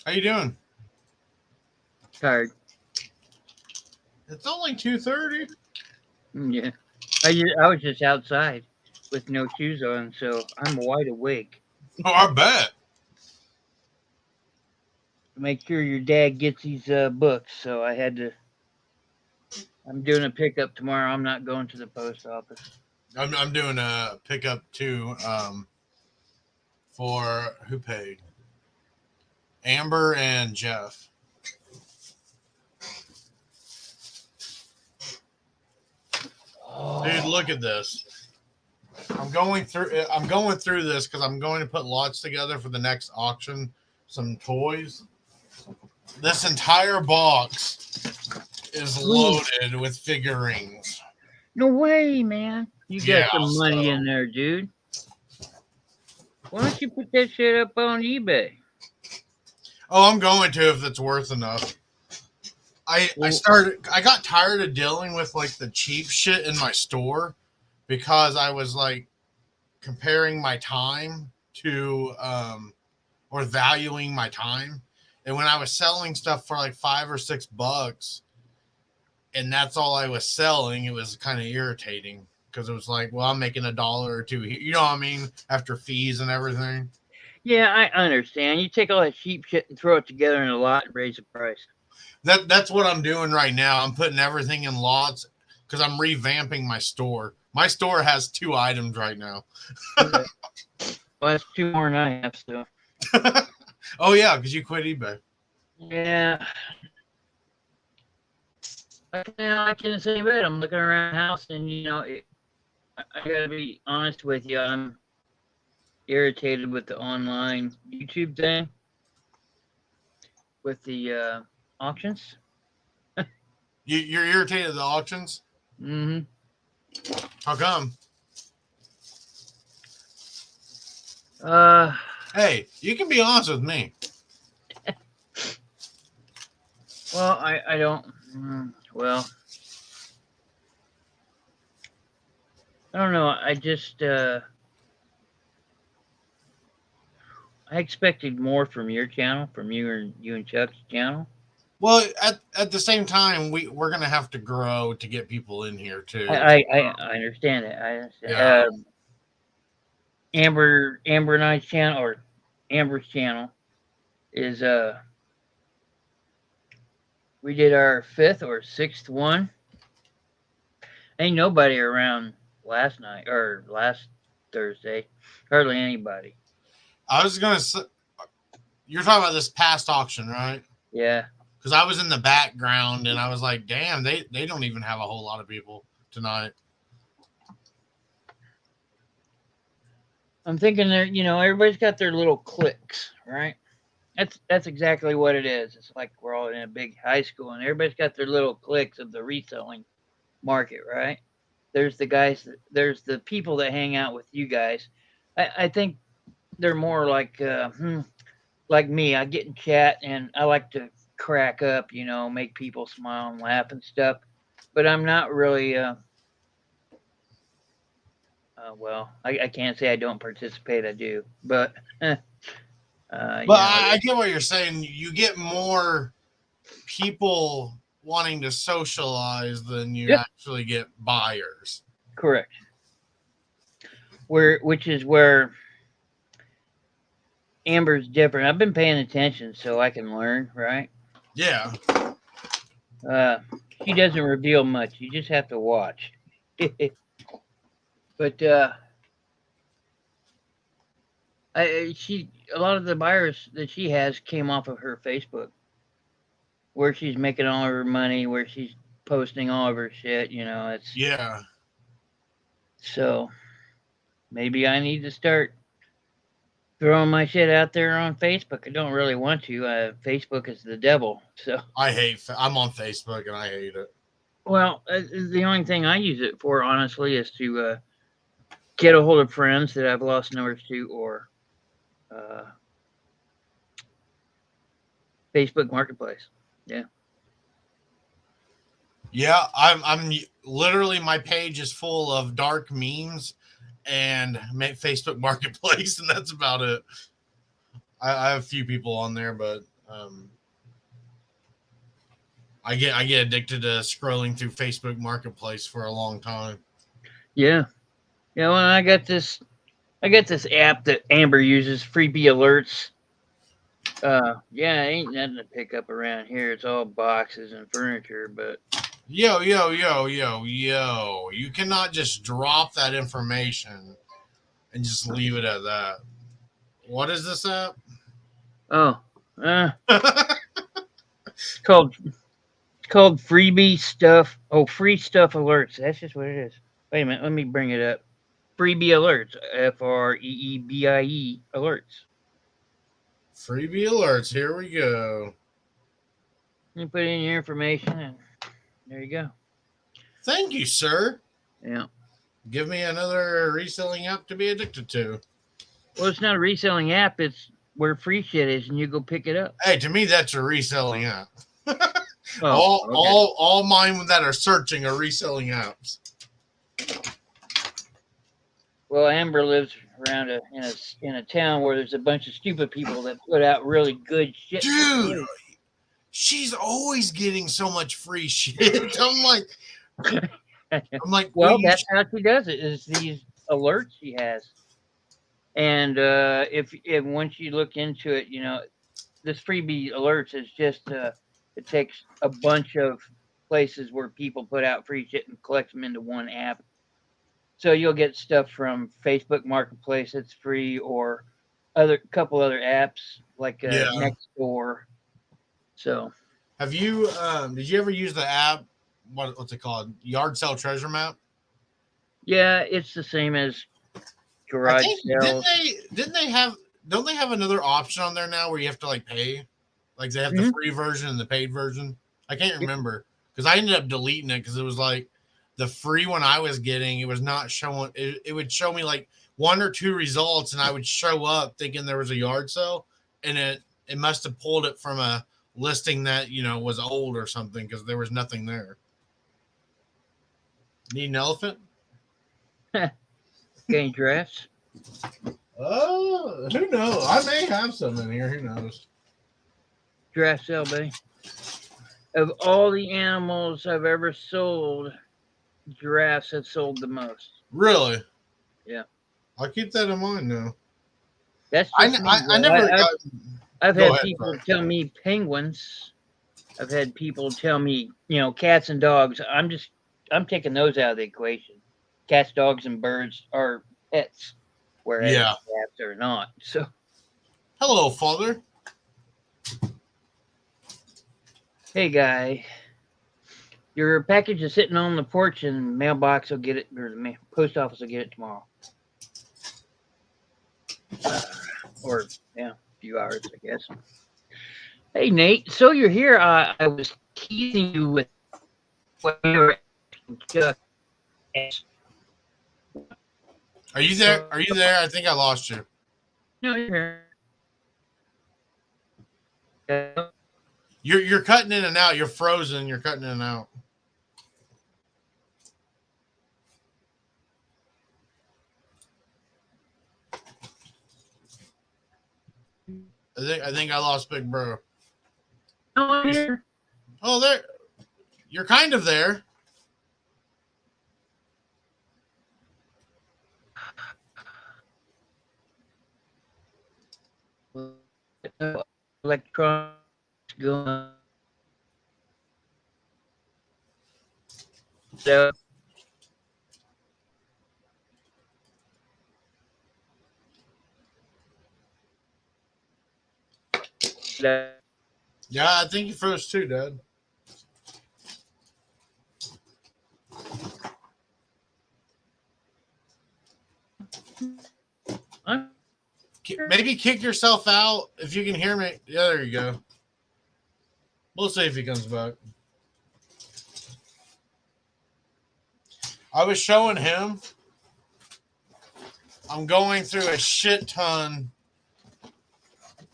How you doing? Tired. It's only 2:30. Yeah. I was just outside with no shoes on, so I'm wide awake. Oh, I bet. Make sure your dad gets these books. So I had to. I'm doing a pickup tomorrow. I'm not going to the post office. I'm doing a pickup too. For who paid? Amber and Jeff. Dude, look at this. I'm going through this because I'm going to put lots together for the next auction. Some toys. This entire box is Ooh, loaded with figurines. no way, man! You got Yeah, some money in so there, dude. Why don't you put that shit up on eBay? I'm going to if it's worth enough. Well, I got tired of dealing with like the cheap shit in my store because I was like comparing my time to or valuing my time. And when I was selling stuff for like $5 or $6 and that's all I was selling, it was kind of irritating because it was like, well, I'm making $1 or $2. You know what I mean? After fees and everything. yeah, I understand. You take all that cheap shit and throw it together in a lot and raise the price. That's what I'm doing right now. I'm putting everything in lots because I'm revamping my store. My store has 2 items right now. Okay. Well, that's two more than I have. So Oh yeah, because you quit eBay. yeah, I can say that. I'm looking around the house, and I gotta be honest with you. I'm irritated with the online YouTube thing with the auctions. You're irritated at the auctions. Mm-hmm. How come? Uh, Hey, you can be honest with me. well, I don't. Well, I don't know. I just I expected more from your channel, from you and Chuck's channel. Well, at the same time, we're gonna have to grow to get people in here I too. I, I understand it. I understand. Yeah, Amber and I's channel, or Amber's channel, is we did our fifth or sixth one. Ain't nobody around last night or last Thursday. Hardly anybody. I was gonna say you're talking about this past auction, right? Yeah. Because I was in the background and I was like, damn, they don't even have a whole lot of people tonight. I'm thinking everybody's got their little cliques, right? That's exactly what it is. It's like we're all in a big high school and everybody's got their little cliques of the reselling market, right? There's the people that hang out with you guys. I think they're more like me. I get in chat and I like to crack up, make people smile and laugh and stuff. But I'm not really. Well, I can't say I don't participate. I do, but But I get what you're saying. You get more people wanting to socialize than you yep, actually get buyers. correct. Which is where Amber's different. I've been paying attention so I can learn, right? Yeah. Uh, she doesn't reveal much. You just have to watch. But she a lot of the buyers that she has came off of her Facebook, where she's making all of her money, where she's posting all of her shit. It's Yeah. so maybe I need to start throwing my shit out there on Facebook. I don't really want to. Facebook is the devil. So I'm on Facebook and I hate it. well, the only thing I use it for, honestly, is to get a hold of friends that I've lost numbers to, or uh, Facebook Marketplace. Yeah. Yeah, I'm literally my page is full of dark memes and Facebook Marketplace, and that's about it. I have a few people on there, but Um, I get addicted to scrolling through Facebook Marketplace for a long time. Yeah. Yeah, well, I got this app that Amber uses, Freebie Alerts. Yeah, ain't nothing to pick up around here. It's all boxes and furniture, but Yo, yo, yo, yo, yo. You cannot just drop that information and just leave it at that. What is this app? oh, called it's called Freebie Stuff. Oh, Free Stuff Alerts. That's just what it is. Wait a minute, let me bring it up. Freebie Alerts, FREEBIE Alerts. Freebie alerts. Here we go. You put in your information, and there you go. Thank you, sir. Yeah. Give me another reselling app to be addicted to. Well, it's not a reselling app. It's where free shit is, and you go pick it up. Hey, to me, that's a reselling app. Oh, okay. all mine that are searching are reselling apps. Well, Amber lives around in a town where there's a bunch of stupid people that put out really good shit. Dude, she's always getting so much free shit. I'm like, well, that's how she does it. Is these alerts she has, and if once you look into it, this freebie alerts is just it takes a bunch of places where people put out free shit and collects them into one app. So you'll get stuff from Facebook Marketplace that's free, or other couple other apps like Nextdoor. So, have you did you ever use the app? What's it called? Yard Sale Treasure Map. yeah, it's the same as garage sales. Didn't they have? Don't they have another option on there now where you have to like pay? Like they have the free version and the paid version. I can't remember because I ended up deleting it because it was like the free one I was getting. It was not showing. It would show me like one or two results, and I would show up thinking there was a yard sale, and it must have pulled it from a listing that was old or something because there was nothing there. Need an elephant? Getting drafts. Oh, who knows? I may have some in here. Who knows? Draft sale, buddy. Of all the animals I've ever sold, giraffes have sold the most. Really? Yeah. I'll keep that in mind now. That's just I never. I've had people tell me penguins. I've had people tell me, cats and dogs. I'm taking those out of the equation. Cats, dogs, and birds are pets, whereas cats are not. So, hello, father. Hey, guy. Your package is sitting on the porch, and mailbox will get it, or the post office will get it tomorrow. Or a few hours, I guess. Hey, Nate. So you're here. I was teasing you with what you were asking Chuck. Are you there? Are you there? I think I lost you. No, you're here. You're cutting in and out. You're frozen. You're cutting in and out. I think I lost Big Bro. No, I'm here. Oh, there. You're kind of there. Electronics going. So, Yeah, I think you froze too, Dad. Maybe kick yourself out if you can hear me. Yeah, there you go. We'll see if he comes back. I was showing him. I'm going through a shit ton,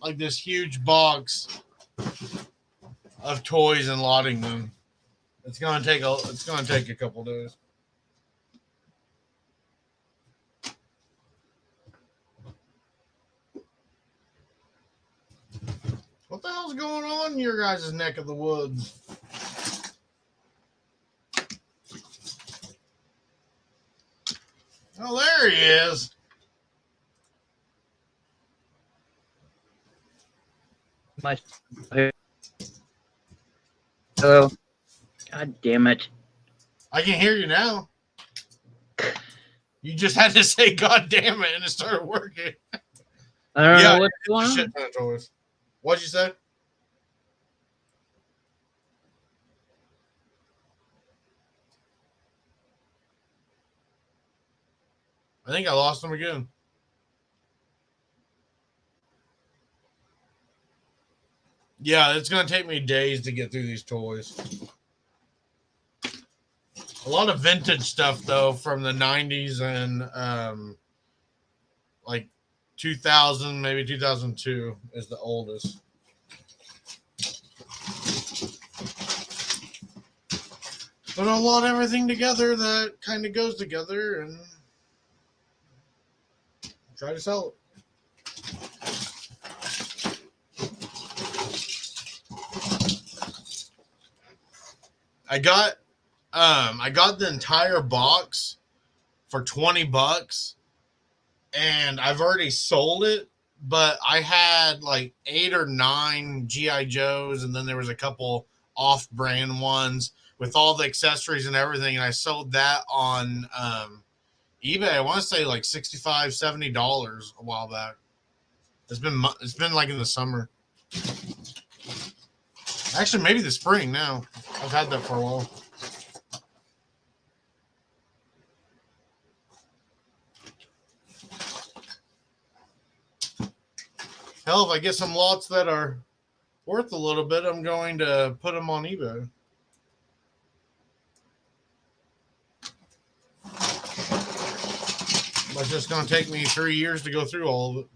like this huge box of toys and lotting them. It's gonna take a couple days. What What the hell's going on in your guys' neck of the woods? Oh, there he is. Hello. God damn it. I can hear you now. You just had to say "God damn it" and it started working. I don't know what's going on. Shit ton of toys. What'd you say? I think I lost him again. Yeah, it's going to take me days to get through these toys. A lot of vintage stuff, though, from the 90s and like 2000, maybe 2002 is the oldest. But I'll lot everything together that kind of goes together and try to sell it. I got the entire box for $20, and I've already sold it, but I had like 8 or 9 GI Joes, and then there was a couple off-brand ones with all the accessories and everything, and I sold that on eBay. I want to say like $65-$70 a while back. It's been like in the summer. Actually, maybe the spring now. I've had that for a while. Hell, if I get some lots that are worth a little bit, I'm going to put them on eBay. But it's just going to take me 3 years to go through all of it.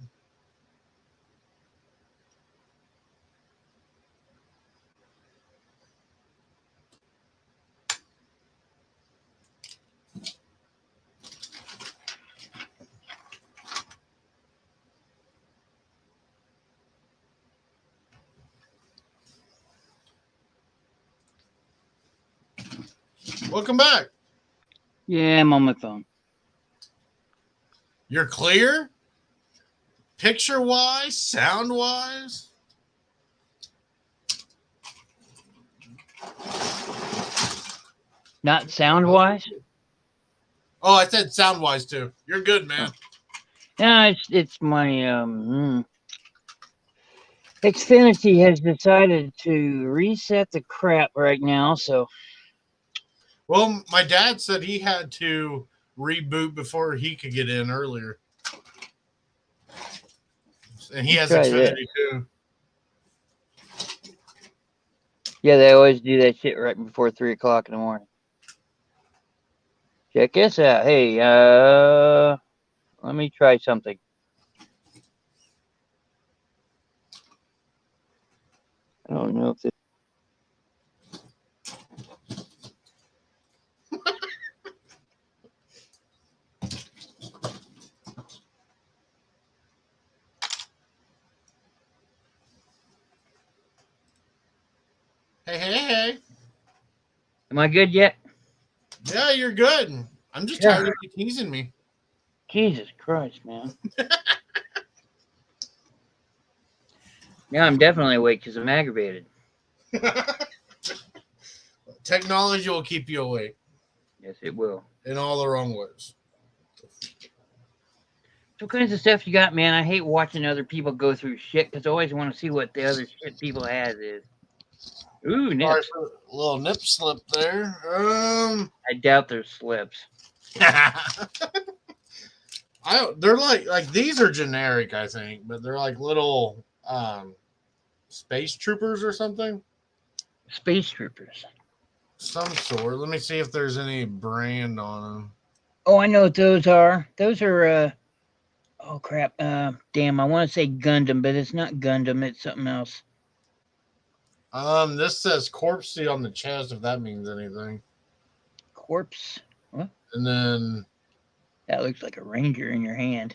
Welcome back. Yeah, I'm on my phone. You're clear? Picture-wise? Sound-wise? Not sound-wise? Oh, I said sound-wise, too. You're good, man. No, it's my Xfinity has decided to reset the crap right now, so. Well, my dad said he had to reboot before he could get in earlier. And he has Xfinity, too. Yeah, they always do that shit right before 3 o'clock in the morning. Check this out. Hey, let me try something. I don't know if this. Hey. Am I good yet? Yeah, you're good. I'm just tired of you teasing me. Jesus Christ, man. Yeah, I'm definitely awake because I'm aggravated. Technology will keep you awake. Yes, it will. In all the wrong ways. What kinds of stuff you got, man? I hate watching other people go through shit because I always want to see what the other shit people has is. Ooh, nips. Sorry, a little nip slip there. I doubt there's slips. They're like these are generic, I think, but they're like little space troopers or something. Space troopers. Some sort. Let me see if there's any brand on them. Oh, I know what those are. Those are oh crap. Damn, I want to say Gundam, but it's not Gundam, it's something else. This says Corpsey on the chest, if that means anything. Corpse? What? And then that looks like a ranger in your hand.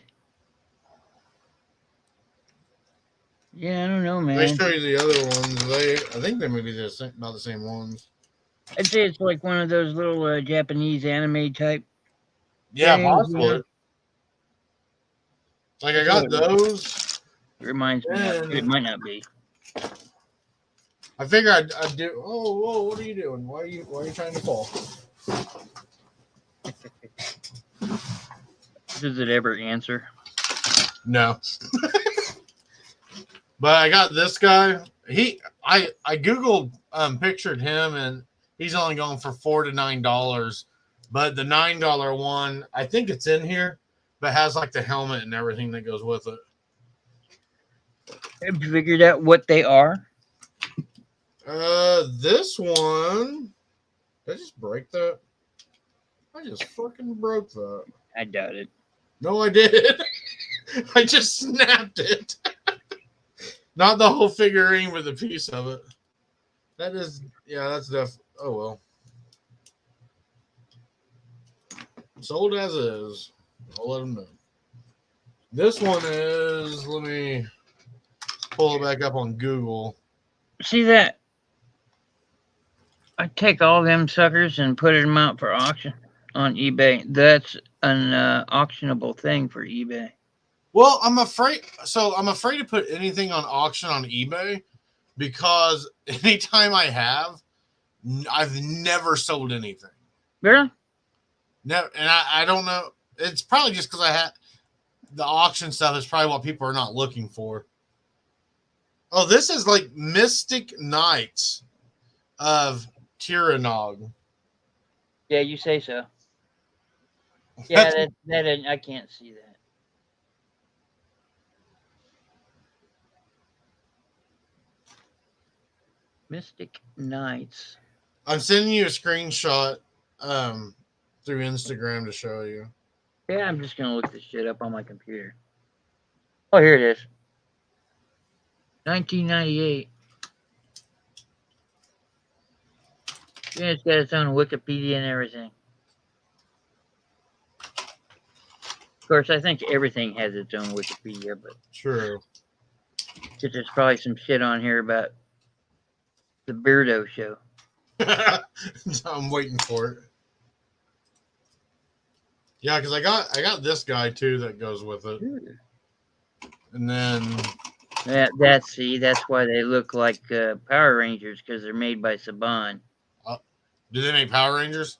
Yeah, I don't know, Let me man. show you the other ones. I think they may be about the same ones. I'd say it's like one of those little Japanese anime type Yeah, things. You possibly. know? Like I That's what got it those. reminds me of. It And might not be. I figure I'd do. Oh, whoa! What are you doing? Why are you trying to fall? Does it ever answer? No. But I got this guy. I googled pictured him, and he's only going for $4 to $9. But the $9 one, I think it's in here, but has like the helmet and everything that goes with it. Have you figured out what they are? This one. Did I just break that? I just fucking broke that. I doubt it. No, I did. I just snapped it. Not the whole figurine, but the piece of it. That is, yeah, that's oh well. Sold as is. I'll let them know. This one is, let me pull it back up on Google. See that? I take all them suckers and put them out for auction on eBay. That's an auctionable thing for eBay. Well, I'm afraid to put anything on auction on eBay because anytime I've never sold anything. Really? No, and I don't know. It's probably just because I had the auction stuff is probably what people are not looking for. Oh, this is like Mystic Knights of Tyrannog. Yeah, you say so. Yeah, that I can't see that. Mystic Knights. I'm sending you a screenshot through Instagram to show you. Yeah, I'm just gonna look this shit up on my computer. Oh, here it is. 1998. Yeah, it's got its own Wikipedia and everything. Of course, I think everything has its own Wikipedia, but True. there's probably some shit on here about the Beardo show. I'm waiting for it. Yeah, because I got this guy too that goes with it, and then That's why they look like Power Rangers, because they're made by Saban. do they make Power Rangers?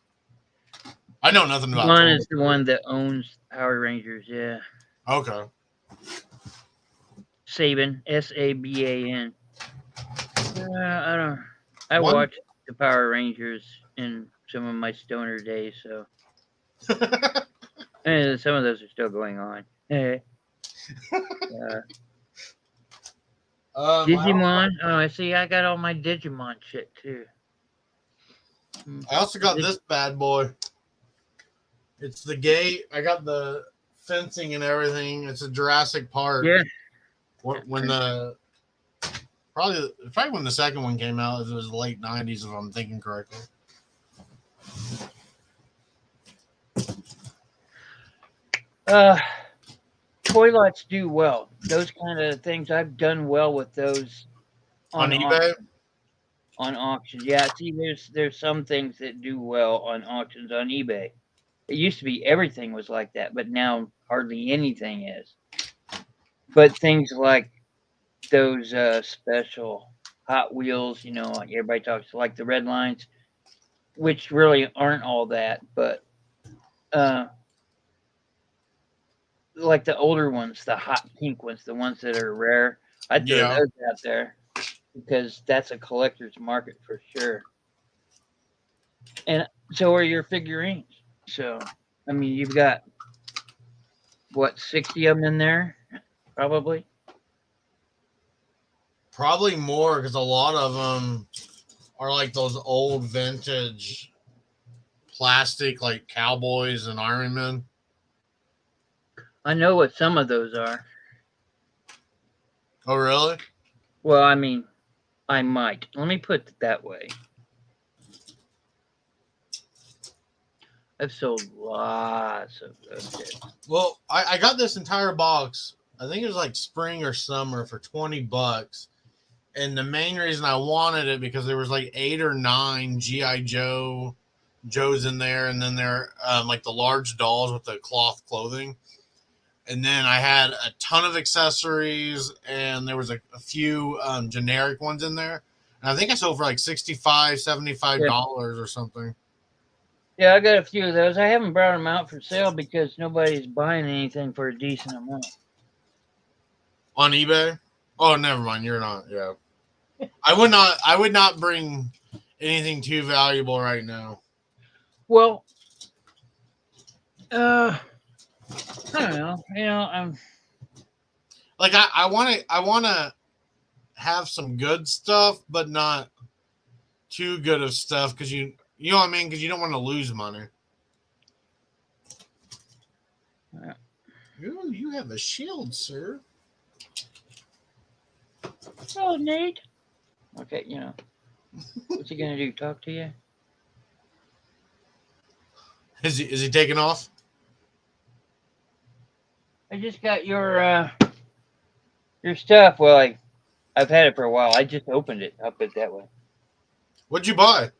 I know nothing about. Saban is the one that owns Power Rangers. Yeah. Okay. Saban, Saban. I don't. I watched the Power Rangers in some of my stoner days, so and some of those are still going on. Digimon. Oh, I see. I got all my Digimon shit too. I also got this bad boy. It's the gate. I got the fencing and everything. It's a Jurassic Park. Yeah. When the probably when the second one came out, it was the late '90s, if I'm thinking correctly. Toy lots do well. Those kind of things, I've done well with those On eBay. On auctions, yeah. See, there's some things that do well on auctions on eBay. It used to be everything was like that, but now hardly anything is. But things like those special Hot Wheels, you know, like everybody talks like the red lines, which really aren't all that, but like the older ones, the hot pink ones, the ones that are rare, I'd throw those out there because that's a collector's market for sure. And so are your figurines. So, I mean, you've got what, 60 of them in there, probably. Probably more, because a lot of them are like those old vintage plastic, like cowboys and Iron Men. I know what some of those are. Oh, really? Well, I mean, I might. Let me put it that way. I've sold lots of those shit. Well, I got this entire box I think it was like spring or summer for $20. And the main reason I wanted it because there was like 8 or 9 GI Joes in there, and then there like the large dolls with the cloth clothing. And then I had a ton of accessories, and there was a few generic ones in there. And I think I sold for like $65, $75 or something. Yeah, I got a few of those. I haven't brought them out for sale because nobody's buying anything for a decent amount. On eBay? Oh, never mind. You're not. Yeah. I would not bring anything too valuable right now. Well, I don't know. You know, I'm like I want to have some good stuff, but not too good of stuff because you know what I mean, because you don't want to lose money. Yeah. You have a shield, sir. Oh, Nate. Okay, you know. What's he gonna do? Talk to you? Is he taking off? I just got your stuff. Well, I've had it for a while. I just opened it. I'll put it that way. What'd you buy?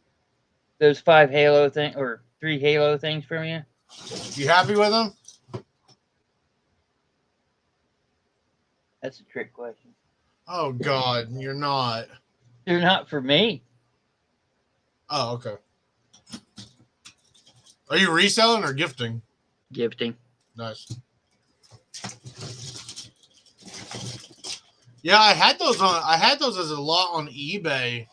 Those 5 Halo thing or 3 Halo things from you. You happy with them? That's a trick question. Oh God, you're not. They're not for me. Oh, okay. Are you reselling or gifting? Gifting. Nice. Yeah, I had those as a lot on eBay.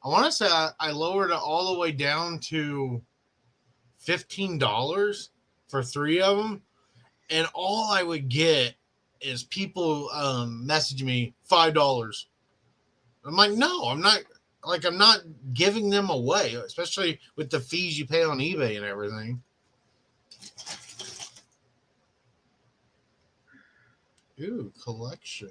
I want to say I lowered it all the way down to $15 for 3 of them, and all I would get is people message me $5. I'm like, no, I'm not. Like, I'm not giving them away, especially with the fees you pay on eBay and everything. Ooh, collection.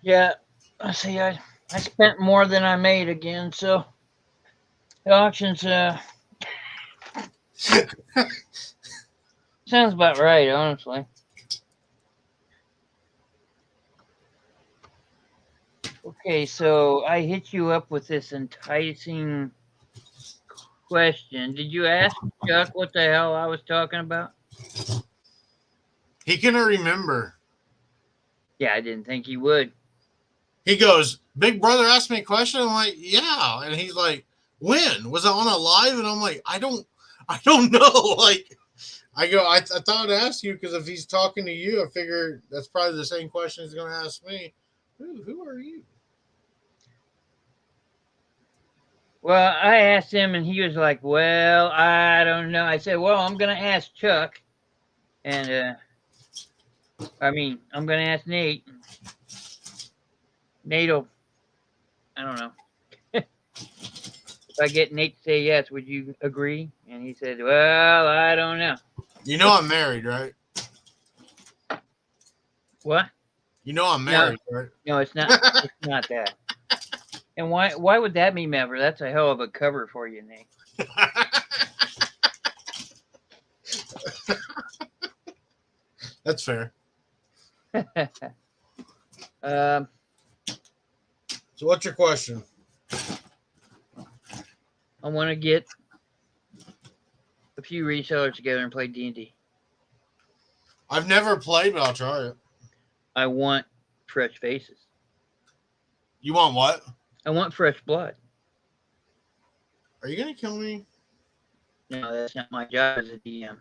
Yeah, I see. I spent more than I made again, so the auctions sounds about right, honestly. Okay, so I hit you up with this enticing question. Did you ask Chuck what the hell I was talking about? He couldn't remember. Yeah, I didn't think he would. He goes, Big Brother asked me a question. I'm like, yeah. And he's like, when? Was it on a live? And I'm like, I don't know. Like, I go, I thought I'd ask you because if he's talking to you, I figure that's probably the same question he's going to ask me. Who are you? Well, I asked him, and he was like, well, I don't know. I said, well, I'm going to ask Chuck. And, I'm going to ask Nate. Nate'll, I don't know. If I get Nate to say yes, would you agree? And he said, well, I don't know. You know I'm married, right? What? You know I'm married, right? No, it's not. It's not that. And why would that be, Maverick? That's a hell of a cover for you, Nate. That's fair. So what's your question? I want to get a few resellers together and play D&D. I've never played, but I'll try it. I want fresh faces. You want what? I want fresh blood. Are you going to kill me? No, that's not my job as a DM.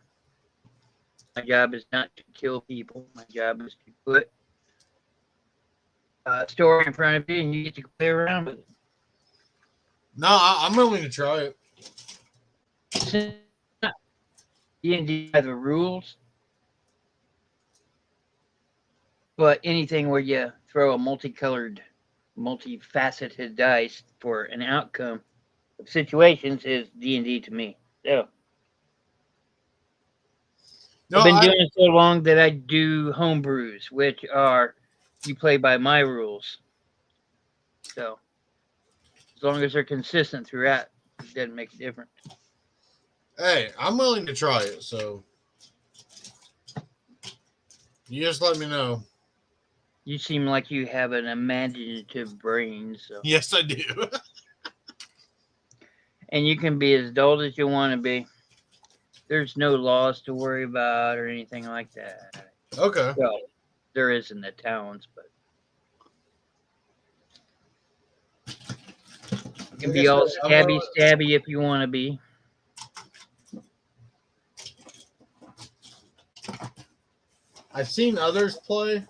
My job is not to kill people. My job is to put a story in front of you and you get to play around with it. No, I'm willing to try it. D&D have the rules, but anything where you throw a multicolored, multifaceted dice for an outcome of situations is D&D to me. So No, I've been doing it so long that I do homebrews, which are you play by my rules. So as long as they're consistent throughout It doesn't make a difference. Hey, I'm willing to try it, so you just let me know. You seem like you have an imaginative brain, so. Yes, I do. And you can be as adult as you want to be. There's no laws to worry about or anything like that. Okay. Well, there is in the towns, but you can be all stabby if you want to be. I've seen others play.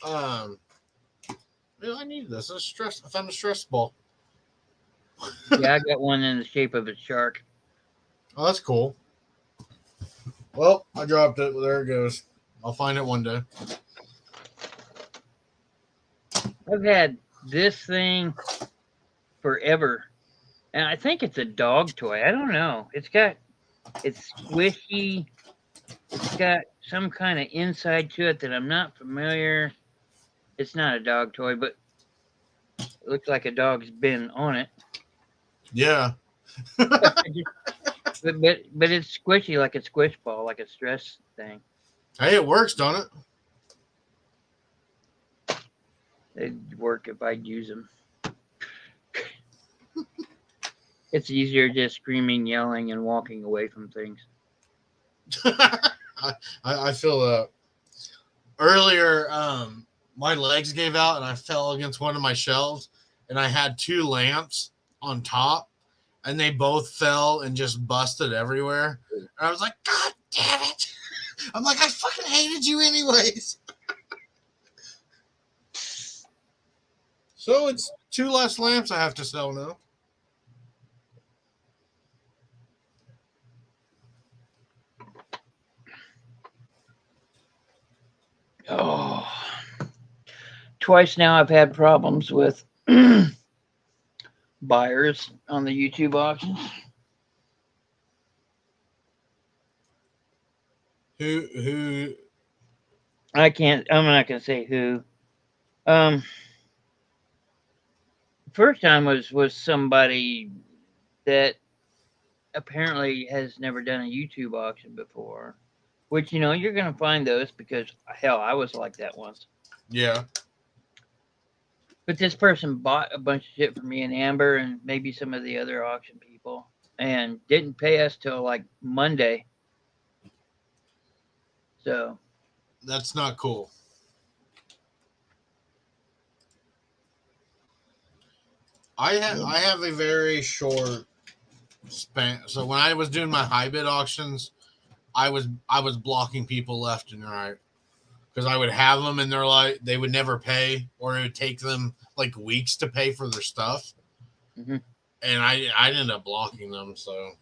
I need this. I found a stress ball. Yeah, I got one in the shape of a shark. Oh, that's cool. Well, I dropped it. There it goes. I'll find it one day. I've had this thing forever, and I think it's a dog toy. I don't know. It's squishy. It's got some kind of inside to it that I'm not familiar. It's not a dog toy, but it looks like a dog's been on it. Yeah. but it's squishy like a squish ball, like a stress thing. Hey, it works, don't it? It'd work if I'd use them. It's easier just screaming, yelling, and walking away from things. I feel that. Earlier, my legs gave out and I fell against one of my shelves, and I had two lamps on top, and they both fell and just busted everywhere. And I was like, God damn it. I'm like, I fucking hated you anyways. So it's 2 less lamps I have to sell now. Oh, twice now I've had problems with buyers on the YouTube auctions. Who? I'm not gonna say who. First time was somebody that apparently has never done a YouTube auction before. Which, you're going to find those because, hell, I was like that once. Yeah. But this person bought a bunch of shit from me and Amber and maybe some of the other auction people and didn't pay us till like Monday. So. That's not cool. I have a very short span. So when I was doing my high bid auctions, I was blocking people left and right because I would have them and they would never pay, or it would take them like weeks to pay for their stuff. Mm-hmm. And I ended up blocking them. So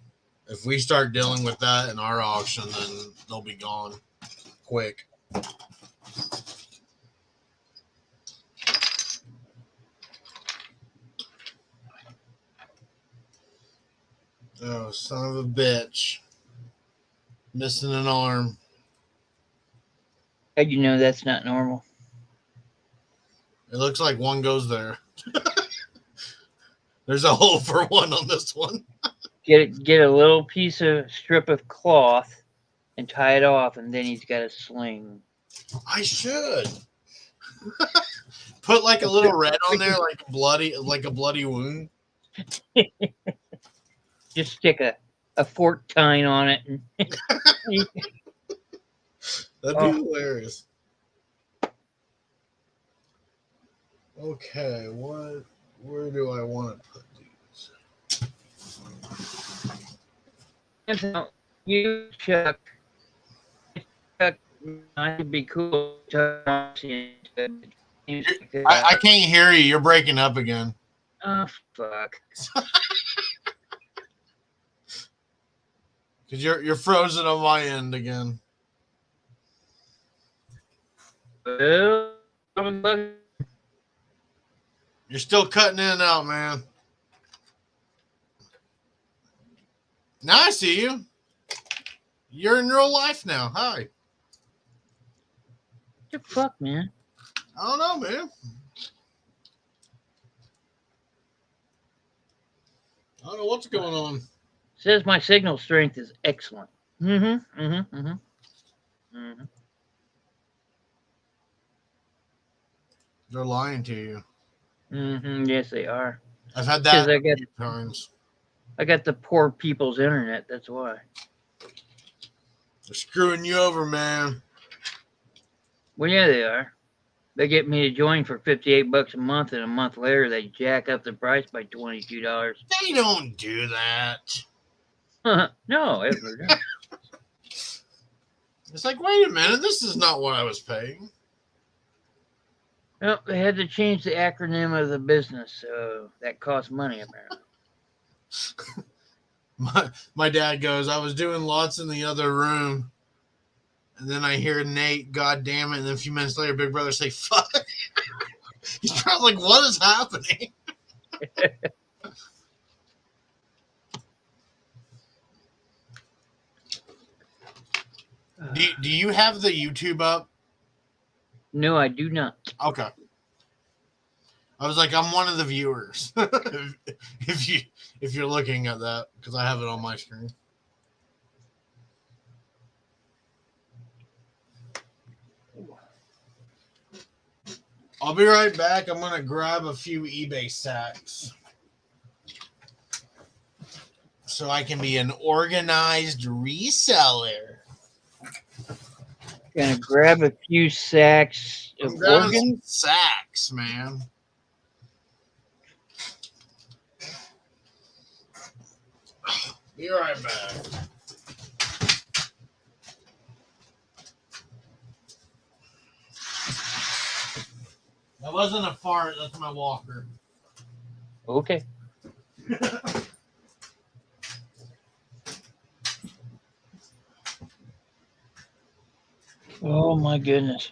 if we start dealing with that in our auction, then they'll be gone quick. Oh, son of a bitch. Missing an arm. How'd you know that's not normal? It looks like one goes there. There's a hole for one on this one. Get a little strip of cloth and tie it off, and then he's got a sling. I should. Put like a little red on there, like a bloody wound. Just stick a fork tine on it. That'd be hilarious. Okay, where do I want to put these? You, Chuck, I'd be cool. I can't hear you. You're breaking up again. Oh, fuck. Because you're frozen on my end again. Well, you're still cutting in and out, man. Now I see you. You're in real life now. Hi. What the fuck, man? I don't know, man. I don't know what's going on. Says my signal strength is excellent. Mm-hmm. Mm-hmm. Mm-hmm. Mm-hmm. They're lying to you. Mm-hmm. Yes, they are. I've had Because that a few times. I got the poor people's internet. That's why. They're screwing you over, man. Well, yeah, they are. They get me to join for $58 a month, and a month later they jack up the price by $22. They don't do that. No, ever done. It's like, wait a minute, this is not what I was paying. No, they had to change the acronym of the business, so that costs money apparently. My dad goes, I was doing lots in the other room, and then I hear Nate, God damn it, and then a few minutes later, Big Brother say, fuck. He's probably like, what is happening? Do you have the YouTube up? No, I do not. Okay. I was like, I'm one of the viewers. if you're looking at that, because I have it on my screen. I'll be right back. I'm gonna grab a few eBay sacks so I can be an organized reseller. Gonna grab a few sacks of organs. Sacks, man. Be right back. That wasn't a fart. That's my walker. Okay. Oh my goodness.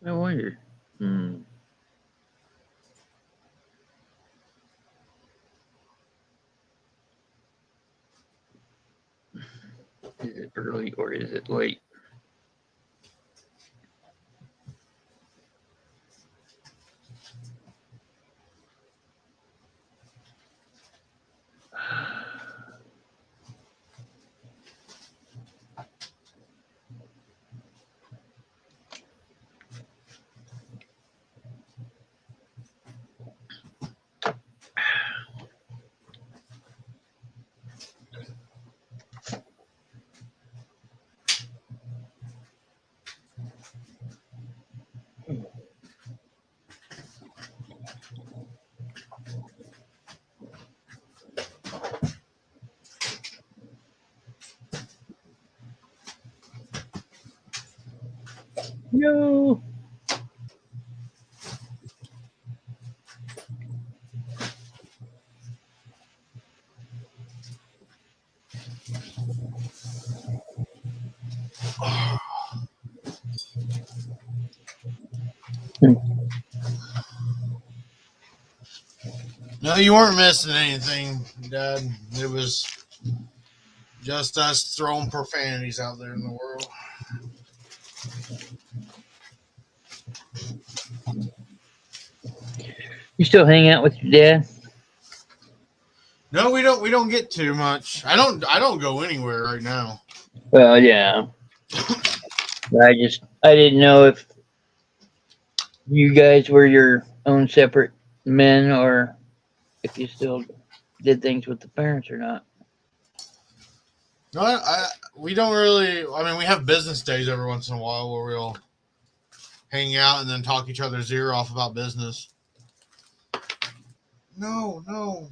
I wonder. Is it early or is it late? No. No, you weren't missing anything, Dad. It was just us throwing profanities out there in the world. You still hang out with your dad? No, we don't. We don't get too much. I don't go anywhere right now. Well, yeah. I didn't know if you guys were your own separate men or if you still did things with the parents or not. No, we don't really. I mean, we have business days every once in a while where we'll hang out and then talk each other's ear off about business. No. Well,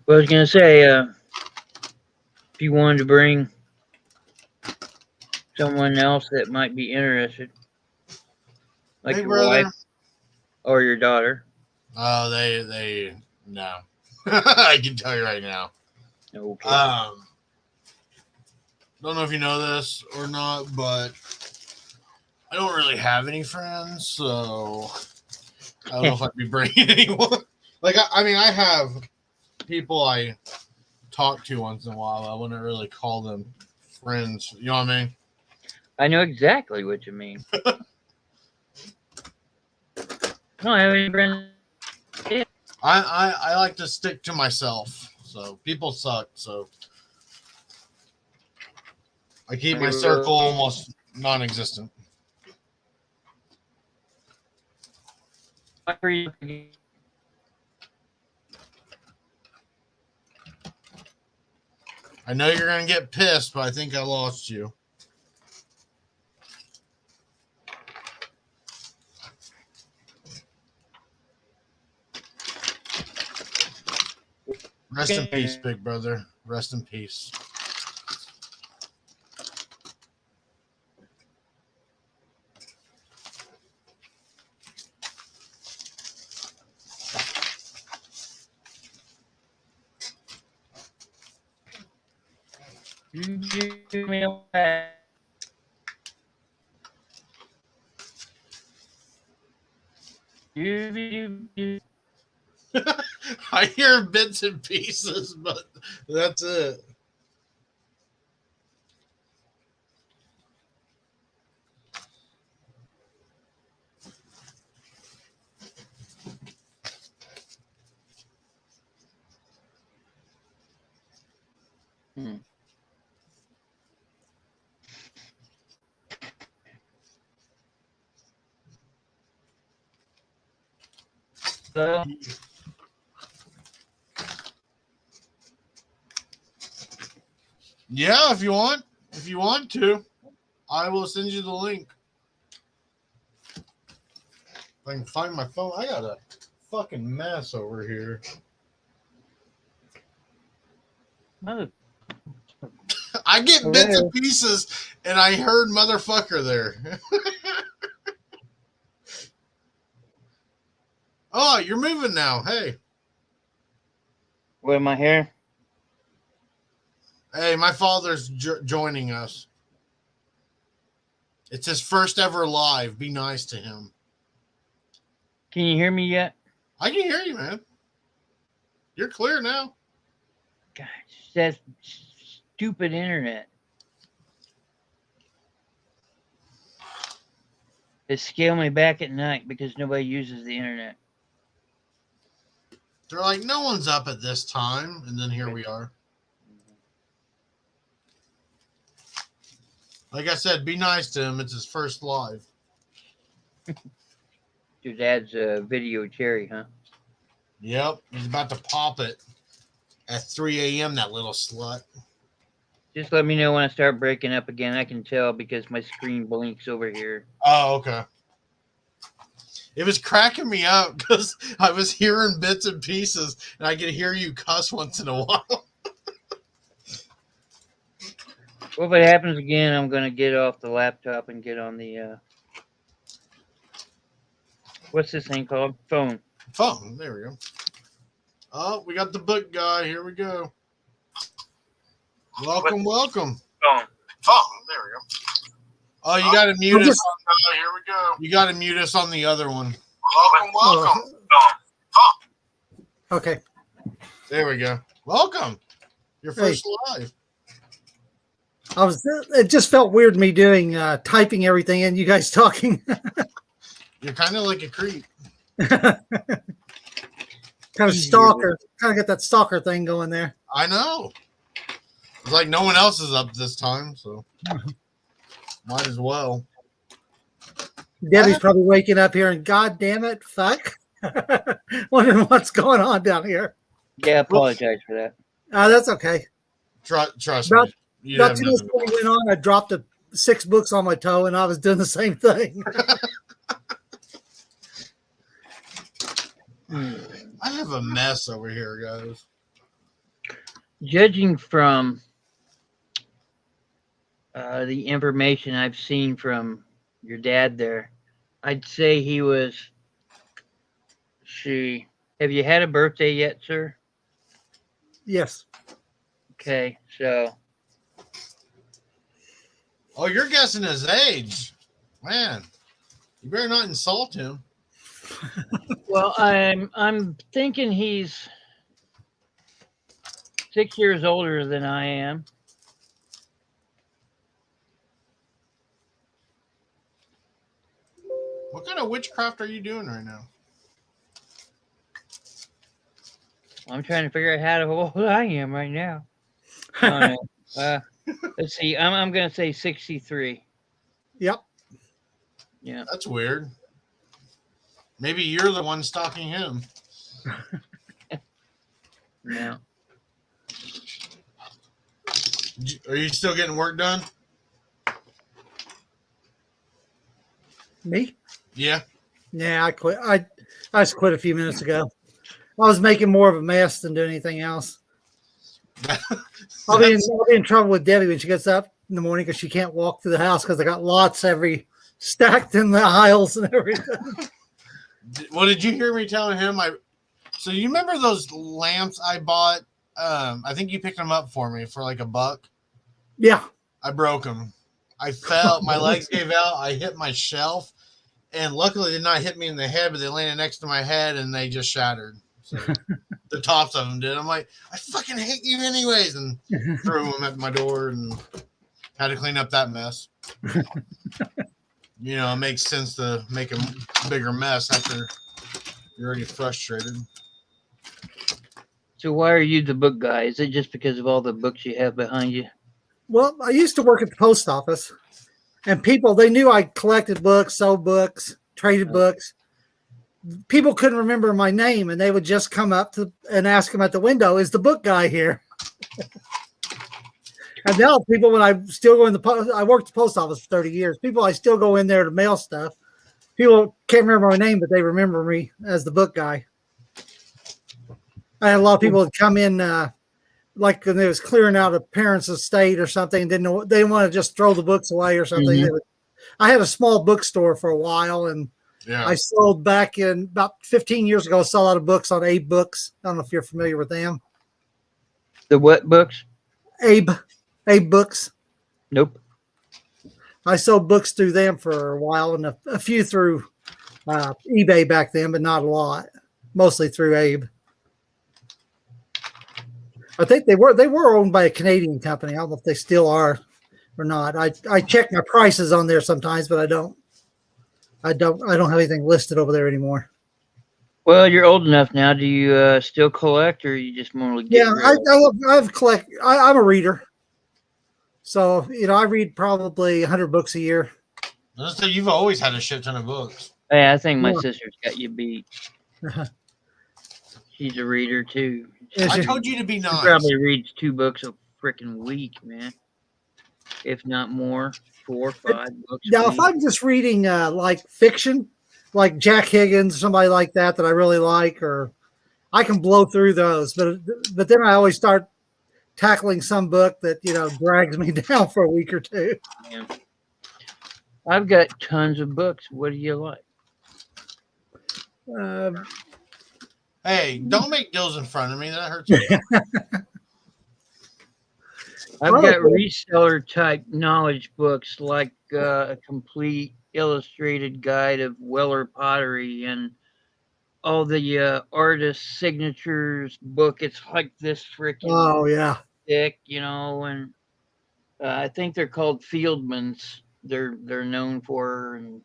I was gonna say, if you wanted to bring someone else that might be interested, like Hey, your brother. wife or your daughter. Oh, they no. I can tell you right now. Okay. Don't know if you know this or not, but I don't really have any friends, so I don't know if I'd be bringing anyone. Like, I mean, I have people I talk to once in a while. I wouldn't really call them friends. You know what I mean? I know exactly what you mean. No, I have any friends. Yeah. I like to stick to myself. So people suck. So I keep my circle almost non-existent. I know you're gonna get pissed, but I think I lost you. Rest in peace, big brother. Rest in peace. You do me a you I hear bits and pieces, but that's it. So, Yeah, if you want to, I will send you the link. If I can find my phone, I got a fucking mess over here. I get bits and pieces, and I heard motherfucker there. Oh, you're moving now. Hey. what am I here? Hey, my father's joining us. It's his first ever live. Be nice to him. Can you hear me yet? I can hear you, man. You're clear now. Gosh, that stupid internet. They scale me back at night because nobody uses the internet. They're like, no one's up at this time. And then here we are. Like I said, be nice to him. It's his first live. Your dad's video cherry, huh? Yep. He's about to pop it at 3 a.m., that little slut. Just let me know when I start breaking up again. I can tell because my screen blinks over here. Oh, okay. It was cracking me up because I was hearing bits and pieces, and I could hear you cuss once in a while. Well, if it happens again, I'm going to get off the laptop and get on the, what's this thing called? Phone. Phone. There we go. Oh, we got the book guy. Here we go. Welcome. Phone. Phone. There we go. Oh, you got to mute us. Here we go. You got to mute us on the other one. Welcome. Okay. There we go. Welcome. Your first live. It just felt weird me doing typing everything and you guys talking. You're kind of like a creep. Kind of stalker. Kind of got that stalker thing going there. I know. It's like no one else is up this time, so might as well. Debbie's probably waking up here and God damn it, fuck. Wondering what's going on down here. Yeah, I apologize for that. That's okay. Trust me. About 2 minutes before we went on, I dropped 6 books on my toe and I was doing the same thing. I have a mess over here, guys. Judging from the information I've seen from your dad there, I'd say he was. Have you had a birthday yet, sir? Yes. Okay, so. Oh, you're guessing his age. Man, you better not insult him. Well, I'm thinking he's 6 years older than I am. What kind of witchcraft are you doing right now? I'm trying to figure out how old I am right now. I don't know. Let's see. I'm gonna say 63. Yep. Yeah. That's weird. Maybe you're the one stalking him. No. Are you still getting work done? Me? Yeah. Yeah, I quit. I just quit a few minutes ago. I was making more of a mess than doing anything else. I'll be in trouble with Debbie when she gets up in the morning because she can't walk through the house because I got lots stacked in the aisles and everything. Well, did you hear me telling him? So you remember those lamps I bought? I think you picked them up for me for like $1. Yeah. I broke them. I fell. My legs gave out. I hit my shelf, and luckily they did not hit me in the head, but they landed next to my head and they just shattered. So the tops of them did. I'm like, I fucking hate you anyways, and threw them at my door and had to clean up that mess. You know, it makes sense to make a bigger mess after you're already frustrated. So why are you the book guy? Is it just because of all the books you have behind you? Well, I used to work at the post office, and they knew I collected books, sold books, traded books. People couldn't remember my name, and they would just come up and ask him at the window, "Is the book guy here?" And now people, when I still go in I worked at the post office for 30 years. People, I still go in there to mail stuff. People can't remember my name, but they remember me as the book guy. I had a lot of people that come in, like when they was clearing out a parent's estate or something, they didn't want to just throw the books away or something. Mm-hmm. I had a small bookstore for a while, and I sold back in about 15 years ago. I sold a lot of books on Abe Books. I don't know if you're familiar with them. The what books? Abe Books. Nope. I sold books through them for a while, and a few through eBay back then, but not a lot. Mostly through Abe. I think they were owned by a Canadian company. I don't know if they still are or not. I check my prices on there sometimes, but I don't have anything listed over there anymore. Well, you're old enough now. Do you still collect, or you just normally get I'm a reader. So, I read probably 100 books a year. So you've always had a shit ton of books. Hey, I think my sister's got you beat. She's a reader too. I told you to be nice. She probably reads 2 books a freaking week, man. If not more, 4 or 5 books. Now, if I'm just reading like fiction, like Jack Higgins, somebody like that I really like, or I can blow through those. But then I always start tackling some book that drags me down for a week or 2. Yeah. I've got tons of books. What do you like? Hey, don't make deals in front of me. That hurts me. I've got reseller type knowledge books like a complete illustrated guide of Weller pottery and all the artist signatures book. It's like this freaking thick, and I think they're called Fieldmans. They're known for, and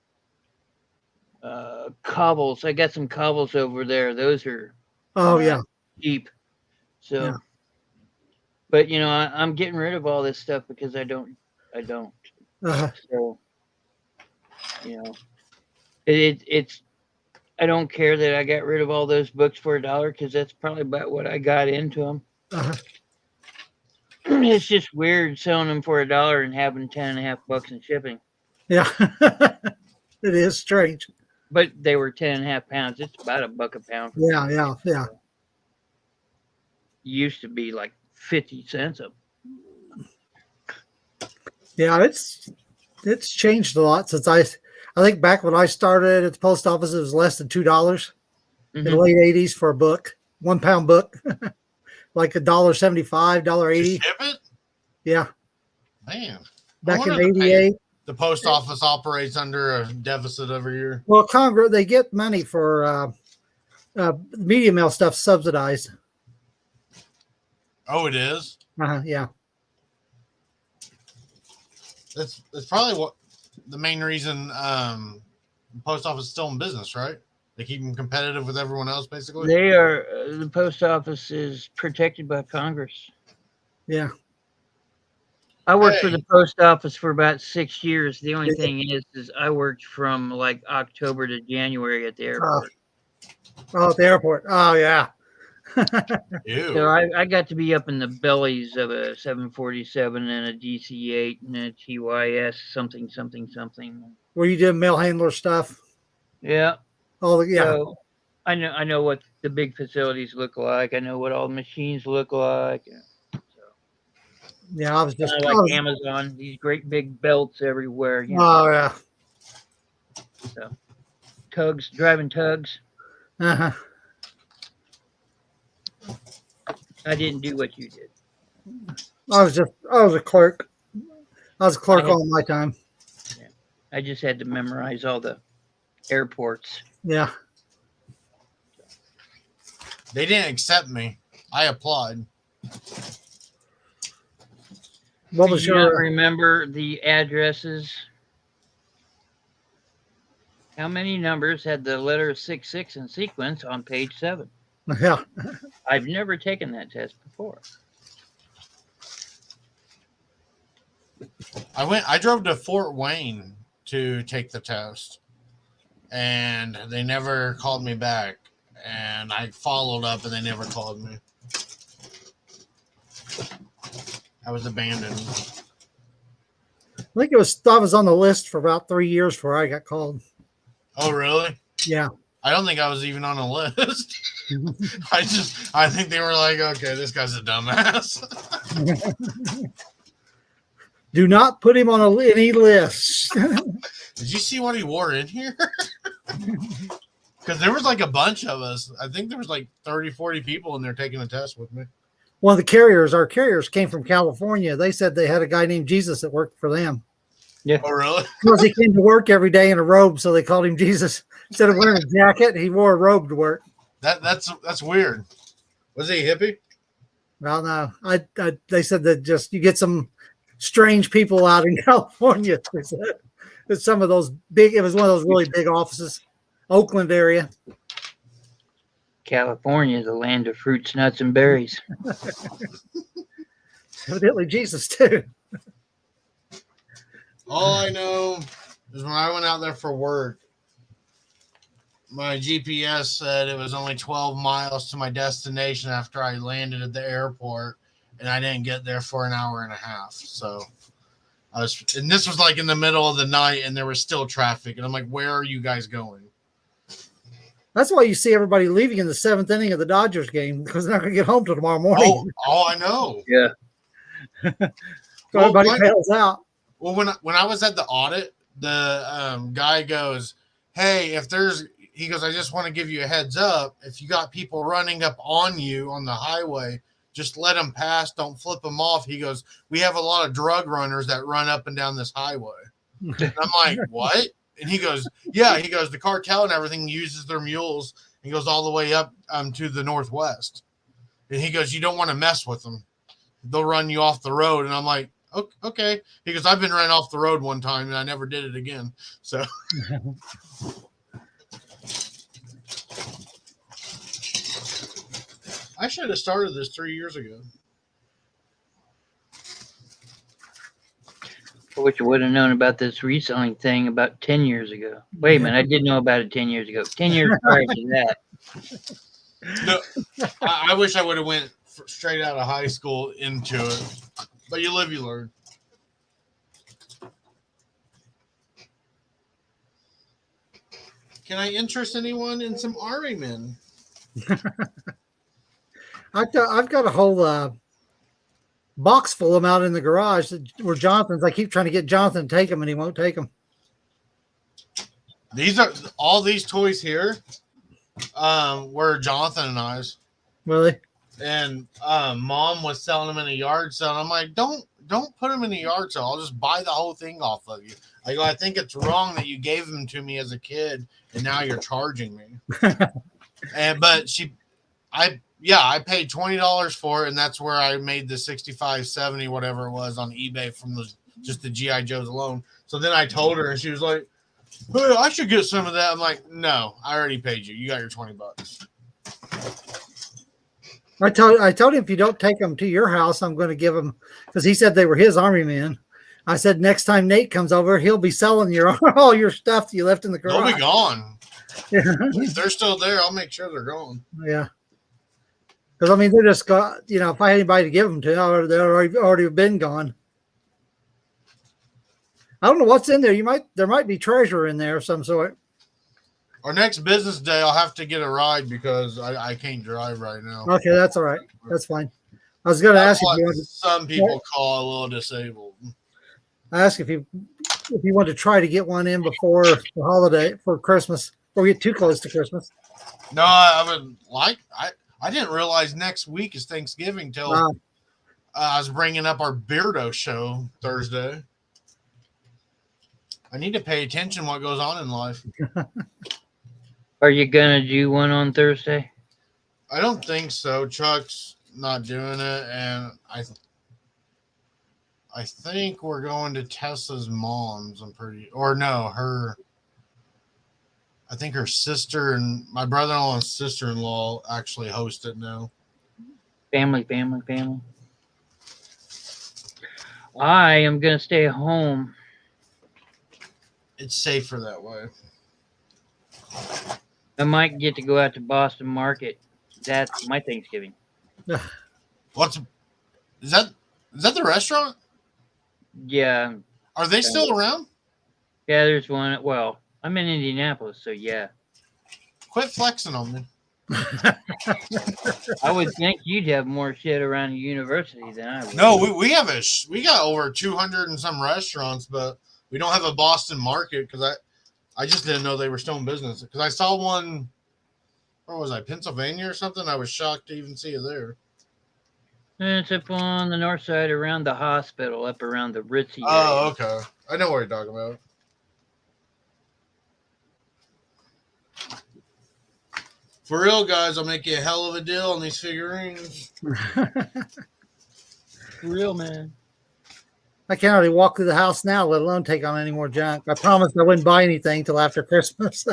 cobbles. I got some cobbles over there. Those are cheap. So, yeah. But I'm getting rid of all this stuff because I don't. So, it's. I don't care that I got rid of all those books for $1 because that's probably about what I got into them. It's just weird selling them for $1 and having $10.50 in shipping. Yeah, it is strange. But they were 10.5 pounds. It's about $1 a pound. Yeah. Used to be like 50 cents a. Yeah, it's changed a lot since I think back when I started at the post office, it was less than $2 in the late 80s for a book, 1 pound book, like $1.75, $1.80. Ship it? Yeah. Man. Back in '88. the post office operates under a deficit every year. Well, Congress, they get money for media mail stuff subsidized. Oh, it is? Yeah. That's probably what the main reason the post office is still in business, right? They keep them competitive with everyone else, basically. They are the post office is protected by Congress. Yeah. I worked for the post office for about 6 years. The only thing is I worked from like October to January at the airport. Oh, at the airport. Oh, yeah. Ew. So I got to be up in the bellies of a 747 and a DC-8 and a TYS something. Were you doing mail handler stuff? Yeah. Oh, yeah. So I know what the big facilities look like. I know what all the machines look like. Yeah, I was just like Amazon, these great big belts everywhere. You know? Oh, yeah. So tugs, driving tugs. Uh-huh. I didn't do what you did. I was a clerk. I was a clerk all my time. Yeah. I just had to memorize all the airports. Yeah. They didn't accept me. I applied. What was you your remember the addresses? How many numbers had the letter 66 in sequence on page 7? Yeah. I've never taken that test before. I drove to Fort Wayne to take the test, and they never called me back. And I followed up, and they never called me. I was abandoned. I think I was on the list for about 3 years before I got called. Oh, really? Yeah. I don't think I was even on a list. I think they were like, okay, this guy's a dumbass. Do not put him on any list. Did you see what he wore in here? Because there was like a bunch of us. I think there was like 30, 40 people in there taking a test with me. One of our carriers came from California. They said they had a guy named Jesus that worked for them. Yeah. Oh, really? Because he came to work every day in a robe, so they called him Jesus. Instead of wearing a jacket, he wore a robe to work. That's weird. Was he a hippie? Well, no. They said that just you get some strange people out in California. It's some of those big. It was one of those really big offices, Oakland area. California, the land of fruits, nuts, and berries. Evidently, Jesus too. All I know is when I went out there for work, my GPS said it was only 12 miles to my destination after I landed at the airport, and I didn't get there for an hour and a half. So and this was like in the middle of the night, and there was still traffic, and I'm like, where are you guys going? That's why you see everybody leaving in the 7th inning of the Dodgers game, because they're not going to get home till tomorrow morning. Oh, I know. Yeah. So everybody bails out. Well, when I was at the audit, the guy goes, hey, he goes, I just want to give you a heads up. If you got people running up on you on the highway, just let them pass. Don't flip them off. He goes, we have a lot of drug runners that run up and down this highway. And I'm like, what? And he goes, yeah. He goes, the cartel and everything uses their mules. He goes all the way up to the northwest. And he goes, you don't want to mess with them. They'll run you off the road. And I'm like, okay. He goes, I've been run off the road one time and I never did it again. So I should have started this 3 years ago. I wish I would have known about this reselling thing about 10 years ago. Wait a minute, I did know about it 10 years ago. 10 years prior to that. No, I wish I would have went straight out of high school into it. But you live, you learn. Can I interest anyone in some Army men? I've got a whole box full of them out in the garage where Jonathan's. I keep trying to get Jonathan to take them, and he won't take them. These are all these toys here. Were Jonathan and I's. Really? And Mom was selling them in a yard sale. And I'm like, don't don't put them in the yard sale. I'll just buy the whole thing off of you. I go, I think it's wrong that you gave them to me as a kid and now you're charging me. But I paid $20 for it, and that's where I made the 65.70 whatever it was on eBay from just the GI Joes alone. So then I told her, and she was like, "Hey, I should get some of that." I'm like, "No, I already paid you. You got your $20." I told him if you don't take them to your house, I'm going to give them, because he said they were his army men. I said next time Nate comes over, he'll be selling all your stuff that you left in the garage. They'll be gone. If they're still there, I'll make sure they're gone. Yeah. Because, I mean, they're just got, if I had anybody to give them to, they'd already been gone. I don't know what's in there. There might be treasure in there of some sort. Our next business day, I'll have to get a ride because I can't drive right now. Okay, that's all right. That's fine. I was going to ask what some people call a little disabled. I asked if you want to try to get one in before the holiday, for Christmas, or get too close to Christmas. No, I would like. I didn't realize next week is Thanksgiving till I was bringing up our Beardo show Thursday. I need to pay attention to what goes on in life. Are you gonna do one on Thursday? I don't think so. Chuck's not doing it, and I think we're going to Tessa's mom's. I think her sister and my brother-in-law and sister-in-law actually host it now. Family. I am gonna stay home. It's safer that way. I might get to go out to Boston Market. That's my Thanksgiving. Is that the restaurant? Yeah. Are they still around? Yeah, there's one. Well, I'm in Indianapolis, so yeah. Quit flexing on me. I would think you'd have more shit around the university than I would. No, we got over 200 and some restaurants, but we don't have a Boston Market because I just didn't know they were still in business. Because I saw one, where was I, Pennsylvania or something? I was shocked to even see it there. And it's up on the north side around the hospital, up around the Ritzy area. Oh, okay. I know what you're talking about. For real, guys, I'll make you a hell of a deal on these figurines. For real, man. I can't already walk through the house now, let alone take on any more junk. I promised I wouldn't buy anything till after Christmas.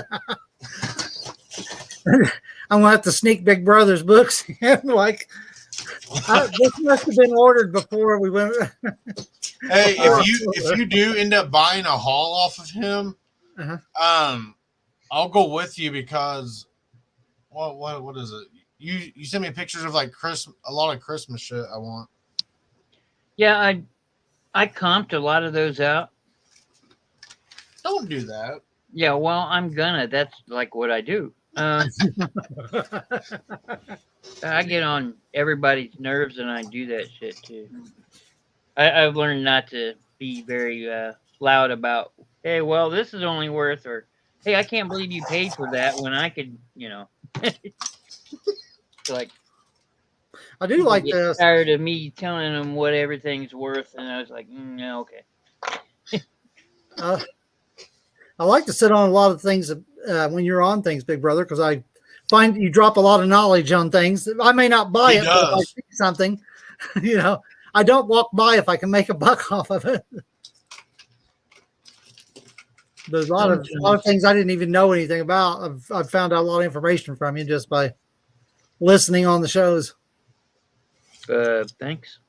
I'm going to have to sneak Big Brother's books in. This must have been ordered before we went. Hey, if you do end up buying a haul off of him, I'll go with you because what is it? You send me pictures of a lot of Christmas shit I want. Yeah, I comped a lot of those out. Don't do that. Yeah, well, I'm gonna. That's what I do. I get on everybody's nerves, and I do that shit too. I've learned not to be very loud about, hey, well, this is only worth, or hey, I can't believe you paid for that when I could, I do like this. Tired of me telling them what everything's worth, and I was like, yeah, okay. I like to sit on a lot of things when you're on things, Big Brother, because I find you drop a lot of knowledge on things. I may not buy it, but if I see something, I don't walk by if I can make a buck off of it. There's a lot of things I didn't even know anything about. I've found out a lot of information from you just by listening on the shows. Thanks.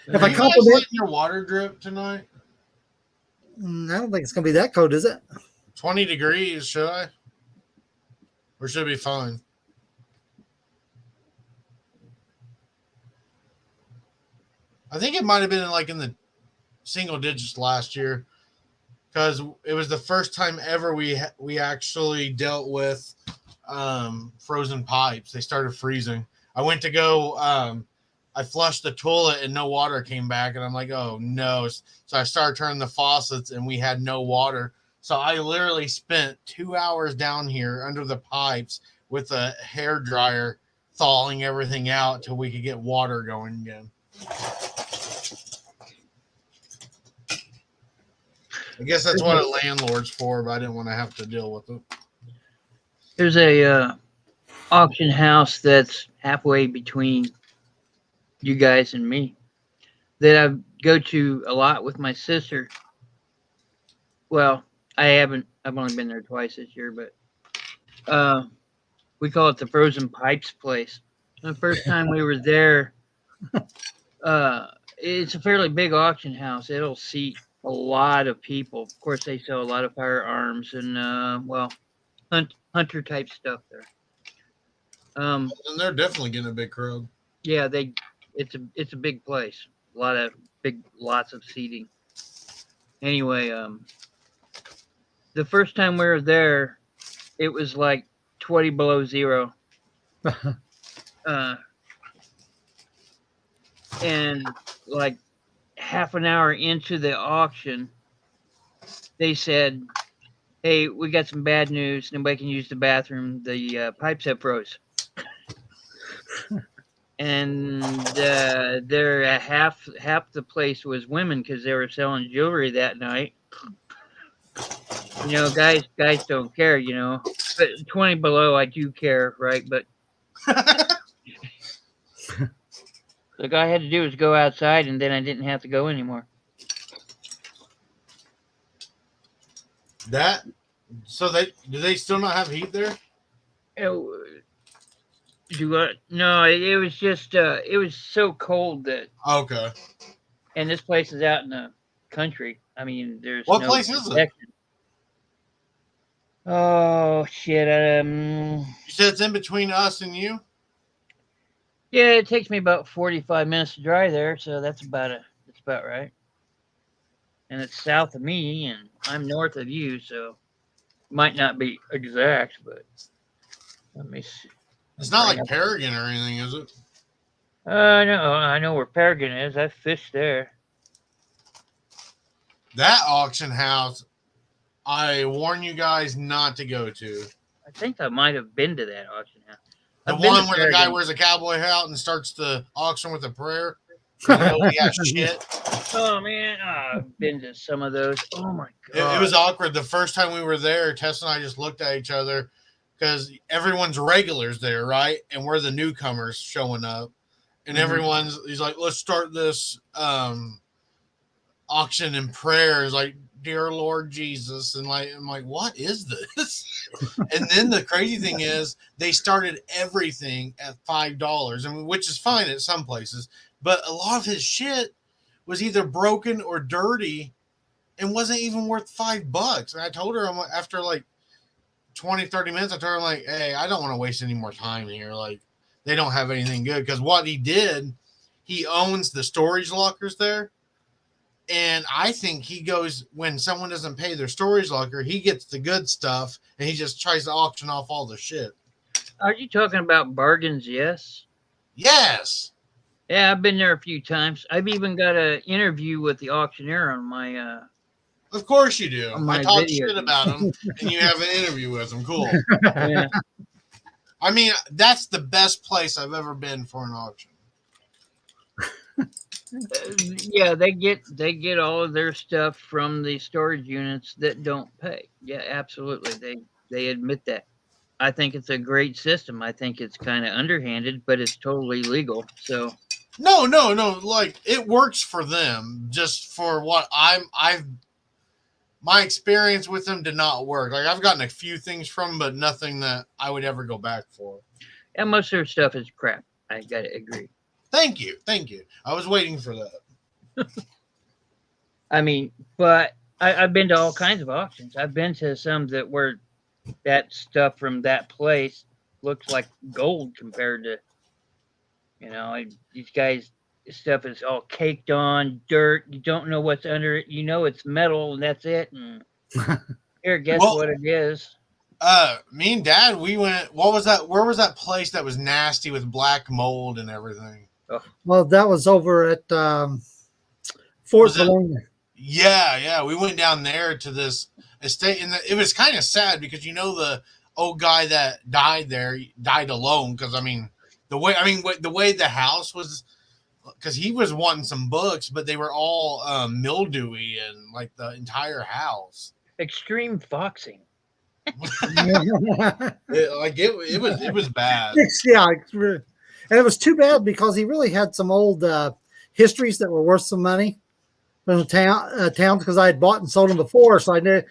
If I compliment your water drip tonight, I don't think it's gonna be that cold, is it? 20 degrees, should I? Or should it be fine? I think it might have been in the single digits last year because it was the first time ever we actually dealt with frozen pipes. They started freezing. I went to go I flushed the toilet and no water came back, and I'm like, oh no. So I started turning the faucets and we had no water. So I literally spent 2 hours down here under the pipes with a hair dryer thawing everything out till we could get water going again. I guess that's what a landlord's for, but I didn't want to have to deal with it. There's a auction house that's halfway between you guys and me that I go to a lot with my sister. Well, I've only been there twice this year, but we call it the Frozen Pipes place. The first time we were there, it's a fairly big auction house. It'll seat a lot of people. Of course, they sell a lot of firearms and hunter type stuff there. And they're definitely getting a big crowd. Yeah, it's a big place. A lot of lots of seating. Anyway, the first time we were there, it was like 20 below zero. And like half an hour into the auction, they said, "Hey, we got some bad news. Nobody can use the bathroom. The pipes have froze." And there half the place was women because they were selling jewelry that night. You know, guys don't care. You know, but 20 below, I do care, right? But the guy had to do was go outside, and then I didn't have to go anymore. So do they still not have heat there? No, it was just it was so cold that. Okay. And this place is out in the country. I mean, there's what no place is it? protection. Oh shit! You said it's in between us and you. Yeah, it takes me about 45 minutes to drive there, so that's about right. And it's south of me, and I'm north of you, so might not be exact, but let me see. It's not like Paragon or anything, is it? No, I know where Paragon is. I fished there. That auction house, I warn you guys not to go to. I think I might have been to that auction house. The one where the guy wears a cowboy hat and starts the auction with a prayer. Shit. Oh man, I've been to some of those. Oh my god, it was awkward. The first time we were there, Tess and I just looked at each other because everyone's regulars there, right? And we're the newcomers showing up, and he's like, "Let's start this auction in prayer." It's like, "Dear Lord Jesus," and I'm like, "What is this?" And then the crazy thing is, they started everything at $5. I mean, which is fine at some places, but a lot of his shit was either broken or dirty, and wasn't even worth $5. And I told her, after like 20-30 minutes, I told her, like, "Hey, I don't want to waste any more time here. Like, they don't have anything good." Because what he did, he owns the storage lockers there. And I think he goes, when someone doesn't pay their storage locker, he gets the good stuff, and he just tries to auction off all the shit. Are you talking about Bargains? Yes. Yes. Yeah, I've been there a few times. I've even got an interview with the auctioneer on my. Of course you do. I talk video. shit about him, and you have an interview with him. Cool. Yeah. I mean, that's the best place I've ever been for an auction. Yeah, they get all of their stuff from the storage units that don't pay. Yeah, absolutely. They admit that. I think it's a great system. I think it's kind of underhanded, but it's totally legal. So no. Like, it works for them. Just for what my experience with them did not work. Like, I've gotten a few things from them, but nothing that I would ever go back for. And most of their stuff is crap. I gotta agree. Thank you. I was waiting for that. I mean, but I've been to all kinds of auctions. I've been to some that were that stuff from that place looks like gold compared to, these guys' stuff is all caked on dirt. You don't know what's under it. You know it's metal, and that's it. And here, guess what it is. Me and Dad, we went. What was that? Where was that place that was nasty with black mold and everything? Oh. Well, that was over at Fort Bologna. Yeah. We went down there to this estate, and it was kind of sad because the old guy that died there died alone because, I mean, the way the house was, because he was wanting some books, but they were all mildewy and like the entire house. Extreme foxing. It was bad. Yeah, and it was too bad because he really had some old histories that were worth some money from the towns because I had bought and sold them before, so I knew.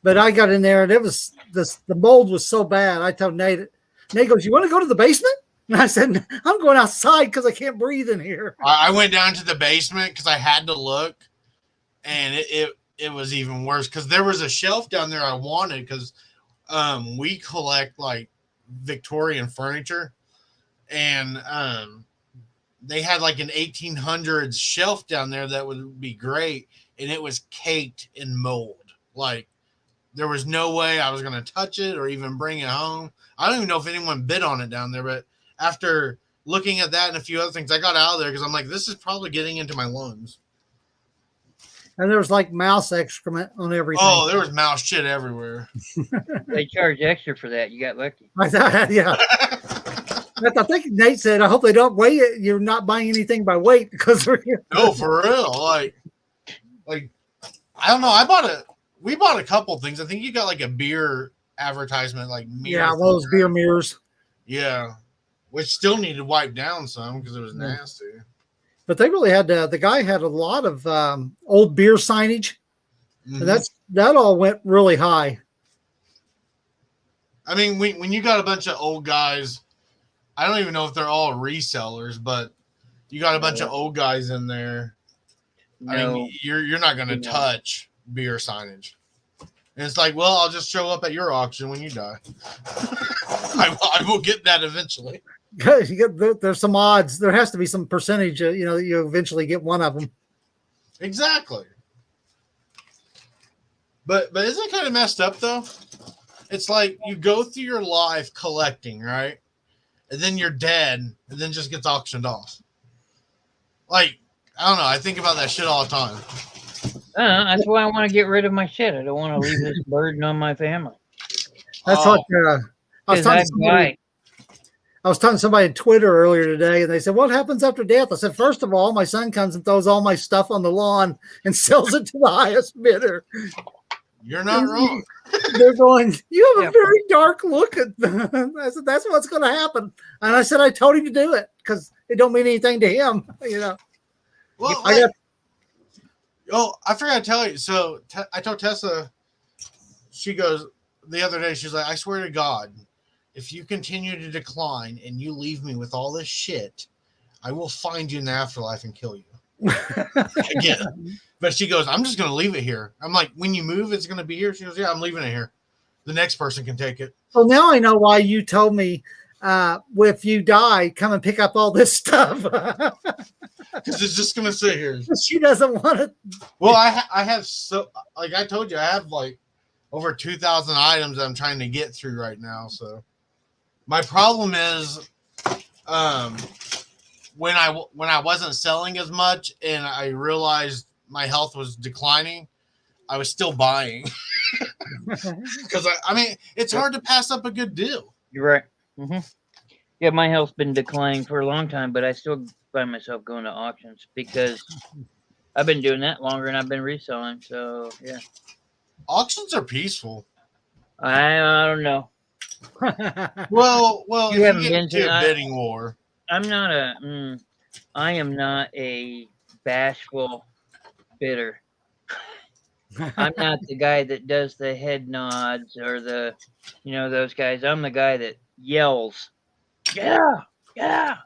But I got in there and it was the mold was so bad. I told Nate. Nate goes, "You want to go to the basement?" And I said, "I'm going outside because I can't breathe in here." I went down to the basement because I had to look, and it was even worse because there was a shelf down there I wanted because we collect like Victorian furniture, and they had like an 1800s shelf down there that would be great, and it was caked in mold. Like there was no way I was going to touch it or even bring it home. I don't even know if anyone bid on it down there, but after looking at that and a few other things, I got out of there because I'm like, this is probably getting into my lungs. And there was like mouse excrement on everything. Oh, there was mouse shit everywhere. They charge extra for that. You got lucky. I thought, yeah. I think Nate said, "I hope they don't weigh it. You're not buying anything by weight because we're here." No, for real. Like I don't know. We bought a couple things. I think you got like a beer advertisement, like mirror. Yeah, well, those beer mirrors. Yeah, which still needed wiped down some because it was nasty. But they really had the guy had a lot of old beer signage, and that all went really high. I mean, when you got a bunch of old guys, I don't even know if they're all resellers, but you got a bunch of old guys in there. No. I mean, you're not going to touch beer signage. And it's like, well, I'll just show up at your auction when you die. I will get that eventually. There's some odds. There has to be some percentage, you eventually get one of them. Exactly. But isn't it kind of messed up though? It's like you go through your life collecting, right? And then you're dead, and then just gets auctioned off. Like, I don't know. I think about that shit all the time. That's why I want to get rid of my shit. I don't want to leave this burden on my family. That's what I was telling somebody on Twitter earlier today, and they said, "What happens after death?" I said, "First of all, my son comes and throws all my stuff on the lawn and sells it to the highest bidder." You're not wrong. They're going, "You have a very dark look at them." I said, "That's what's going to happen." And I said, "I told him to do it because it don't mean anything to him." Well, I forgot to tell you. So I told Tessa, she goes the other day, she's like, "I swear to God, if you continue to decline and you leave me with all this shit, I will find you in the afterlife and kill you." Again. But she goes, "I'm just going to leave it here." I'm like, "When you move, it's going to be here?" She goes, "Yeah, I'm leaving it here. The next person can take it." Well, now I know why you told me if you die, come and pick up all this stuff. Because it's just going to sit here. She doesn't want it. Well, I have like I told you, I have like over 2,000 items that I'm trying to get through right now. So my problem is when I wasn't selling as much and I realized my health was declining, I was still buying. Because I mean, it's hard to pass up a good deal. You're right. Mm-hmm. Yeah, my health's been declining for a long time, but I still find myself going to auctions because I've been doing that longer and I've been reselling. So yeah, auctions are peaceful. I don't know. well, you haven't been to a bidding war. I am not a bashful bidder. I'm not the guy that does the head nods or those guys. I'm the guy that yells, "Yeah, yeah."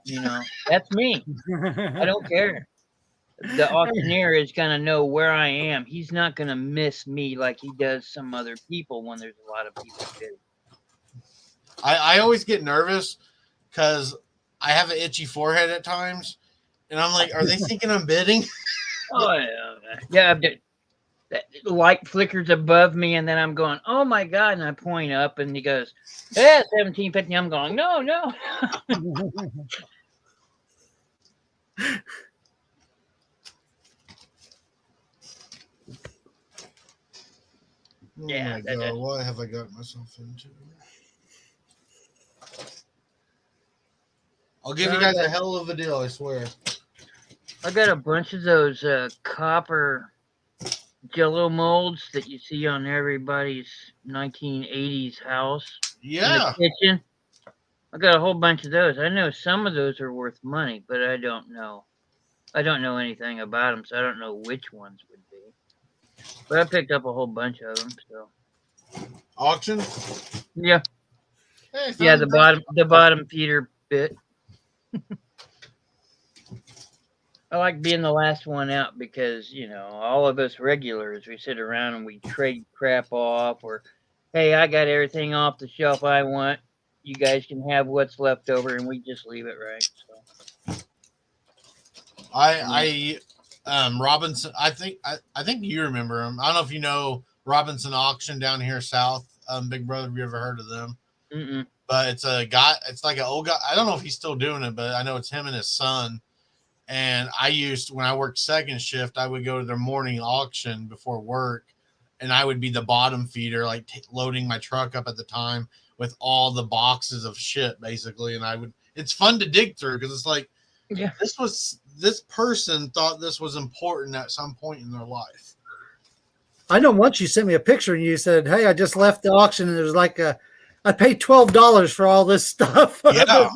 That's me. I don't care. The auctioneer is going to know where I am. He's not going to miss me like he does some other people when there's a lot of people bidding. I always get nervous because I have an itchy forehead at times, and I'm like, "Are they thinking I'm bidding?" Oh yeah. That light flickers above me, and then I'm going, "Oh my God!" And I point up, and he goes, "Yeah, 1750." I'm going, "No." Yeah. Oh my God, what have I got myself into? I'll give you guys a hell of a deal, I swear. I got a bunch of those copper Jello molds that you see on everybody's 1980s house Yeah. in the kitchen. I got a whole bunch of those. I know some of those are worth money, but I don't know. I don't know anything about them, so I don't know which ones would be. But I picked up a whole bunch of them. So Auction? yeah, Hey, yeah. The bottom feeder bit. I like being the last one out because, all of us regulars, we sit around and we trade crap off, or, hey, I got everything off the shelf I want. You guys can have what's left over, and we just leave it, right? So Robinson, I think you remember him. I don't know if you know Robinson Auction down here south. Big Brother, have you ever heard of them? Mm-mm. But it's a guy, it's like an old guy. I don't know if he's still doing it, but I know it's him and his son. And when I worked second shift, I would go to their morning auction before work, and I would be the bottom feeder, like loading my truck up at the time with all the boxes of shit, basically. And it's fun to dig through because it's like, yeah, this person thought this was important at some point in their life. I know once you sent me a picture and you said, "Hey, I just left the auction and there's like I paid $12 for all this stuff." Yeah,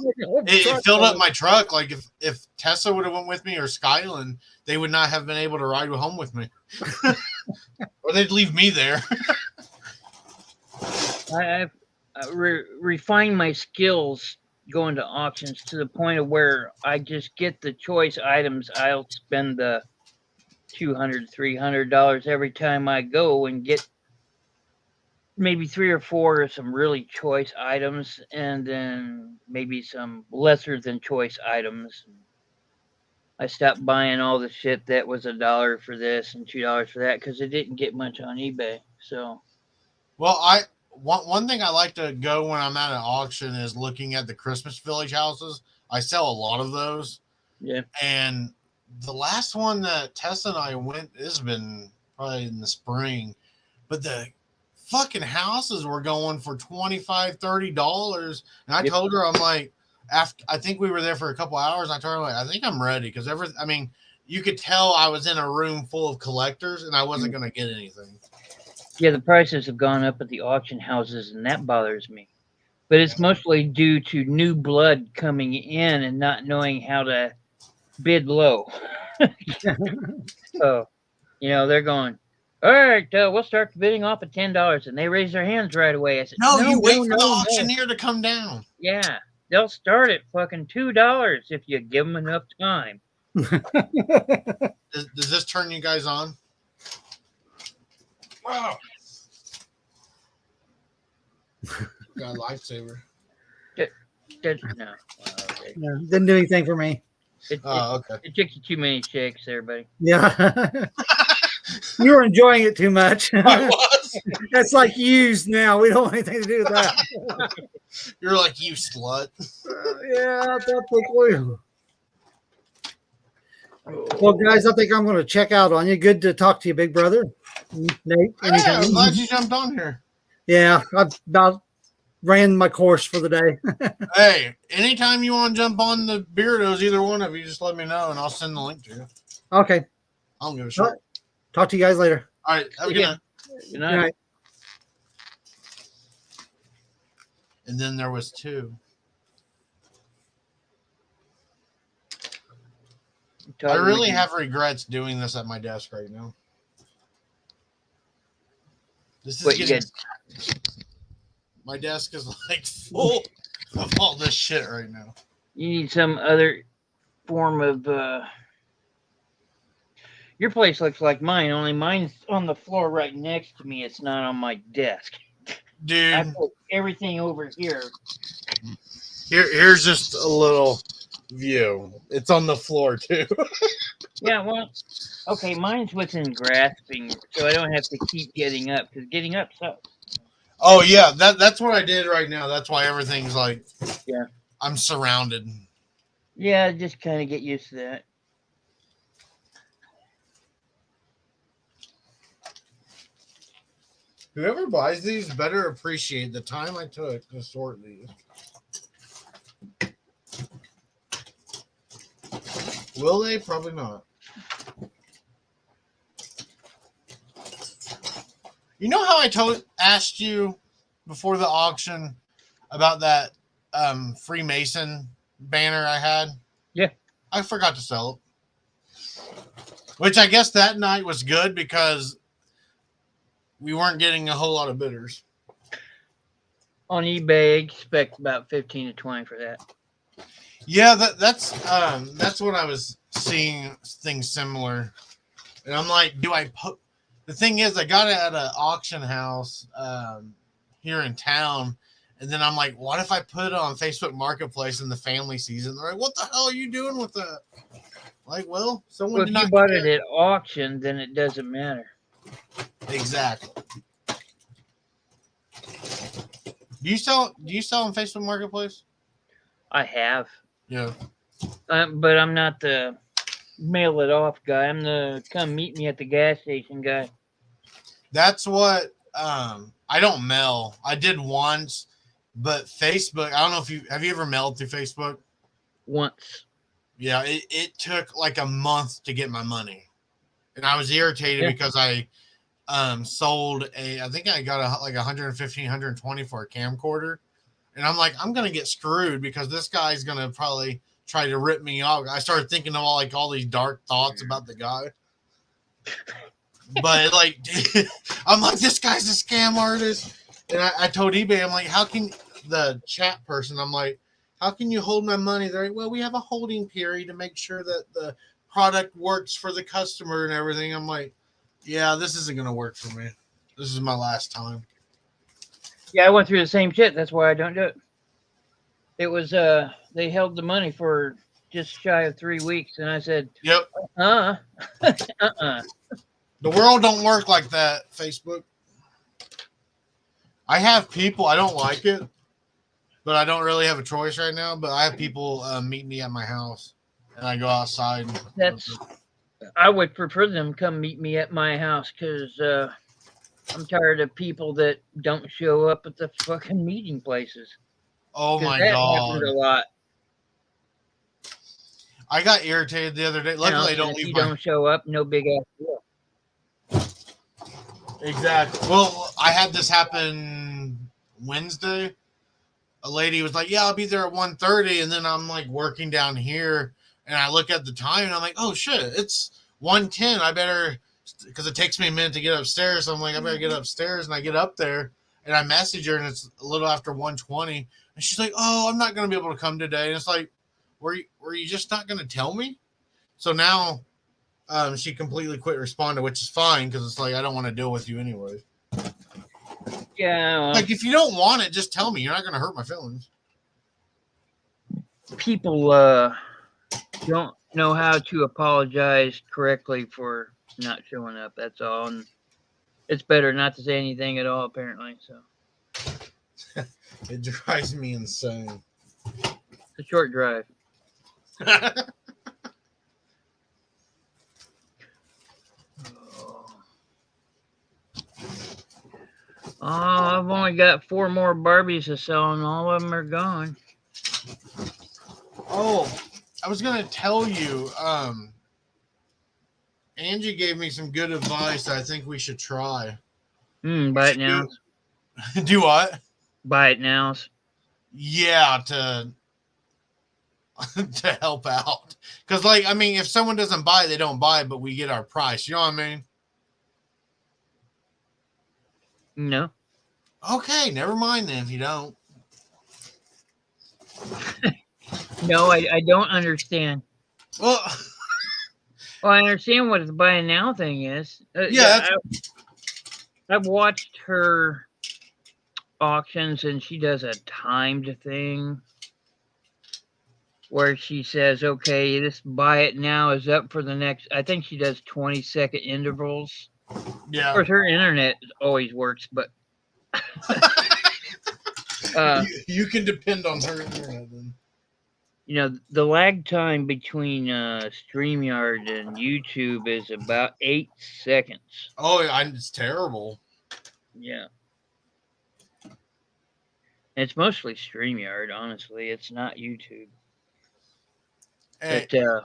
it filled up my truck. Like if Tessa would have went with me or Skyland, they would not have been able to ride home with me, or they'd leave me there. I've refined my skills going to auctions to the point of where I just get the choice items. I'll spend the $200, $300 every time I go and get maybe 3 or 4 of some really choice items, and then maybe some lesser than choice items. I stopped buying all the shit that was $1 for this and $2 for that because it didn't get much on eBay. So, well, one thing I like to go when I'm at an auction is looking at the Christmas Village houses. I sell a lot of those. yeah. And the last one that Tessa and I went, has been probably in the spring, but the fucking houses were going for $25, $30. And I told her, I'm like, I think we were there for a couple hours. I told her, like, I think I'm ready. Cause you could tell I was in a room full of collectors and I wasn't going to get anything. Yeah. The prices have gone up at the auction houses, and that bothers me, but it's mostly due to new blood coming in and not knowing how to bid low. So, they're going, all right, we'll start the bidding off at $10, and they raise their hands right away. I said, no, you wait for the auctioneer to come down. Yeah, they'll start at fucking $2 if you give them enough time. Does this turn you guys on? Wow. Got a lifesaver. No. Okay. No, didn't do anything for me. Okay. It took you too many shakes there, buddy. Yeah. You were enjoying it too much. I was. That's like used now. We don't want anything to do with that. You're like, you slut. Yeah, that's cool. Well, guys, I think I'm going to check out on you. Good to talk to you, big brother. Nate, yeah, I'm glad you jumped on here. Yeah, I about ran my course for the day. Hey, anytime you want to jump on the Beardos, either one of you, just let me know and I'll send the link to you. Okay. I don't give a shit. Right. Talk to you guys later. All right. Have a good night. Good night. Good night. And then there was 2. I really have regrets doing this at my desk right now. This is my desk is like full of all this shit right now. You need some other form of your place looks like mine, only mine's on the floor right next to me. It's not on my desk. Dude, I put everything over here. Here's just a little view. It's on the floor too. Yeah, well, okay, mine's within grasping, so I don't have to keep getting up, because getting up sucks. Oh yeah, that's what I did right now. That's why everything's like, yeah, I'm surrounded. Yeah, just kind of get used to that. Whoever buys these better appreciate the time I took to sort these. Will they? Probably not. You know how I asked you before the auction about that Freemason banner I had? Yeah. I forgot to sell it. Which I guess that night was good because we weren't getting a whole lot of bidders. On eBay, expect about 15 to 20 for that. Yeah, that's what I was seeing, things similar. And I'm like, do I put... The thing is, I got it at an auction house here in town. And then I'm like, what if I put it on Facebook Marketplace and the family sees it? And they're like, what the hell are you doing with that? Like, well, someone Well, did if you not bought care. it at auction, then it doesn't matter. Exactly. Do you sell on Facebook Marketplace? I have. Yeah. But I'm not the mail it off guy. I'm the come meet me at the gas station guy. That's what I don't mail. I did once, but Facebook, I don't know if you ever mailed through Facebook? Once. Yeah, it took like a month to get my money. And I was irritated because I sold I think I got like 115, 120 for a camcorder. And I'm like, I'm going to get screwed because this guy's going to probably try to rip me off. I started thinking of all these dark thoughts about the guy. But like, I'm like, this guy's a scam artist. And I told eBay, I'm like, how can the chat person, I'm like, how can you hold my money? They're like, well, we have a holding period to make sure that the product works for the customer and everything. I'm like, yeah, this isn't going to work for me. This is my last time. Yeah, I went through the same shit. That's why I don't do it. It was they held the money for just shy of 3 weeks, and I said, Yep. The world don't work like that, Facebook. I have people, I don't like it, but I don't really have a choice right now. But I have people meet me at my house, and I go outside. I would prefer them come meet me at my house because I'm tired of people that don't show up at the fucking meeting places. Oh my that god, happened a lot. I got irritated the other day. Luckily, I don't leave. If you don't show up, no big ass deal. Exactly. Well, I had this happen Wednesday. A lady was like, "Yeah, I'll be there at 1:30," and then I'm like working down here, and I look at the time, and I'm like, "Oh shit, it's 1:10. I better," because it takes me a minute to get upstairs. So I'm like, I better get upstairs, and I get up there, and I message her, and it's a little after 1:20, and she's like, "Oh, I'm not gonna be able to come today," and it's like, were you just not gonna tell me? So now, she completely quit responding, which is fine because it's like I don't want to deal with you anyway. Yeah. Like if you don't want it, just tell me. You're not gonna hurt my feelings. People don't know how to apologize correctly for not showing up. That's all. And it's better not to say anything at all, apparently. So it drives me insane. It's a short drive. Oh, I've only got 4 more Barbies to sell, and all of them are gone. Oh, I was gonna tell you, Angie gave me some good advice that I think we should try. Buy it now. Do what? Buy it now. Yeah, to help out. Because, like, I mean, if someone doesn't buy it, they don't buy it, but we get our price. You know what I mean? No. Okay, never mind then if you don't. No, I don't understand. Well, I understand what the buy now thing is. Yeah, I've watched her auctions, and she does a timed thing where she says, okay, this buy it now is up for the next, I think she does 20-second intervals. Yeah. Of course, her internet always works, but you can depend on her internet then. You know, the lag time between StreamYard and YouTube is about 8 seconds. Oh, it's terrible. Yeah. It's mostly StreamYard, honestly. It's not YouTube. Hey, But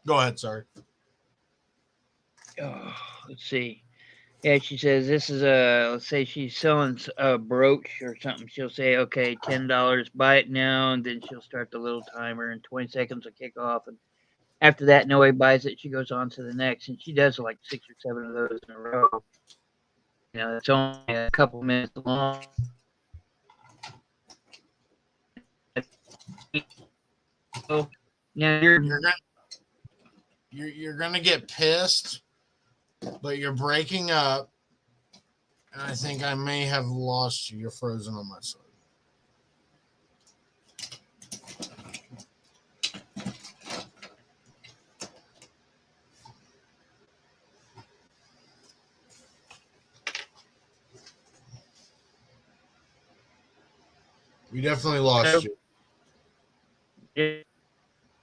Go ahead, sorry. Oh, let's see. Yeah, she says this is let's say she's selling a brooch or something. She'll say, okay, $10, buy it now, and then she'll start the little timer, and 20 seconds will kick off, and after that, nobody buys it. She goes on to the next, and she does like 6 or 7 of those in a row. You know, it's only a couple minutes long. So now You're gonna get pissed, but you're breaking up, and I think I may have lost you. You're frozen on my side. We definitely lost you.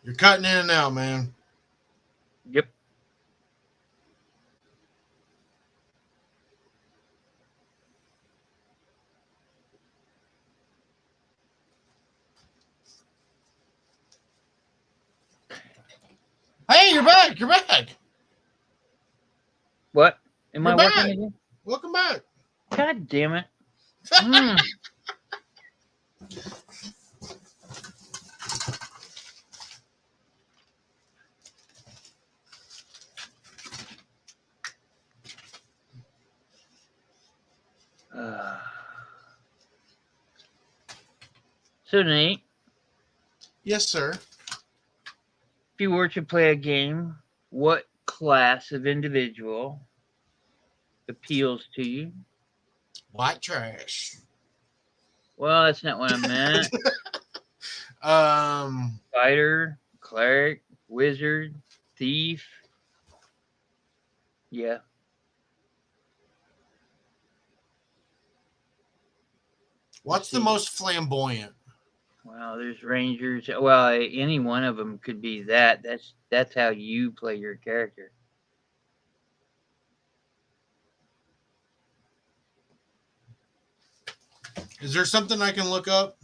You're cutting in and out, man. Yep. Hey, you're back. You're back. What? Am You're I back. working again? Welcome back. God damn it. Mm. So, Nate, Yes, sir. if you were to play a game, what class of individual appeals to you? White trash. Well, that's not what I meant. Um, Fighter, cleric, wizard, thief. Yeah. what's the most flamboyant? Well, there's rangers. Well, any one of them could be that. That's how you play your character. Is there something I can look up?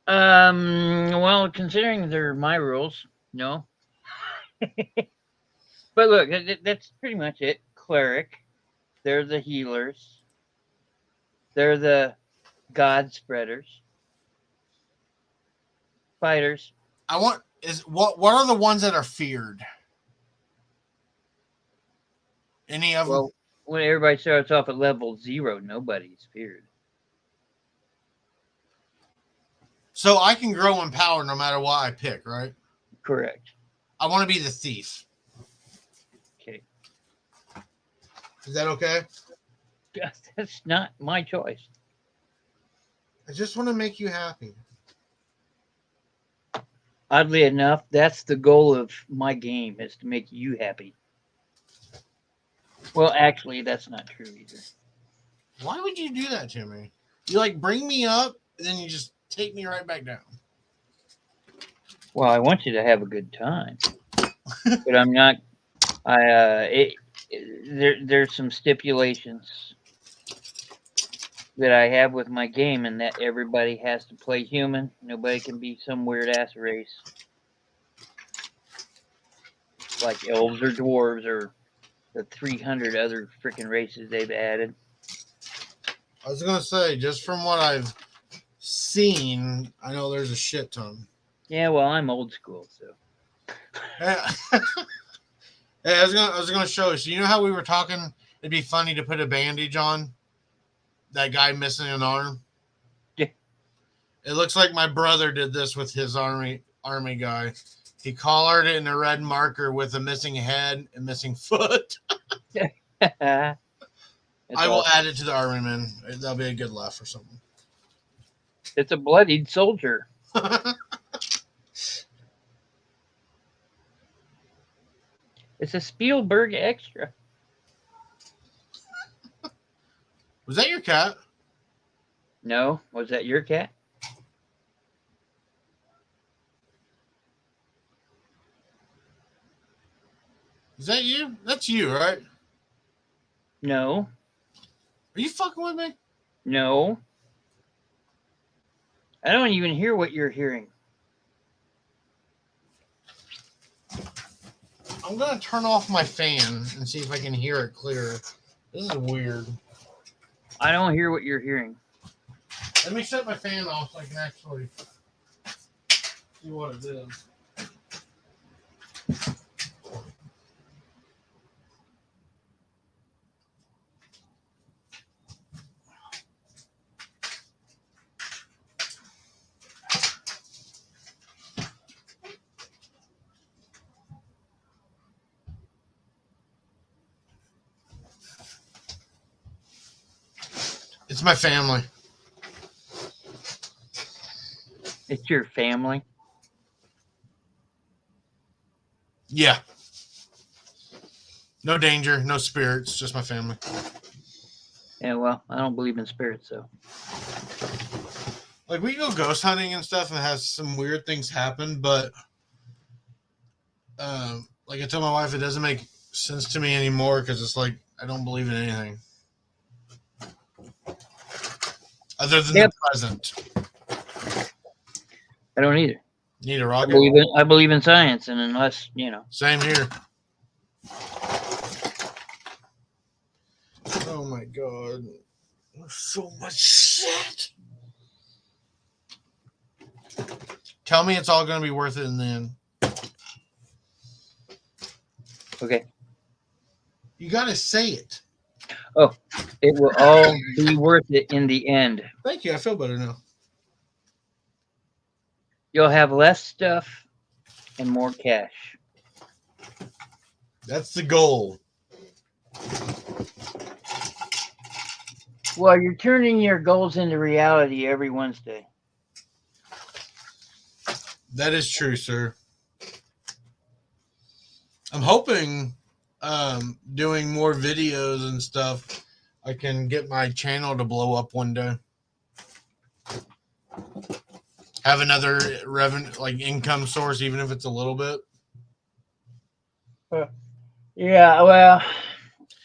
Well, considering they're my rules, no. But look, that's pretty much it. Cleric, they're the healers. They're the god spreaders. Fighters. What are the ones that are feared? Any of them? Well, when everybody starts off at level 0, nobody's feared. So I can grow in power no matter what I pick, right? Correct. I want to be the thief. Okay. Is that okay? That's not my choice. I just want to make you happy. Oddly enough, that's the goal of my game, is to make you happy. Well, actually, that's not true either. Why would you do that to me? You like bring me up, and then you just take me right back down. Well, I want you to have a good time, but I'm not. There's some stipulations that I have with my game, and that everybody has to play human. Nobody can be some weird ass race like elves or dwarves or the 300 other freaking races they've added. I was gonna say, just from what I've seen, I know there's a shit ton. Yeah, well, I'm old school, so. Hey, I was gonna show you. So you know how we were talking? It'd be funny to put a bandage on that guy missing an arm. Yeah. It looks like my brother did this with his army guy. He colored it in a red marker with a missing head and missing foot. I will add it to the army, man. That'll be a good laugh or something. It's a bloodied soldier. It's a Spielberg extra. Was that your cat? No, was that your cat? Is that you? That's you, right? No. Are you fucking with me? No. I don't even hear what you're hearing. I'm gonna turn off my fan and see if I can hear it clearer. This is weird. I don't hear what you're hearing. Let me shut my fan off so I can actually see what it is. It's my family. It's your family. Yeah. No danger, no spirits, just my family. Yeah, well, I don't believe in spirits, so. Like, we go ghost hunting and stuff and has some weird things happen, but like I tell my wife, it doesn't make sense to me anymore because it's like I don't believe in anything other than the present. I don't either. Need a I rocket? believe in science, and unless, you know. Same here. Oh my god. There's so much shit. Tell me it's all going to be worth it in the end. Okay. You got to say it. Oh, it will all be worth it in the end. Thank you. I feel better now. You'll have less stuff and more cash. That's the goal. Well, you're turning your goals into reality every Wednesday. That is true, sir. I'm hoping doing more videos and stuff, I can get my channel to blow up one day. Have another revenue, like income source, even if it's a little bit. Yeah, well,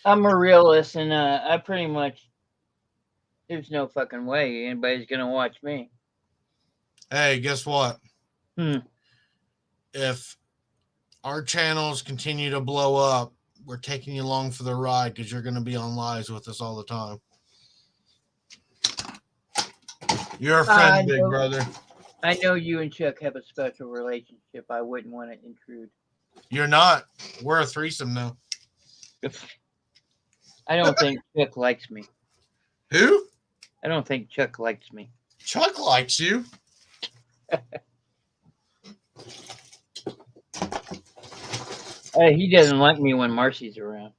I'm a realist, and I pretty much, there's no fucking way anybody's going to watch me. Hey, guess what? Hmm. If our channels continue to blow up, we're taking you along for the ride because you're going to be on lives with us all the time. You're a friend, big brother. I know you and Chuck have a special relationship. I wouldn't want to intrude. You're not. We're a threesome now. I don't think Chuck likes me. Who? I don't think Chuck likes me. Chuck likes you. He doesn't like me when Marcy's around.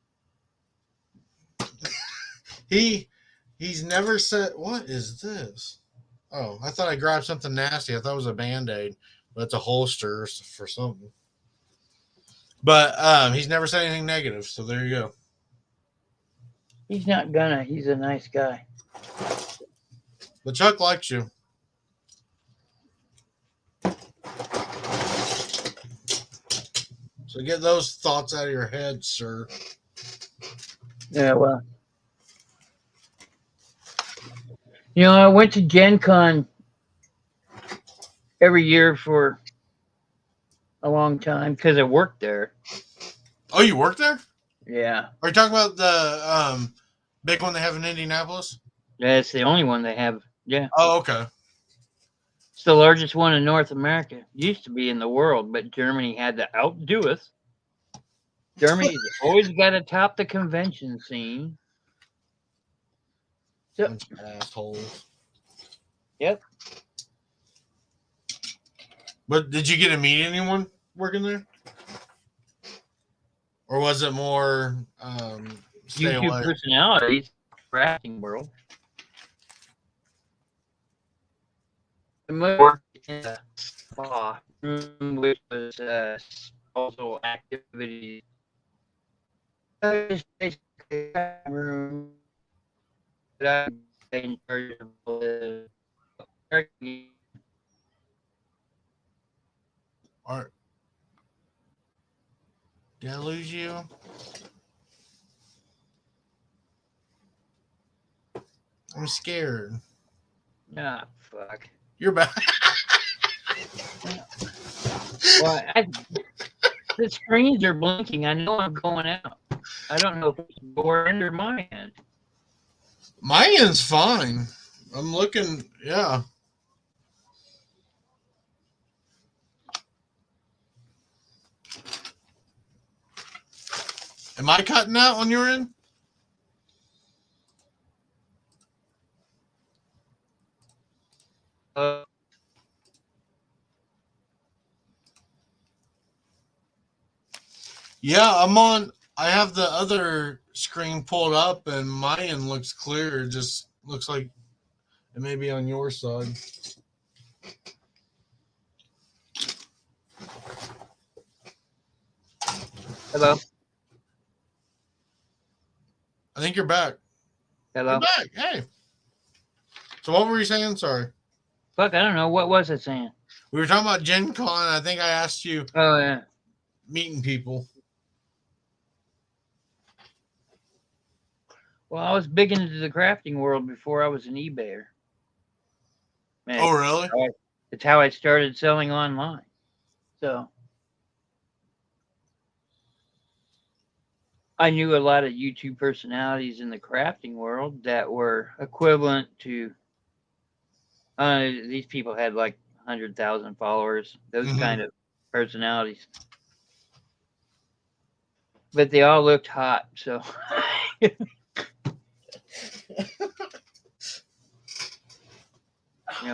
He's never said, what is this? Oh, I thought I grabbed something nasty. I thought it was a Band-Aid, but it's a holster for something. But he's never said anything negative, so there you go. He's not gonna. He's a nice guy. But Chuck likes you. So get those thoughts out of your head, sir. Yeah, well. You know, I went to Gen Con every year for a long time because I worked there. Oh, you work there? Yeah. Are you talking about the big one they have in Indianapolis? That's the only one they have. Yeah. Oh, okay. It's the largest one in North America. Used to be in the world, but Germany had to outdo us. Germany's always got to top the convention scene. So, bunch of assholes. Yep. But did you get to meet anyone working there? Or was it more stay YouTube away? personalities for acting world. I worked in a spa room, which was also activities. Just basically a room that I in charge of the Or did I lose you? I'm scared. Ah, fuck. You're back. Well, the screens are blinking. I know I'm going out. I don't know if it's your end or my end. My end's fine. I'm looking, yeah. Am I cutting out on your end? Yeah, I'm on. I have the other screen pulled up, and my end looks clear. It just looks like it may be on your side. Hello? I think you're back. Hello? You're back. Hey. So what were you saying? Sorry. Fuck, I don't know. What was it saying? We were talking about Gen Con. I think I asked you Oh, yeah. meeting people. Well, I was big into the crafting world before I was an eBayer. Man, Oh, really? it's how I started selling online. So I knew a lot of YouTube personalities in the crafting world that were equivalent to these people had like 100,000 followers, those kind of personalities. But they all looked hot, so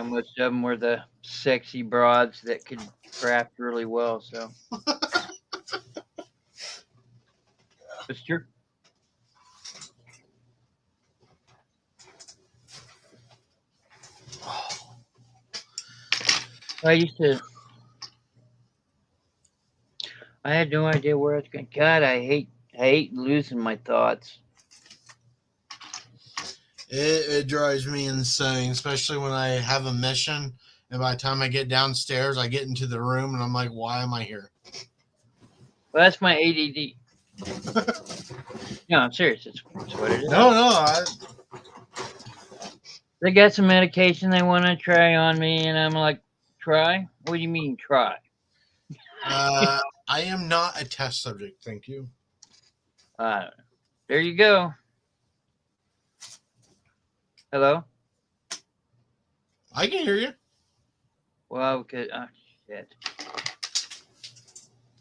most of them were the sexy broads that could craft really well. So, it's true. I had no idea where I was going. God, I hate losing my thoughts. It drives me insane, especially when I have a mission, and by the time I get downstairs, I get into the room, and I'm like, why am I here? Well, that's my ADD. No, I'm serious. It's what it is. No. They got some medication they want to try on me, and I'm like, try? What do you mean, try? I am not a test subject, thank you. There you go. Hello? I can hear you. Well, shit.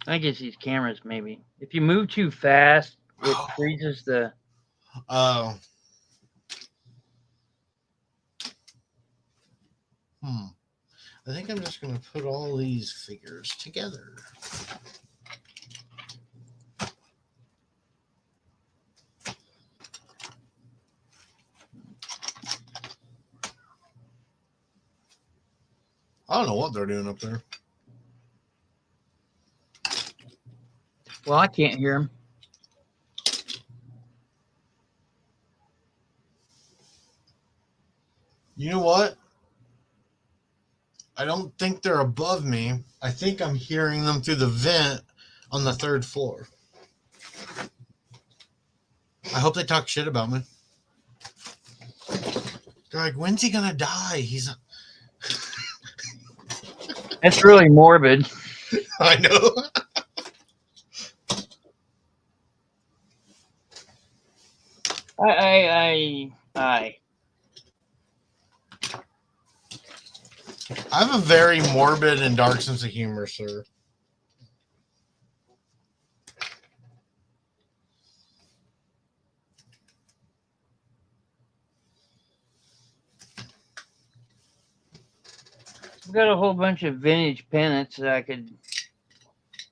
I guess these cameras, maybe. If you move too fast, it freezes the... Oh. I think I'm just going to put all these figures together. I don't know what they're doing up there. Well, I can't hear them. You know what? I don't think they're above me. I think I'm hearing them through the vent on the 3rd floor. I hope they talk shit about me. They're like, when's he gonna die? He's... That's really morbid. I know. I have a very morbid and dark sense of humor, sir. I've got a whole bunch of vintage pennants that I could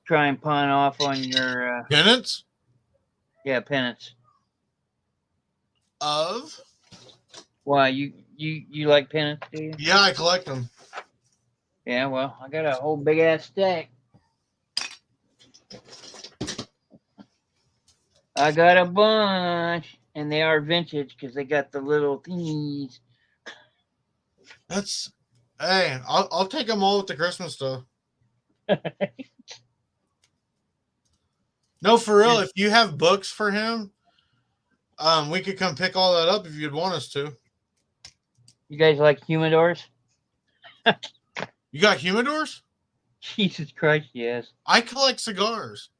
try and pawn off on your... Pennants? Yeah, pennants. Of? Why, you like pennants, do you? Yeah, I collect them. Yeah, well, I got a whole big-ass stack. I got a bunch, and they are vintage because they got the little thingies. That's... Hey, I'll take them all with the Christmas stuff. No, for real. If you have books for him, we could come pick all that up if you'd want us to. You guys like humidors? You got humidors? Jesus Christ, yes. I collect cigars.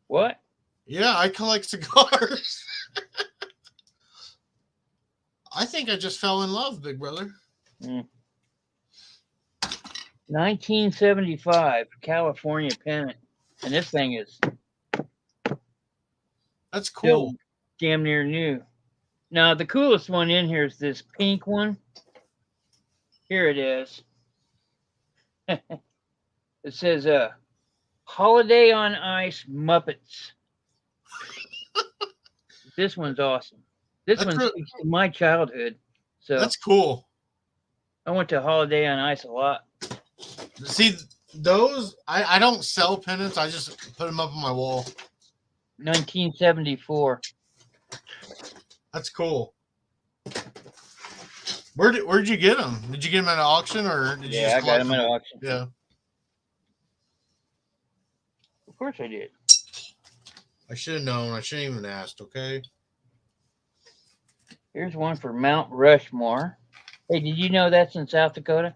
What? Yeah, I collect cigars. I think I just fell in love, big brother. 1975 California pennant, and this thing is That's still cool. damn near new. Now the coolest one in here is this pink one. Here it is. It says Holiday on Ice Muppets. This one's awesome. This That's one real- speaks to my childhood. So That's cool. I went to Holiday on Ice a lot. See, those, I don't sell pennants. I just put them up on my wall. 1974. That's cool. Where'd you get them? Did you get them at an auction or did you Yeah, I just got collect them at auction. Yeah. Of course I did. I should have known. I shouldn't even asked, okay? Here's one for Mount Rushmore. Hey, did you know that's in South Dakota?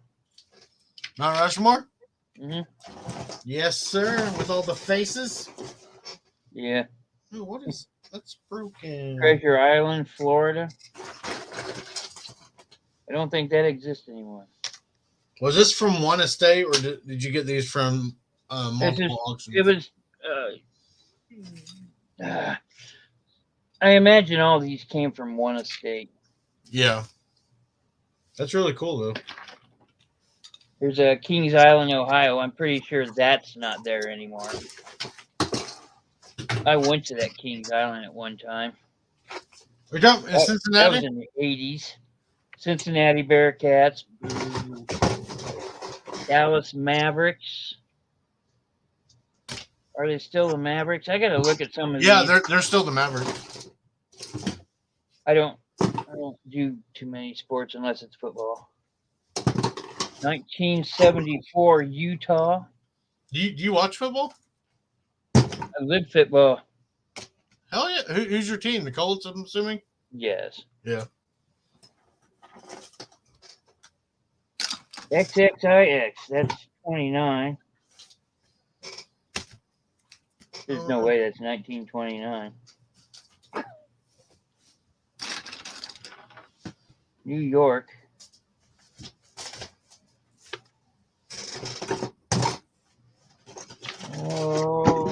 Mount Rushmore? Mm-hmm. Yes, sir. With all the faces. Yeah. Ooh, what is that's broken? Treasure Island, Florida. I don't think that exists anymore. Was this from one estate or did you get these from multiple auctions? It was. I imagine all these came from one estate. Yeah. That's really cool, though. There's a Kings Island, Ohio. I'm pretty sure that's not there anymore. I went to that Kings Island at one time. We're done in That Cincinnati? was in the 80s. Cincinnati Bearcats. Dallas Mavericks. Are they still the Mavericks? I got to look at some of these. Yeah, they're still the Mavericks. I don't do too many sports unless it's football. 1974 Utah. Do you watch football? I live football. Hell yeah. Who's your team? The Colts, I'm assuming? Yes. Yeah. XXIX. That's 29. There's no way that's 1929. New York. Oh,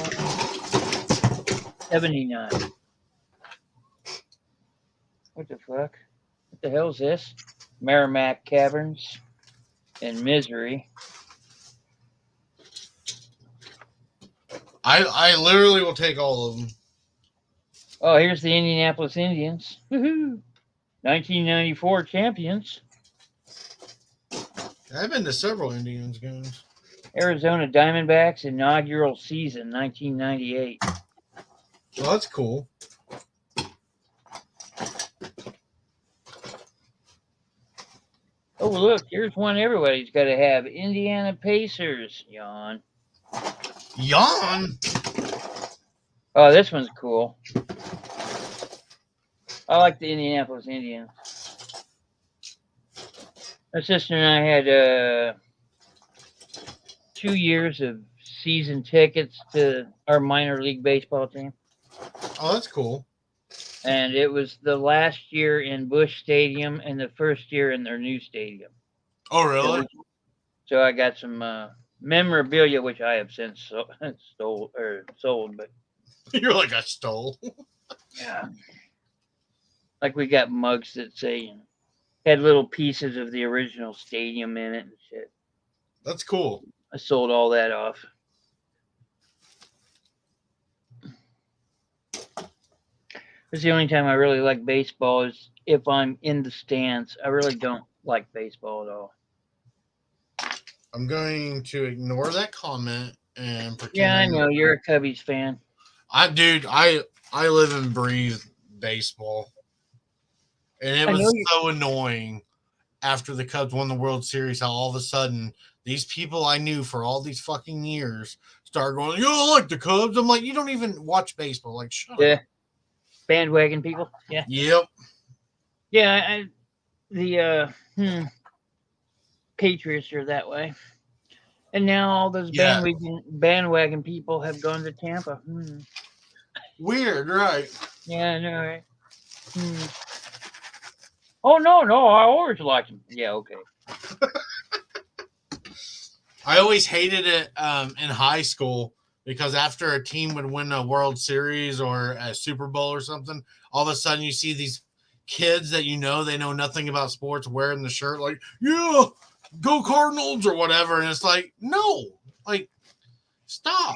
79. What the fuck? What the hell is this? Merrimack Caverns and Misery. I literally will take all of them. Oh, here's the Indianapolis Indians. Woohoo! 1994 champions. I've been to several Indians games. Arizona Diamondbacks inaugural season, 1998. Well, that's cool. Oh, look, here's one everybody's got to have. Indiana Pacers. Yawn. Yawn? Oh, this one's cool. I like the Indianapolis Indians. My sister and I had 2 years of season tickets to our minor league baseball team. Oh, that's cool. And it was the last year in Busch Stadium and the first year in their new stadium. Oh, really? So I got some memorabilia, which I have since sold. But You're like, I stole. yeah, like we got mugs that say had little pieces of the original stadium in it and shit. That's cool. I sold all that off. It's the only time I really like baseball is if I'm in the stands. I really don't like baseball at all. I'm going to ignore that comment and pretend. Yeah, I know you're a Cubbies fan. I live and breathe baseball, and it was so annoying after the Cubs won the World Series. How all of a sudden these people I knew for all these fucking years started going, "You don't like the Cubs?" I'm like, you don't even watch baseball. Like, shut up. Bandwagon people. Yeah. Yep. Yeah. The Patriots are that way. And now all those Yeah. bandwagon people have gone to Tampa. Weird, right? Yeah, I know, right? Oh no, I always liked them. Yeah, okay. I always hated it in high school because after a team would win a World Series or a Super Bowl or something, all of a sudden you see these kids that they know nothing about sports wearing the shirt like, yeah, go Cardinals or whatever. And it's like, no, like, stop.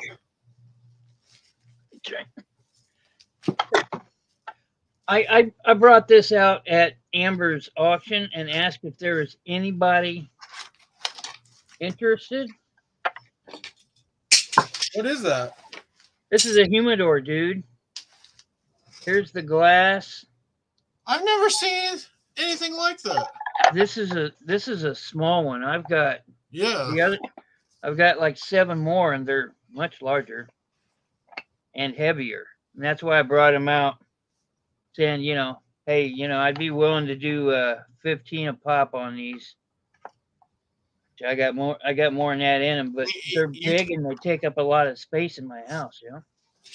I brought this out at Amber's auction and asked if there was anybody interested. What is that? This is a humidor, dude. Here's the glass. I've never seen anything like that. This is a small one. I've got Yeah. I've got like 7 more, and they're much larger and heavier. And that's why I brought them out, saying, hey, I'd be willing to do 15 a pop on these. I got more than that in them, but they're big and they take up a lot of space in my house.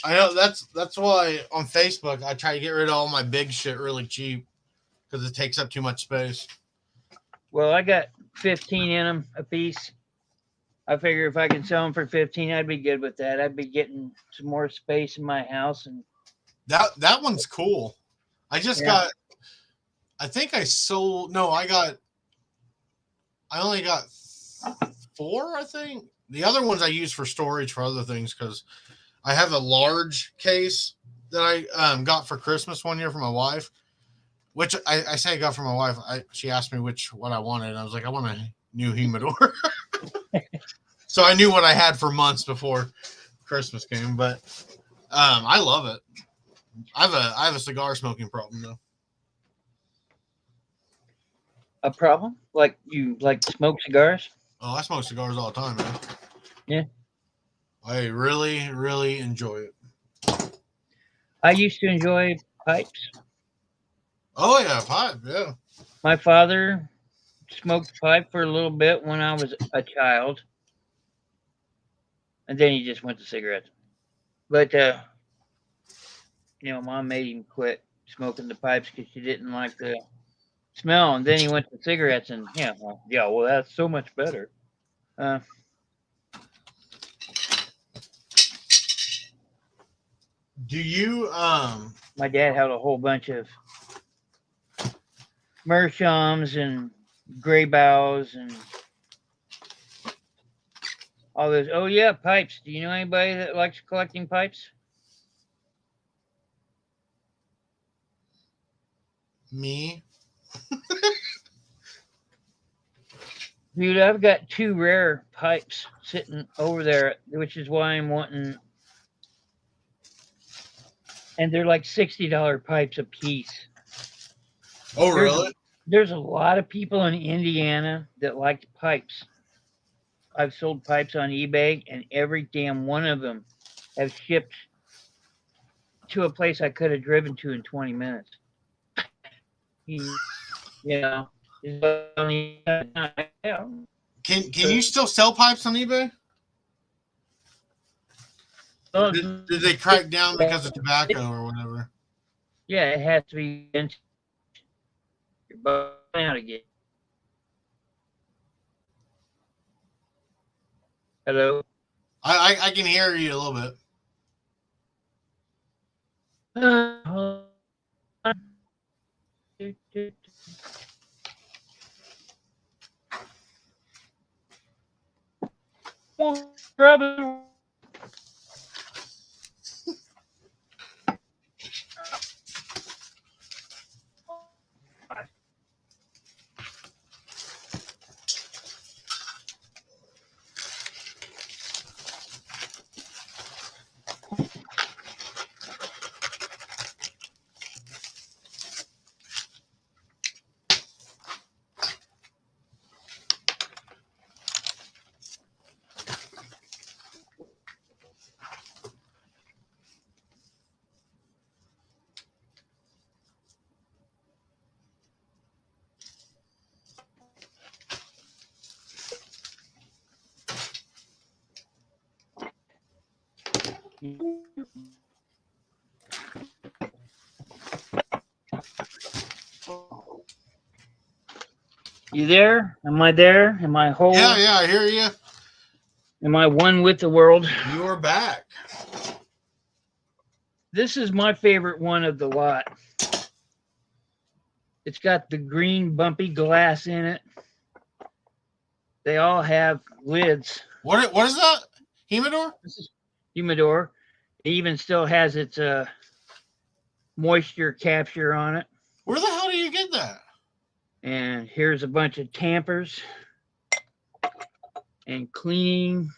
I know that's why on Facebook I try to get rid of all my big shit really cheap because it takes up too much space. Well, I got 15 in them a piece. I figure if I can sell them for 15, I'd be good with that. I'd be getting some more space in my house, and that one's cool. I just got. I think I sold. No, I only got 4. I think the other ones I use for storage for other things because I have a large case that I got for Christmas one year for my wife. Which I say I got for my wife. She asked me what I wanted, and I was like, I want a new humidor. So I knew what I had for months before Christmas came, but I love it. I have a cigar smoking problem though. a problem? Like you like to smoke cigars? Oh, I smoke cigars all the time, man. Yeah. I really, really enjoy it. I used to enjoy pipes. Oh yeah, pipe, yeah. My father smoked pipe for a little bit when I was a child, and then he just went to cigarettes. But Mom made him quit smoking the pipes because she didn't like the smell, and then he went to cigarettes, and well, that's so much better. Do you My dad had a whole bunch of Mershams and Gray Bows and all those. Oh yeah, pipes. Do you know anybody that likes collecting pipes? me? Dude, I've got 2 rare pipes sitting over there, which is why I'm wanting. And they're like $60 pipes a piece. Oh really? There's a lot of people in Indiana that like pipes. I've sold pipes on eBay, and every damn one of them have shipped to a place I could have driven to in 20 minutes. Can you still sell pipes on eBay? Did they crack down because of tobacco or whatever? Yeah, it has to be. You're bugging out again. Hello. I can hear you a little bit. You there? Am I there? Am I whole? Yeah, I hear you. Am I one with the world? You are back. This is my favorite one of the lot. It's got the green bumpy glass in it. They all have lids. What is that? Humidor? This is humidor. It even still has its moisture capture on it. Where the hell do you get that? And here's a bunch of tampers and cleaning.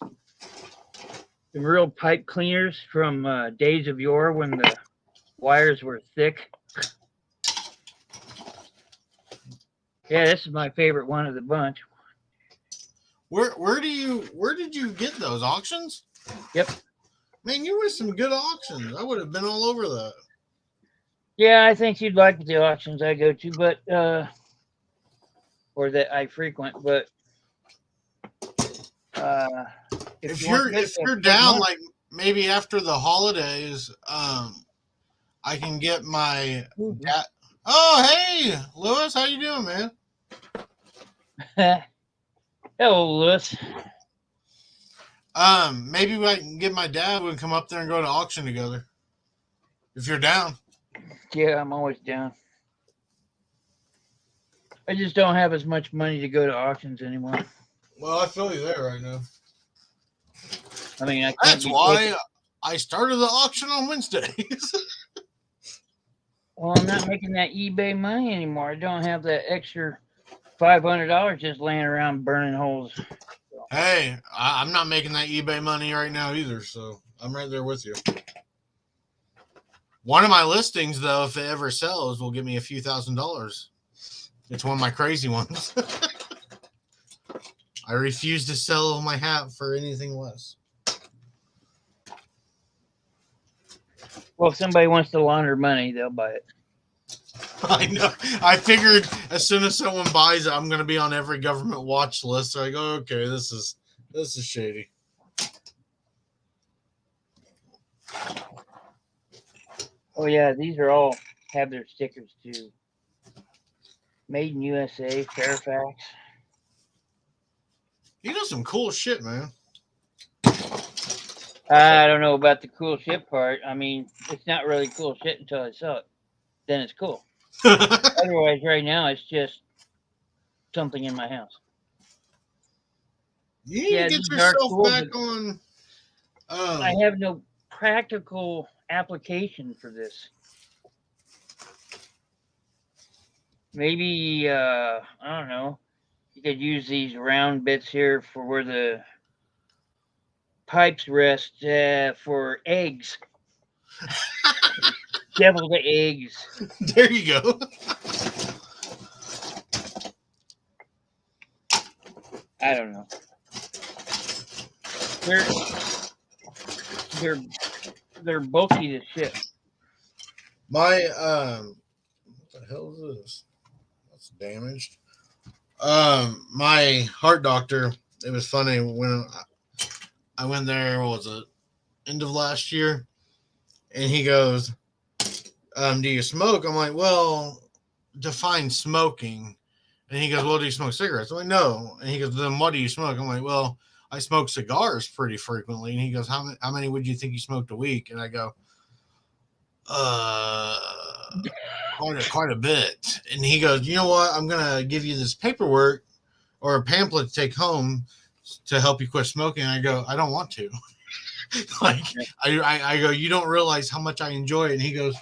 Some real pipe cleaners from days of yore when the wires were thick. Yeah, this is my favorite one of the bunch. Where did you get those auctions? Yep. Man, you were some good auctions. I would have been all over that. Yeah, I think you'd like the auctions I go to, but or that I frequent, but if you're down, like maybe after the holidays, I can get my dad. Oh, hey, Lewis, how you doing, man? Hello, Lewis. Maybe I can get my dad. We can come up there and go to auction together. If you're down. Yeah, I'm always down. I just don't have as much money to go to auctions anymore. Well, I feel you there right now. I mean, That's why I started the auction on Wednesdays. Well, I'm not making that eBay money anymore. I don't have that extra $500 just laying around burning holes. Hey, I'm not making that eBay money right now either, so I'm right there with you. One of my listings, though, if it ever sells, will give me a few $1,000s. It's one of my crazy ones. I refuse to sell my hat for anything less. Well, if somebody wants to launder money, they'll buy it. I know. I figured as soon as someone buys it, I'm going to be on every government watch list. So I go, okay, this is shady. Oh yeah, these are all have their stickers too. Made in USA, Fairfax. You got some cool shit, man. I don't know about the cool shit part. I mean, it's not really cool shit until I sell it. Then it's cool. Otherwise, right now, it's just something in my house. You need to get yourself cool, back on. I have no practical application for this. Maybe, I don't know. You could use these round bits here for where the pipes rest for eggs. Deviled eggs. There you go. I don't know. They're bulky as shit. My what the hell is this? That's damaged. My heart doctor. It was funny when I went there. What was it? End of last year, and he goes, "Do you smoke?" I'm like, "Well, define smoking." And he goes, "Well, do you smoke cigarettes?" I'm like, "No." And he goes, "Then what do you smoke?" I'm like, "Well, I smoke cigars pretty frequently." And he goes, how many would you think you smoked a week?" And I go, quite a bit. And he goes, "You know what? I'm going to give you this paperwork or a pamphlet to take home to help you quit smoking." And I go, "I don't want to." Like, I go, "You don't realize how much I enjoy it." And he goes,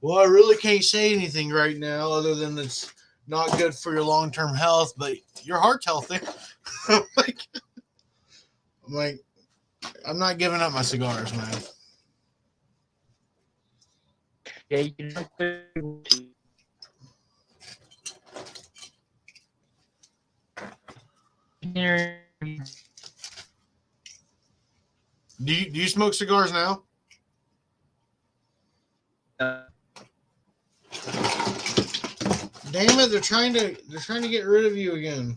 "Well, I really can't say anything right now other than it's not good for your long-term health, but your heart's healthy." I'm like, I'm not giving up my cigars, man. Yeah, you can. Do you smoke cigars now? Damn it! They're trying to get rid of you again.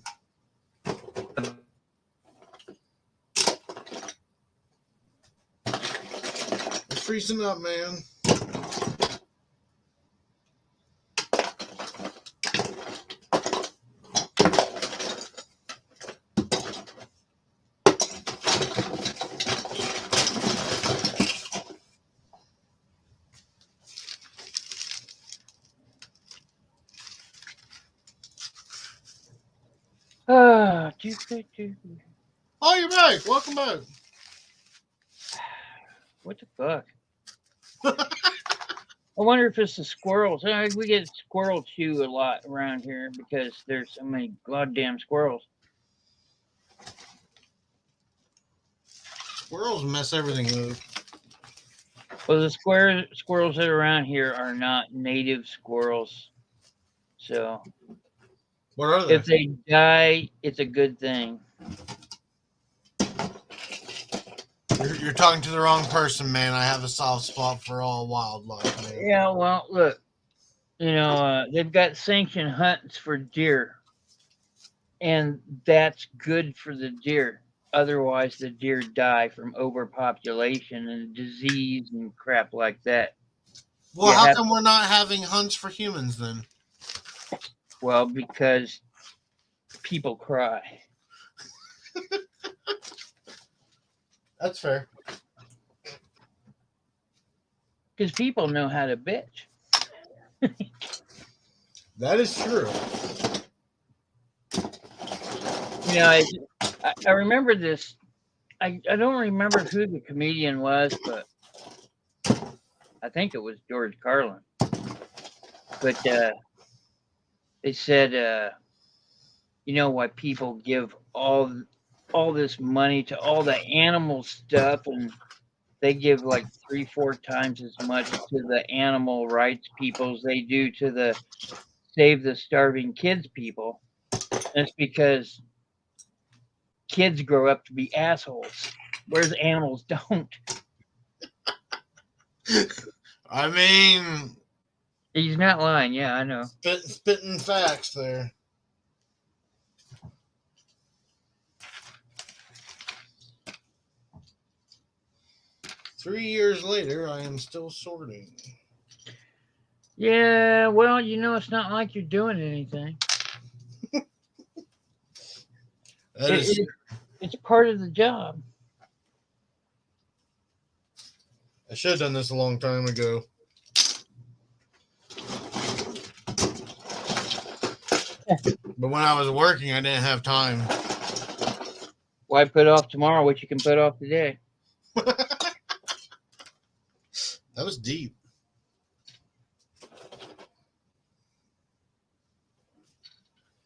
freezing up, man. Ah, Oh, you're back. Welcome back. what the fuck? I wonder if it's the squirrels. We get squirrel chew a lot around here because there's so many goddamn squirrels. Squirrels mess everything up. Well, the squirrels that are around here are not native squirrels. So What are they? if they die, it's a good thing. You're talking to the wrong person, man. I have a soft spot for all wildlife, man. Yeah, well, look, they've got sanctioned hunts for deer, and that's good for the deer. Otherwise, the deer die from overpopulation and disease and crap like that. Well, how come we're not having hunts for humans then? Well, because people cry. That's fair. Because people know how to bitch. That is true. I remember this. I don't remember who the comedian was, but I think it was George Carlin. But they said, why people give all this money to all the animal stuff, and they give like 3-4 times as much to the animal rights people as they do to the save the starving kids people. And it's because kids grow up to be assholes, whereas animals don't. I mean, He's not lying. Yeah, I know. Spitting facts there. Three years later, I am still sorting. Yeah, well, it's not like you're doing anything. It's part of the job. I should have done this a long time ago. But when I was working, I didn't have time. Why put off tomorrow what you can put off today? That was deep.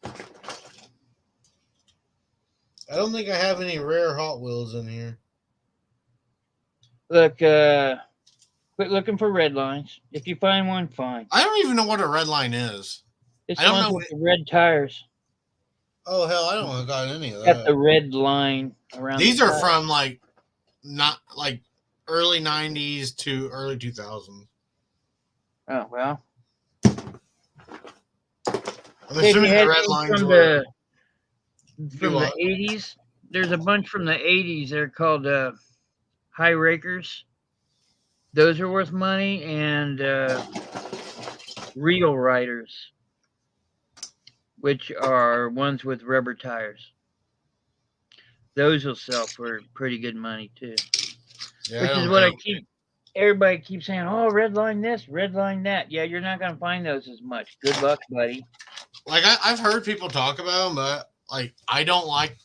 I don't think I have any rare Hot Wheels in here. Look, quit looking for red lines. If you find one, fine. I don't even know what a red line is. It's the ones with the red tires. Oh, hell, I don't got any of that. Got the red line around. These are from not early 90s to early 2000s. Oh, well. I'm assuming the red lines from the 80s. There's a bunch from the 80s. They're called high rakers. Those are worth money. And real riders, which are ones with rubber tires. Those will sell for pretty good money too. Yeah, which is what everybody keeps saying, oh, red line this, red line that. Yeah, you're not going to find those as much. Good luck, buddy. I've heard people talk about them, but I don't like,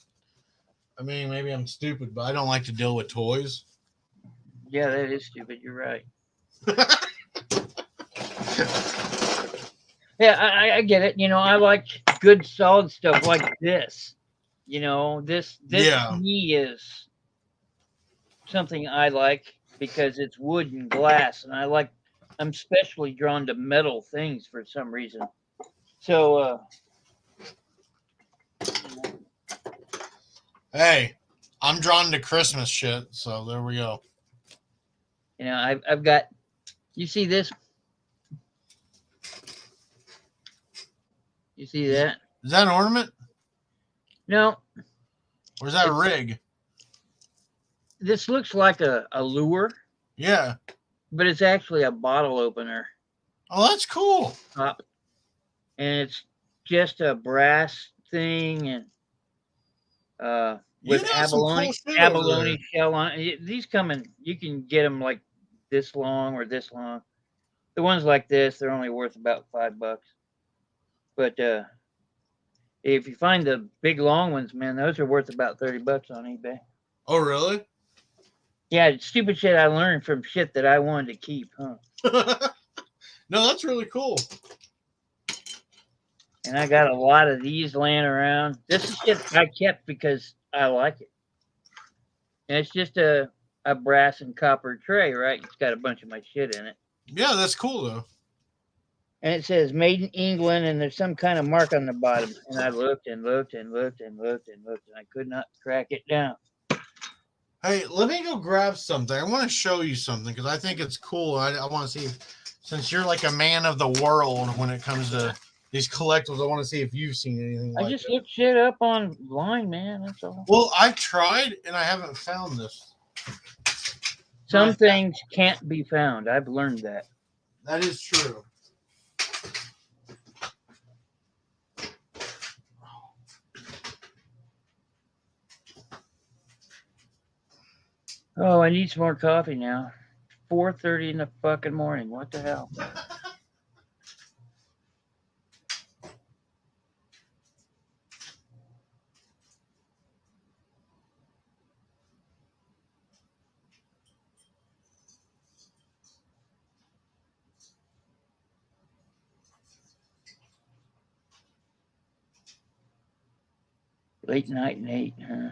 I mean, maybe I'm stupid, but I don't like to deal with toys. Yeah, that is stupid. You're right. Yeah, I get it. I like good solid stuff like this. This to me is something I like because it's wood and glass, and I'm especially drawn to metal things for some reason. So, hey, I'm drawn to Christmas shit, so there we go. I've got. You see this? You see that? Is that an ornament? No. Or is that a rig? This looks like a lure. Yeah. but it's actually a bottle opener. Oh, that's cool. And it's just a brass thing and You with got some cool shit over there. abalone shell on it. These come in, you can get them like this long or this long. The ones like this, they're only worth about $5. But if you find the big long ones, man, those are worth about $30 on eBay. Oh, really? Yeah, it's stupid shit I learned from shit that I wanted to keep, huh? No, that's really cool. And I got a lot of these laying around. This is shit I kept because I like it. And it's just a brass and copper tray, right? It's got a bunch of my shit in it. Yeah, that's cool though. And it says made in England, and there's some kind of mark on the bottom. And I looked and looked and looked and looked and looked, and I could not crack it down. Hey, let me go grab something. I want to show you something because I think it's cool. I want to see, since you're like a man of the world when it comes to these collectibles, I want to see if you've seen anything like that. I just looked shit up online, man. That's all. Well, I've tried and I haven't found this. Some things can't be found. I've learned that. That is true. Oh, I need some more coffee now. 4:30 in the fucking morning. What the hell? Late night, Nate, huh?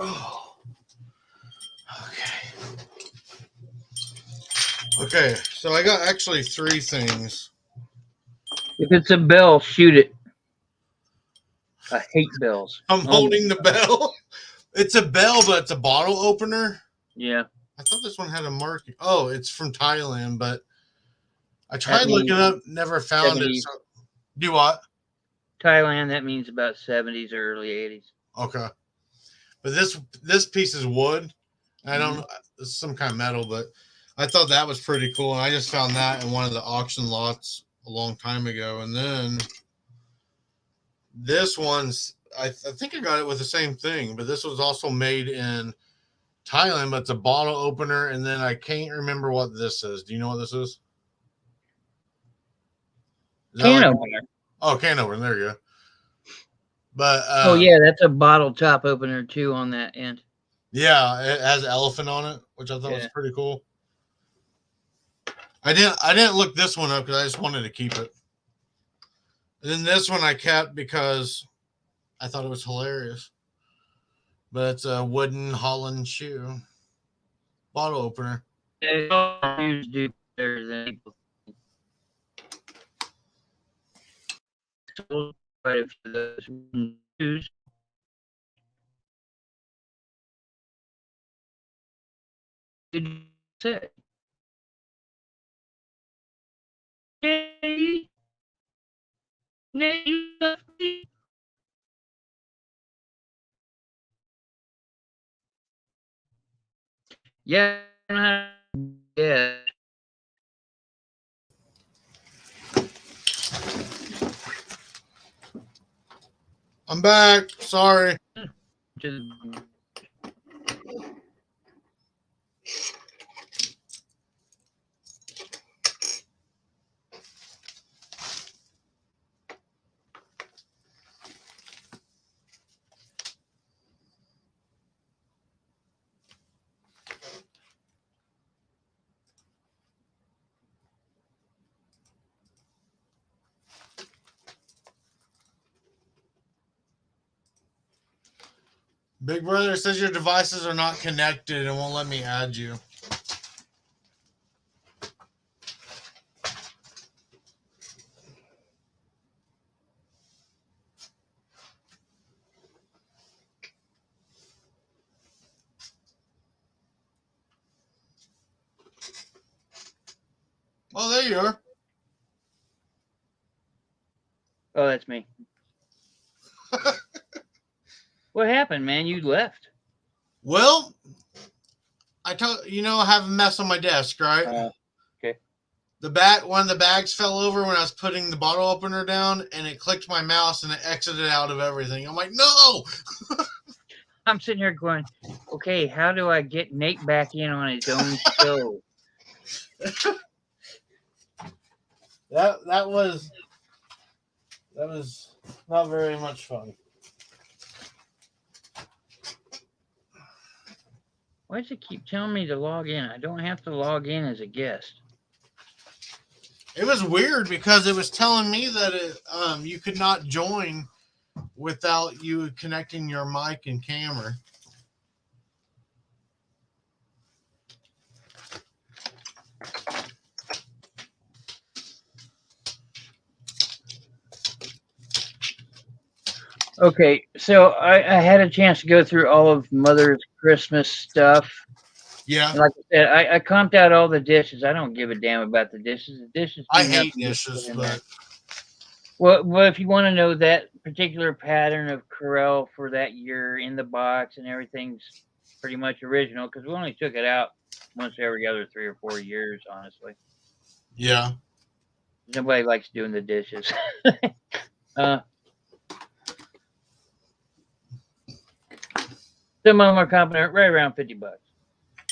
Oh. Okay, so I got actually 3 things. If it's a bell, shoot it. I hate bells. I'm holding the bell. It's a bell, but it's a bottle opener. Yeah. I thought this one had a mark. Oh, it's from Thailand, but I tried looking it up, never found 70s. It. So, do what? Thailand, that means about 70s or early 80s. Okay. But this piece is wood. I don't know. It's some kind of metal, but I thought that was pretty cool. And I just found that in one of the auction lots a long time ago. And then this one's, I think I got it with the same thing, but this was also made in Thailand, but it's a bottle opener. And then I can't remember what this is. Do you know what this is? Can opener. Oh, can opener. There you go. But oh yeah, that's a bottle top opener too on that end. Yeah, it has an elephant on it, which I thought was pretty cool. I didn't look this one up because I just wanted to keep it. And then this one I kept because I thought it was hilarious. But it's a wooden Holland shoe bottle opener. They always do better than people. So, quite a few of those shoes. Did you say? Yeah. Yeah. I'm back. Sorry. Big Brother says your devices are not connected and won't let me add you. there you are. Oh, that's me. What happened, man? You left. Well, I have a mess on my desk, right? Okay. One of the bags fell over when I was putting the bottle opener down, and it clicked my mouse and it exited out of everything. I'm like, no. I'm sitting here going, okay, how do I get Nate back in on his own show? That was not very much fun. Why does it keep telling me to log in? I don't have to log in as a guest. It was weird because it was telling me that you could not join without you connecting your mic and camera. Okay, so I had a chance to go through all of Mother's Christmas stuff. Yeah. And like I said, I comped out all the dishes. I don't give a damn about the dishes. The dishes. I hate dishes, but well, if you want to know that particular pattern of Corel for that year in the box and everything's pretty much original because we only took it out once every other 3 or 4 years, honestly. Yeah. Nobody likes doing the dishes. Some of them are competent, right around $50,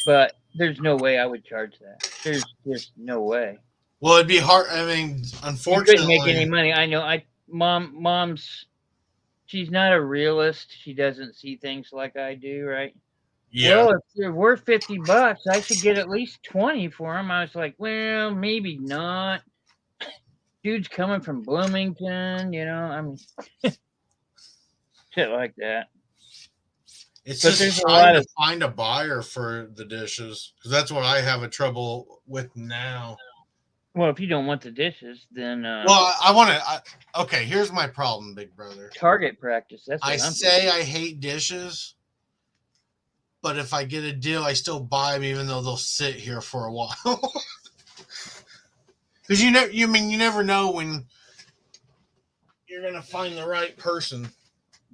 but there's no way I would charge that. There's just no way. Well, it'd be hard. I mean, unfortunately, you couldn't make any money. I know. Mom's, she's not a realist. She doesn't see things like I do, right? Yeah. Well, if they're worth $50, I should get at least 20 for them. I was like, well, maybe not. Dude's coming from Bloomington, I mean, shit like that. It's just trying to find a buyer for the dishes because that's what I have a trouble with now. Well, if you don't want the dishes, then well, I want to. Okay, here's my problem, big brother. Target practice. That's what I say I hate dishes, but if I get a deal, I still buy them, even though they'll sit here for a while. Because you never know when you're gonna find the right person.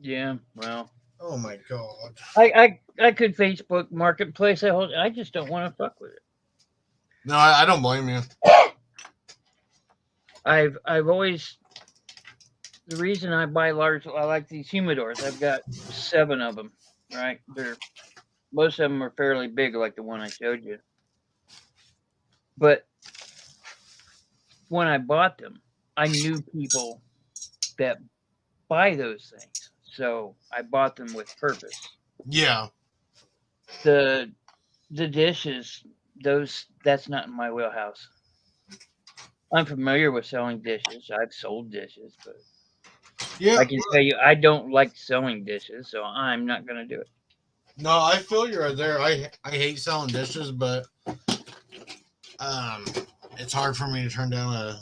Yeah, well. Oh my god. I could Facebook Marketplace. I just don't want to fuck with it. No, I don't blame you. I've always, the reason I buy large, I like these humidors. I've got 7 of them, right? Most of them are fairly big, like the one I showed you. But when I bought them, I knew people that buy those things. So I bought them with purpose. Yeah. The dishes, that's not in my wheelhouse. I'm familiar with selling dishes. I've sold dishes, but yeah, I can tell you I don't like selling dishes, so I'm not going to do it. No, I feel you right there. I hate selling dishes, but it's hard for me to turn down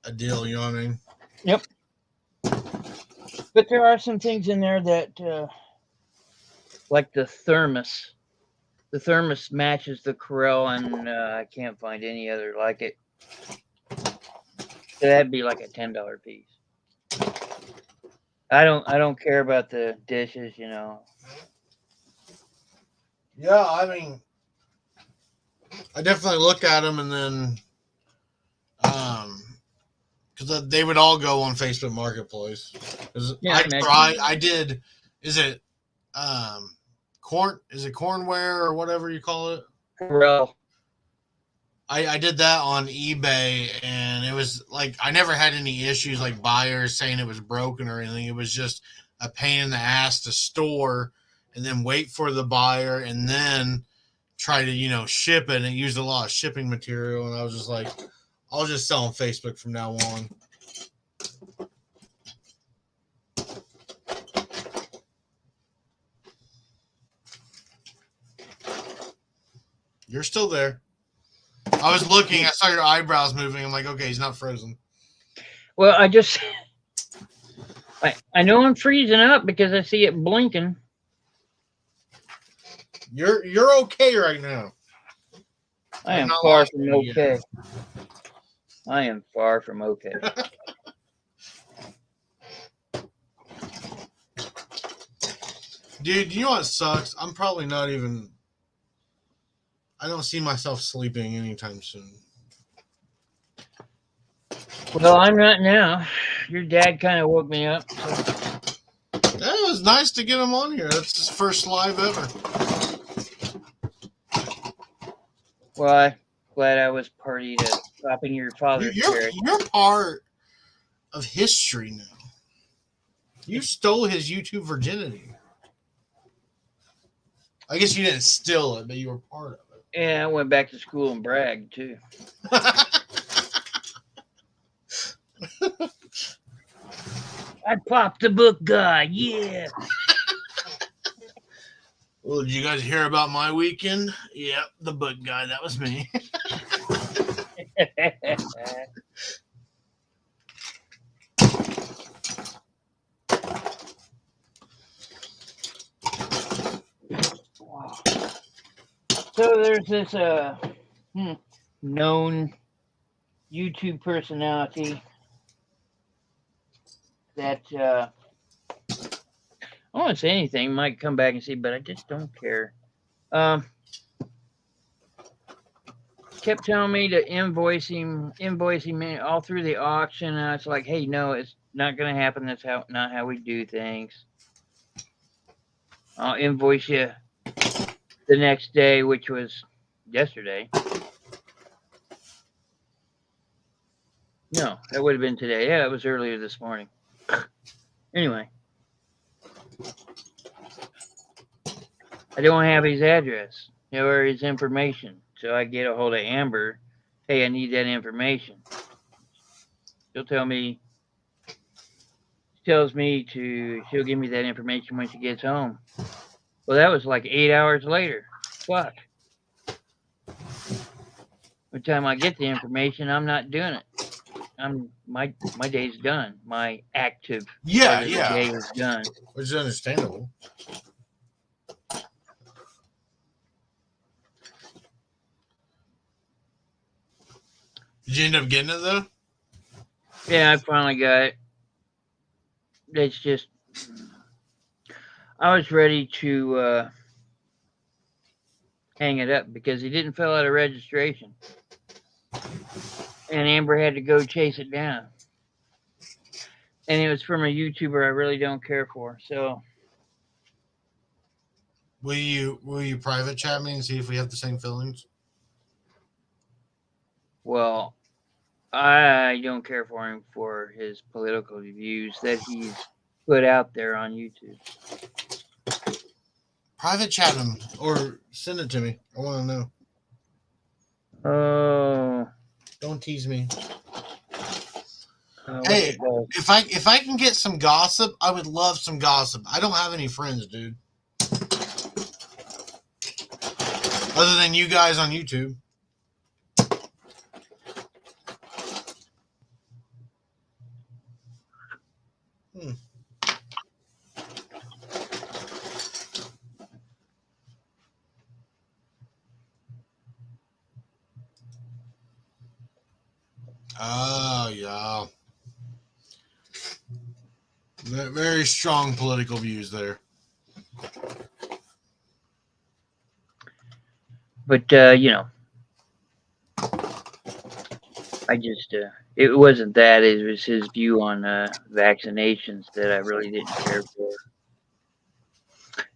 a deal, you know what I mean? Yep. But there are some things in there that, like the thermos. The thermos matches the Corel, and I can't find any other like it. So that'd be like a $10 piece. I don't care about the dishes, Yeah, I mean, I definitely look at them and then, because they would all go on Facebook Marketplace. Yeah, I did. Is it cornware or whatever you call it? Corel. I did that on eBay, and it was like I never had any issues like buyers saying it was broken or anything. It was just a pain in the ass to store and then wait for the buyer and then try to ship it, and it used a lot of shipping material. And I was just like, I'll just sell on Facebook from now on. You're still there. I was looking. I saw your eyebrows moving. I'm like, okay, he's not frozen. Well, I know I'm freezing up because I see it blinking. You're okay right now. I am far from okay. I am far from okay. Dude, you know what sucks? I'm probably not even. I don't see myself sleeping anytime soon. Well, I'm not now. Your dad kind of woke me up. So. Yeah, it was nice to get him on here. That's his first live ever. Well, I'm glad I was party to stopping your father's carriage. You're part of history now. You stole his YouTube virginity. I guess you didn't steal it, but you were part of it. Yeah, I went back to school and bragged too. I popped the book guy, yeah. Well, did you guys hear about my weekend? Yep, the book guy. That was me. Wow. So there's this known YouTube personality that I don't want to say anything. Might come back and see, but I just don't care. Kept telling me to invoice him all through the auction. And I was like, hey, no, it's not going to happen. That's not how we do things. I'll invoice you the next day, which was yesterday. No, that would have been today. Yeah, it was earlier this morning. Anyway. I don't have his address or his information. So I get a hold of Amber. Hey, I need that information. She'll tell me. She tells me she'll give me that information when she gets home. Well, that was like 8 hours later. Fuck. By the time I get the information, I'm not doing it. My day's done. My active part of the day is done. Which is understandable. Did you end up getting it though? Yeah, I finally got it. It's just I was ready to hang it up because he didn't fill out a registration. And Amber had to go chase it down. And it was from a YouTuber I really don't care for. So will you private chat me and see if we have the same feelings? Well, I don't care for him for his political views that he's put out there on YouTube. Private chat him or send it to me. I want to know. Oh, don't tease me. Hey, if I can get some gossip, I would love some gossip. I don't have any friends, dude. Other than you guys on YouTube. Oh, yeah. Very strong political views there. But, you know, I just, it wasn't that. It was his view on vaccinations that I really didn't care for.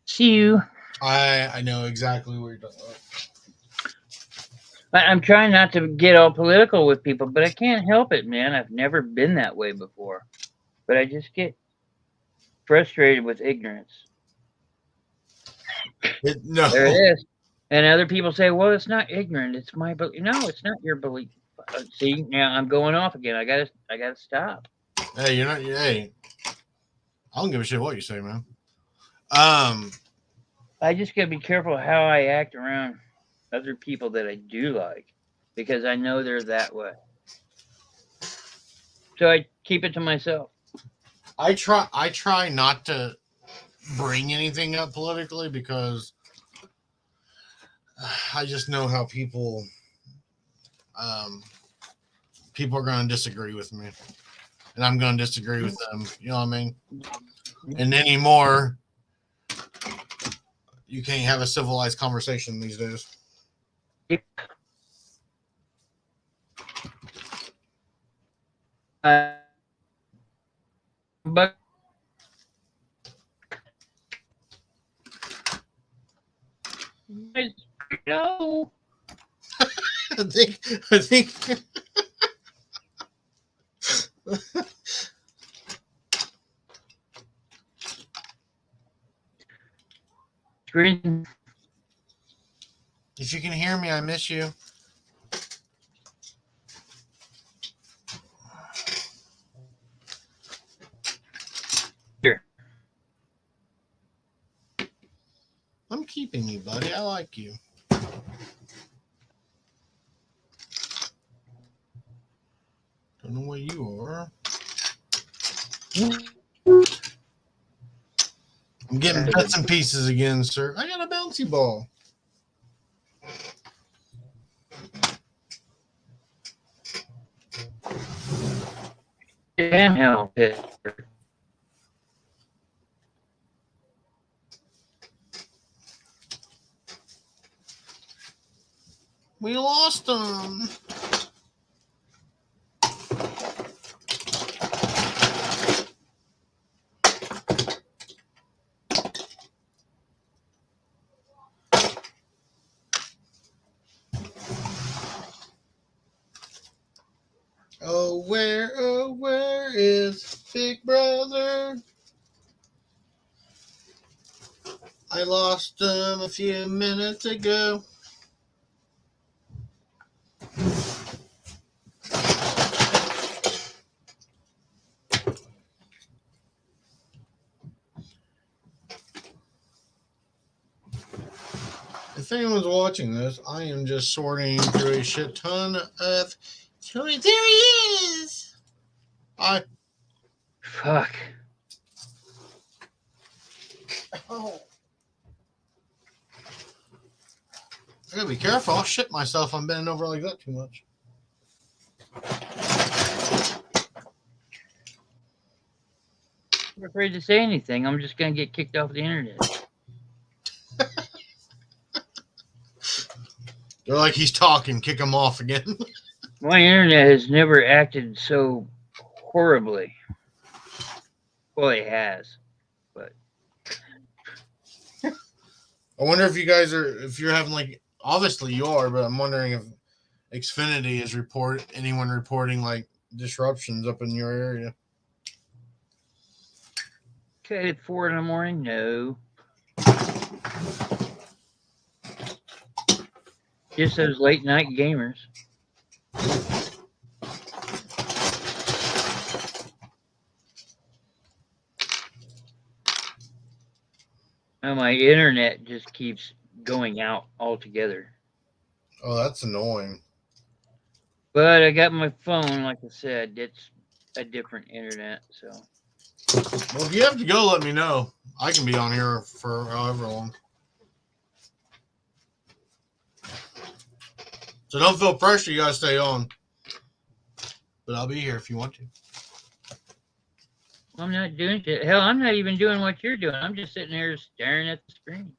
See you. I know exactly what you're talking about. I'm trying not to get all political with people, but I can't help it, man. I've never been that way before. But I just get frustrated with ignorance. No. There it is. And other people say, well, it's not ignorant. It's my belief. No, it's not your belief. See, now I'm going off again. I gotta stop. Hey, you're not. Hey, I don't give a shit what you say, man. I just gotta be careful how I act around other people that I do like, because I know they're that way. So I keep it to myself. I try not to bring anything up politically because I just know how people people are going to disagree with me, and I'm going to disagree with them. You know what I mean? And anymore, you can't have a civilized conversation these days. But no. I think. Screen. If you can hear me, I miss you. Here. I'm keeping you, buddy. I like you. Don't know what you are. I'm getting bits and pieces again, sir. I got a bouncy ball. Damn hell. We lost them. Oh, where is Big Brother? I lost him a few minutes ago. If anyone's watching this, I am just sorting through a shit ton of. There he is. Fuck. Oh. I gotta be careful. I'll shit myself. I'm bending over like that too much. I'm afraid to say anything. I'm just gonna get kicked off the internet. They're like, he's talking. Kick him off again. My internet has never acted so horribly. Well, it has, but I wonder if you guys are, if you're having like, obviously you are, but I'm wondering if Xfinity is anyone reporting like disruptions up in your area. okay, at 4 in the morning, no. Just those late night gamers. And my internet just keeps going out altogether. Oh, that's annoying. But I got my phone, like I said, it's a different internet, so. Well, if you have to go, let me know. I can be on here for however long. So don't feel pressure. You gotta stay on. But I'll be here if you want to. I'm not doing shit. Hell, I'm not even doing what you're doing. I'm just sitting here staring at the screen.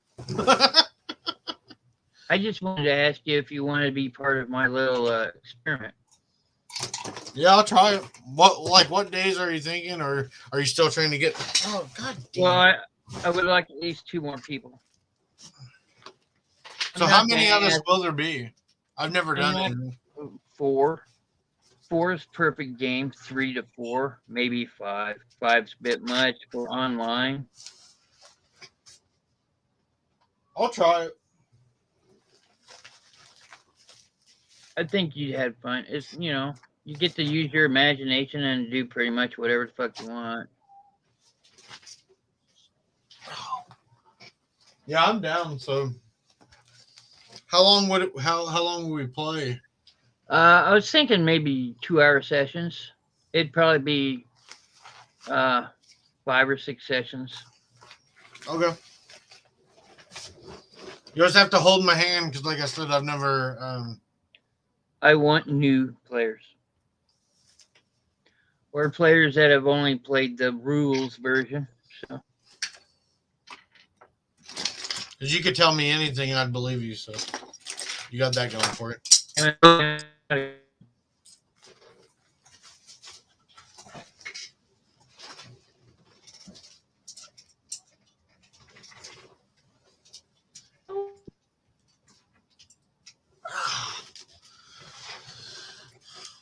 I just wanted to ask you if you want to be part of my little experiment. Yeah, I'll try it. What days are you thinking, or are you still trying to get? Oh God damn. Well, I would like at least 2 more people. So how many of us will there be? I've never done it. 4. 4 is perfect game. 3 to 4, maybe 5. 5's a bit much for online. I'll try it. I think you'd have fun. It's, you know, you get to use your imagination and do pretty much whatever the fuck you want. Yeah, I'm down. So how long would we play? I was thinking maybe 2-hour sessions. It'd probably be 5 or 6 sessions. Okay. You just have to hold my hand because, like I said, I've never. I want new players. We're players that have only played the rules version. So Because you could tell me anything, I'd believe you. So you got that going for it.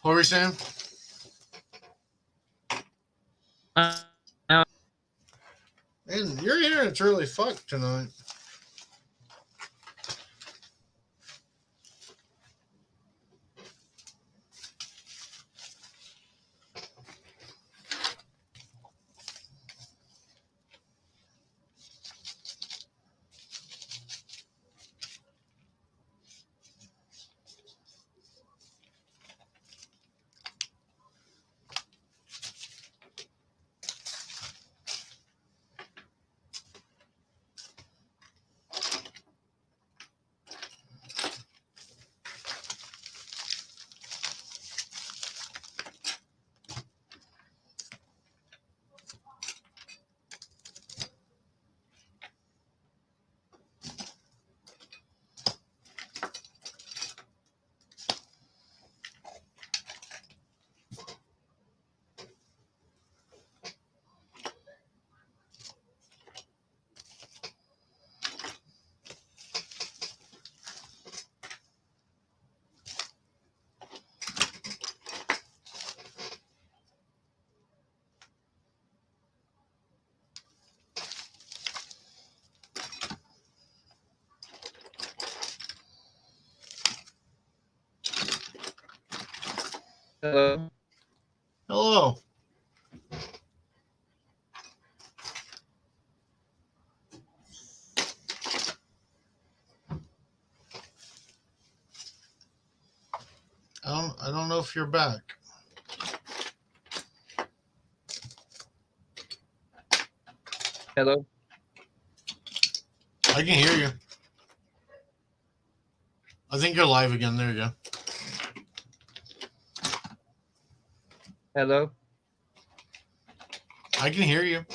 What were you saying? And your internet's really fucked tonight. Hello. Hello. I don't know if you're back. Hello. I can hear you. I think you're live again. There you go. Hello. I can hear you.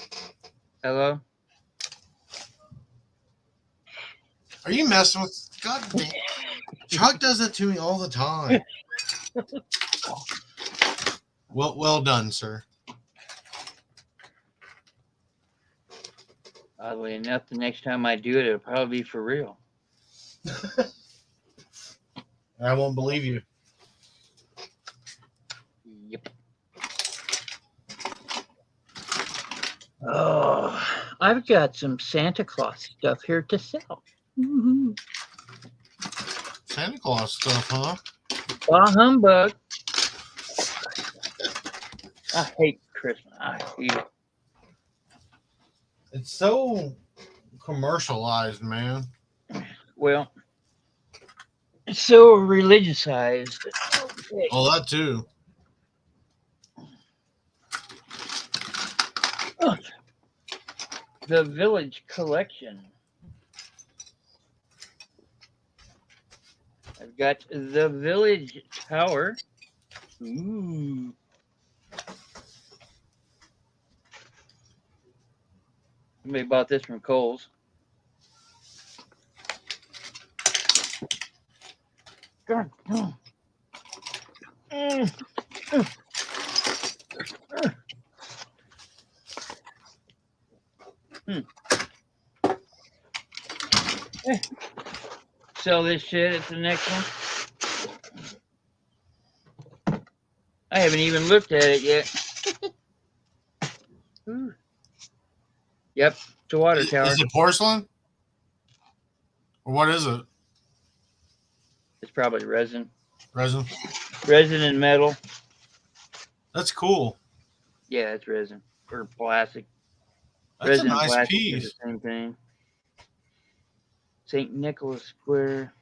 Hello. Are you messing with? God damn. Chuck does that to me all the time. Well done, sir. Oddly enough, the next time I do it, it'll probably be for real. I won't believe you. Yep. Oh, I've got some Santa Claus stuff here to sell. Woo-hoo. Santa Claus stuff, huh? Bah humbug. I hate Christmas. I hate it. It's so commercialized, man. Well, it's so religiousized. Okay. Oh, that too. The Village Collection. I've got the Village Tower. Ooh. Somebody bought this from Kohl's. God. Sell this shit at the next one. I haven't even looked at it yet. Yep, it's a water tower. Is it porcelain? Or what is it? It's probably resin. Resin? Resin and metal. That's cool. Yeah, it's resin or plastic. That's Resin a and nice plastic is piece. the same thing. St. Nicholas Square.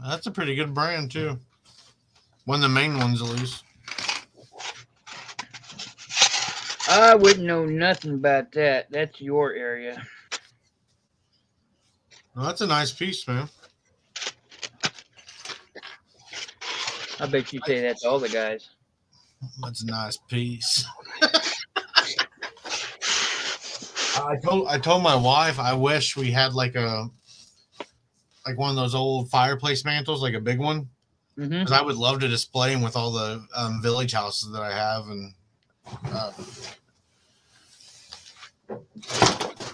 That's a pretty good brand too. One of the main ones, at least. I wouldn't know nothing about that. That's your area. Well, that's a nice piece, man. I bet you say that to all the guys. That's a nice piece. I told my wife I wish we had like one of those old fireplace mantles, like a big one, because I would love to display them with all the village houses that I have, and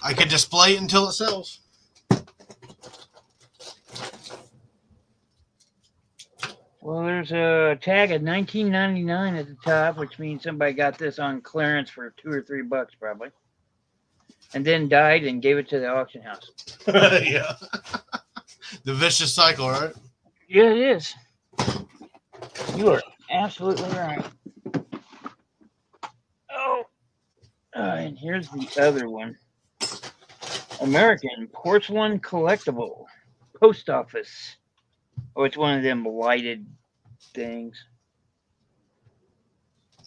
I could display it until it sells. Well, there's a tag of $19.99 at the top, which means somebody got this on clearance for $2 or $3 probably, and then died and gave it to the auction house. Yeah, the vicious cycle, right? Yeah, it is. You are absolutely right. Oh, and here's the other one. American Porcelain Collectible. Post Office. Oh, it's one of them lighted things.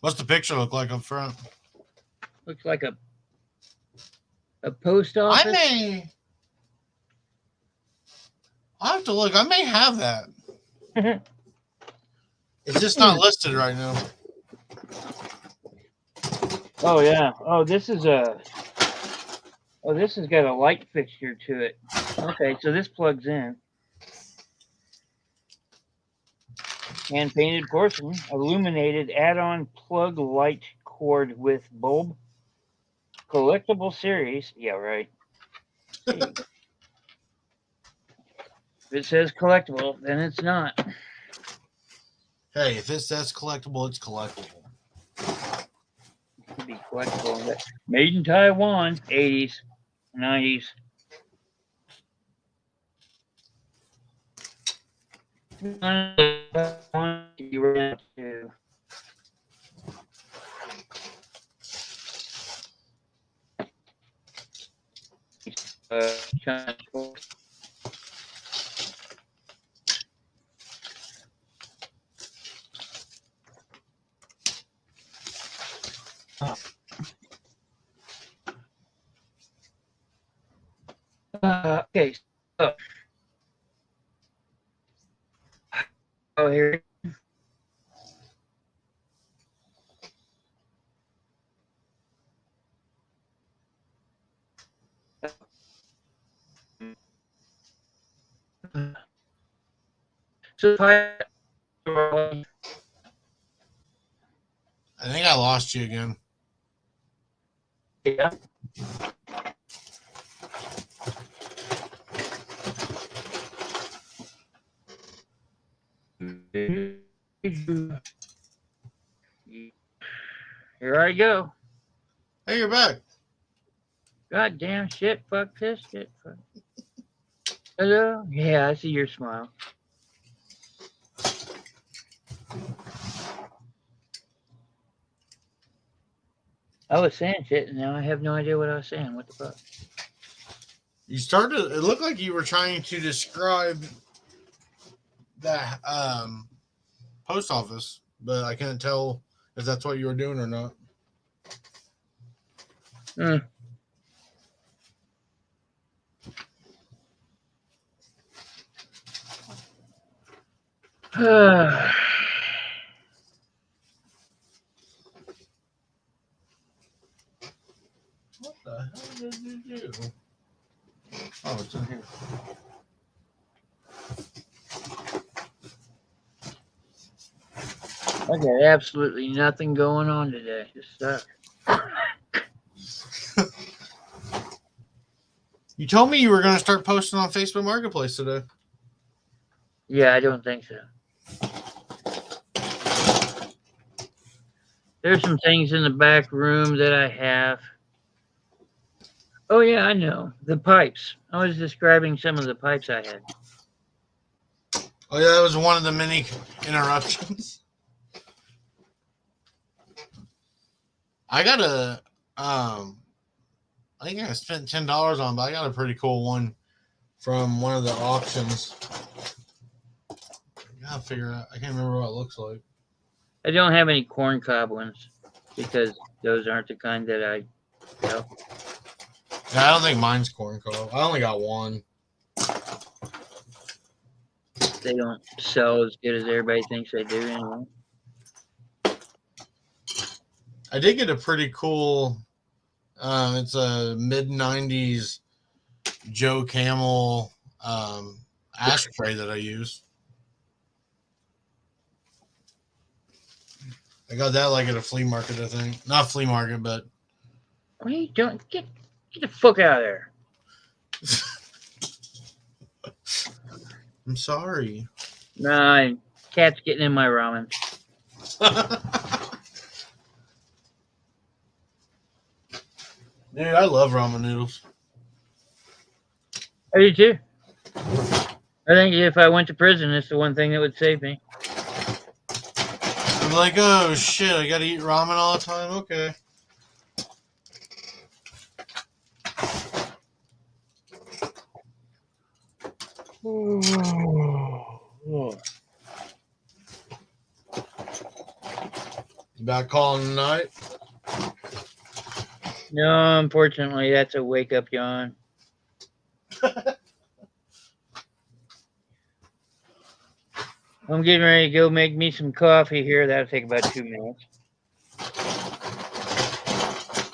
What's the picture look like up front? Looks like a post office. I'll have to look. I may have that. It's just not listed right now. Oh yeah. Oh, this has got a light fixture to it. Okay, so this plugs in. Hand painted porcelain, illuminated add-on plug light cord with bulb. Collectible series. Yeah, right. If it says collectible, then it's not. Hey, if it says collectible, it's collectible. It could be collectible. Made in Taiwan, 80s, 90s. Okay, so here. So I think I lost you again. yeah. Here I go. Hey, you're back. God damn shit, fuck this shit. Fuck. Hello? Yeah, I see your smile. I was saying shit, and now I have no idea what I was saying. What the fuck? You started. It looked like you were trying to describe that post office, but I couldn't tell if that's what you were doing or not. What the hell did you do? Oh, it's in here. I got absolutely nothing going on today. Just suck. You told me you were going to start posting on Facebook Marketplace today. Yeah, I don't think so. There's some things in the back room that I have. Oh, yeah, I know. The pipes. I was describing some of the pipes I had. Oh, yeah, that was one of the many interruptions. I got I think I spent $10 on, but I got a pretty cool one from one of the auctions. I gotta figure out. I can't remember what it looks like. I don't have any corn cob ones because those aren't the kind that I sell. Yeah, I don't think mine's corn cob. I only got one. They don't sell as good as everybody thinks they do anyway. I did get a pretty cool. It's a mid '90s Joe Camel ashtray that I use. I got that like at a flea market, I think. Not flea market, but. Wait, don't get the fuck out of there. I'm sorry. Nah, cat's getting in my ramen. Dude, I love ramen noodles. I do too. I think if I went to prison, it's the one thing that would save me. I'm like, oh shit, I gotta eat ramen all the time? Okay. You about calling tonight? No, unfortunately, that's a wake up yawn. I'm getting ready to go make me some coffee here. That'll take about 2 minutes.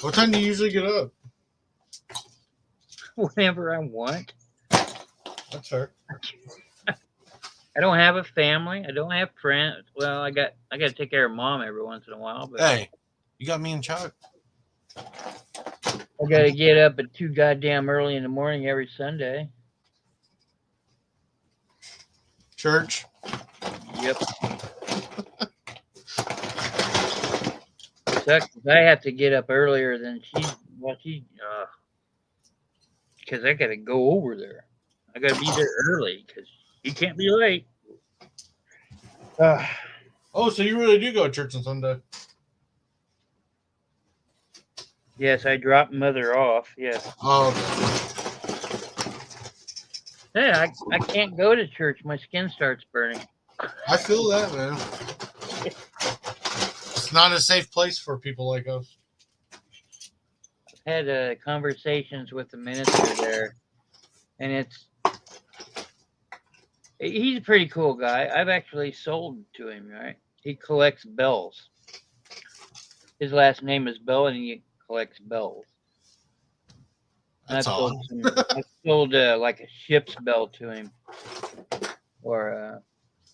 What time do you usually get up? Whenever I want. That's fair. I don't have a family. I don't have friends. Well, I got to take care of mom every once in a while. But Hey, you got me and Chuck. I got to get up at too goddamn early in the morning every Sunday. Church. Yep. Sucks. I have to get up earlier than because I got to go over there. I got to be there early because you can't be late. Oh, so you really do go to church on Sunday? Yes, I dropped mother off. Yes. Oh, okay. Yeah, I can't go to church. My skin starts burning. I feel that, man. It's not a safe place for people like us. I've had conversations with the minister there, and he's a pretty cool guy. I've actually sold to him, right? He collects bells. His last name is Bell, and he collects bells. That's all. I sold like a ship's bell to him, or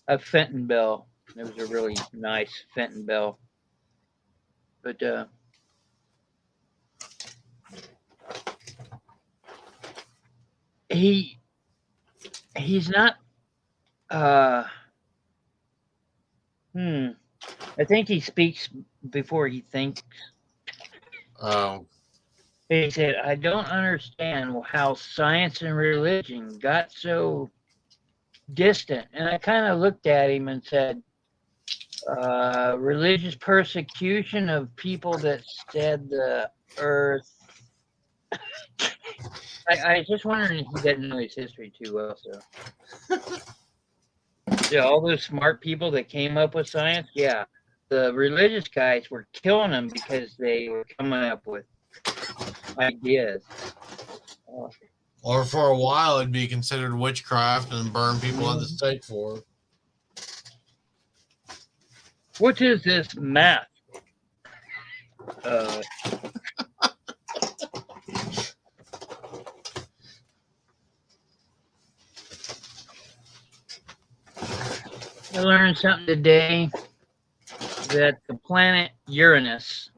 a Fenton bell. It was a really nice Fenton bell. But he's not. I think he speaks before he thinks. Oh. He said, I don't understand how science and religion got so distant. And I kind of looked at him and said, religious persecution of people that said the earth. I was just wondering if he didn't know his history too well. So, yeah, all those smart people that came up with science, yeah, the religious guys were killing them because they were coming up with ideas. Or for a while, it'd be considered witchcraft and burn people at the stake for. What is this math? I learned something today that the planet Uranus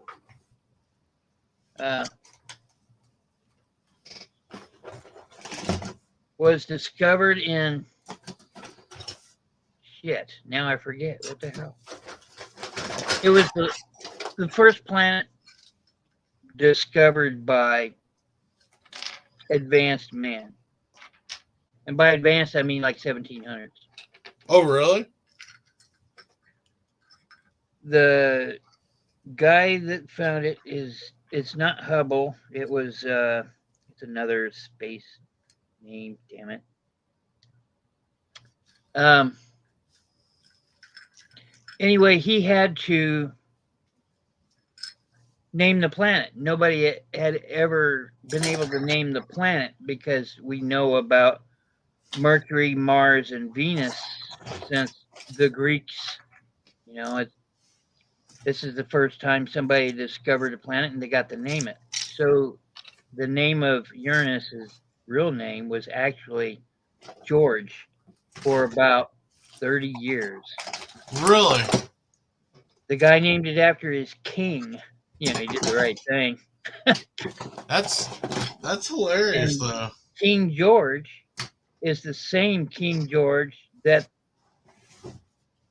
was discovered in now I forget what the hell. It was the first planet discovered by advanced man. And by advanced I mean like 1700s. Oh, really? The guy that found it's not Hubble. It was it's another space name, damn it. Anyway, he had to name the planet. Nobody had ever been able to name the planet because we know about Mercury, Mars, and Venus since the Greeks. You know, This is the first time somebody discovered a planet and they got to name it. So the name of Uranus's real name was actually George for about 30 years. Really? The guy named it after his king. You know, he did the right thing. That's hilarious, And though. King George is the same King George that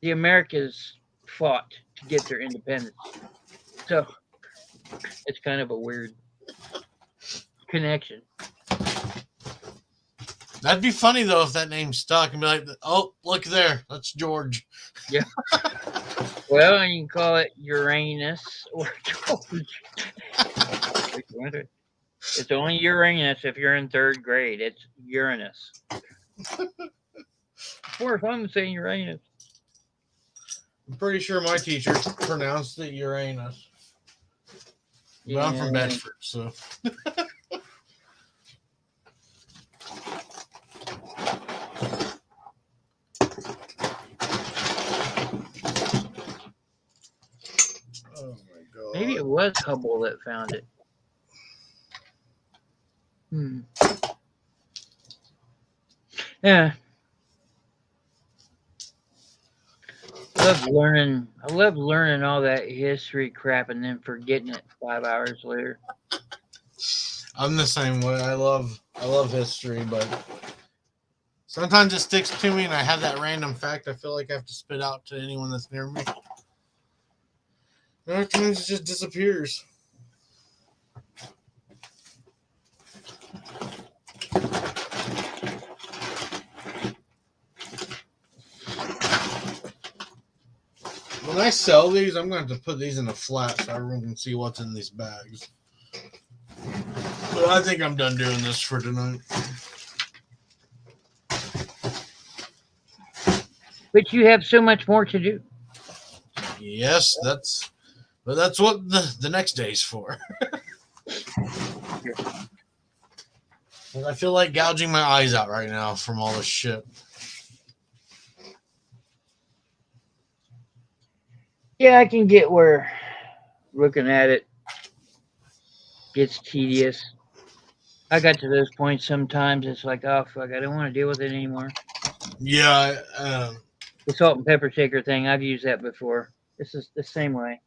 the Americas fought to get their independence. So it's kind of a weird connection. That'd be funny though if that name stuck and be like, "Oh, look there, that's George." Yeah. Well, and you can call it Uranus or George. It's only Uranus if you're in 3rd grade. It's Uranus. Of course, I'm saying Uranus. I'm pretty sure my teacher pronounced it Uranus. But I'm from Yeah. Bedford, so. Oh my god. Maybe it was Hubble that found it. Yeah. I love learning all that history crap and then forgetting it 5 hours later. I'm the same way. I love history, but sometimes it sticks to me and I have that random fact I feel like I have to spit out to anyone that's near me. Other times it just disappears. When I sell these, I'm going to have to put these in a flat so everyone can see what's in these bags. But I think I'm done doing this for tonight. But you have so much more to do. Yes, that's what the next day's for. I feel like gouging my eyes out right now from all this shit. Yeah, I can get where looking at it gets tedious. I got to those points sometimes. It's like, oh, fuck, I don't want to deal with it anymore. Yeah. The salt and pepper shaker thing, I've used that before. This is the same way.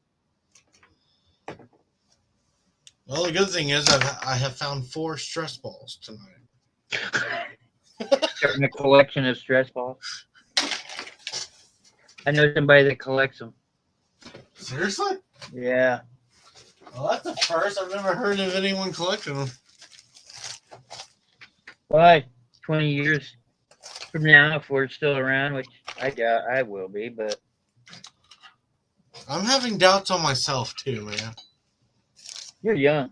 Well, the good thing is I have found 4 stress balls tonight. Starting a collection of stress balls. I know somebody that collects them. Seriously? Yeah. Well, that's the first. I've never heard of anyone collecting them. Why? 20 years from now, if we're still around, which I doubt I will be, but I'm having doubts on myself too, man. you're young.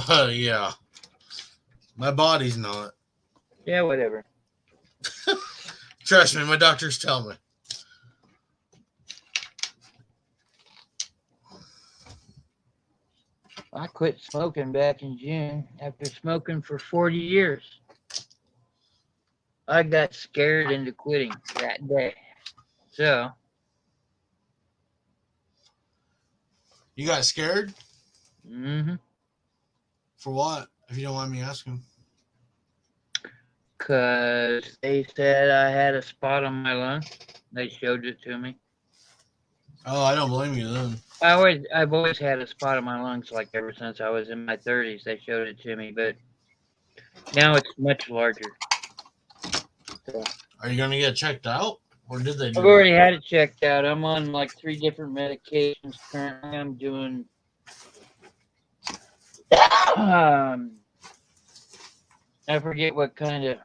Yeah. My body's not. Yeah, whatever. Trust me, my doctors tell me. I quit smoking back in June after smoking for 40 years. I got scared into quitting that day. So, You got scared? For what? If you don't mind me asking. because they said I had a spot on my lung. They showed it to me. Oh, I don't blame you then. I've always had a spot on my lungs, like ever since I was in my 30s. They showed it to me, but now it's much larger. So, Are you gonna get checked out, or did they do I've already had it checked out. I'm on like 3 different medications currently. I'm doing I forget what kind of.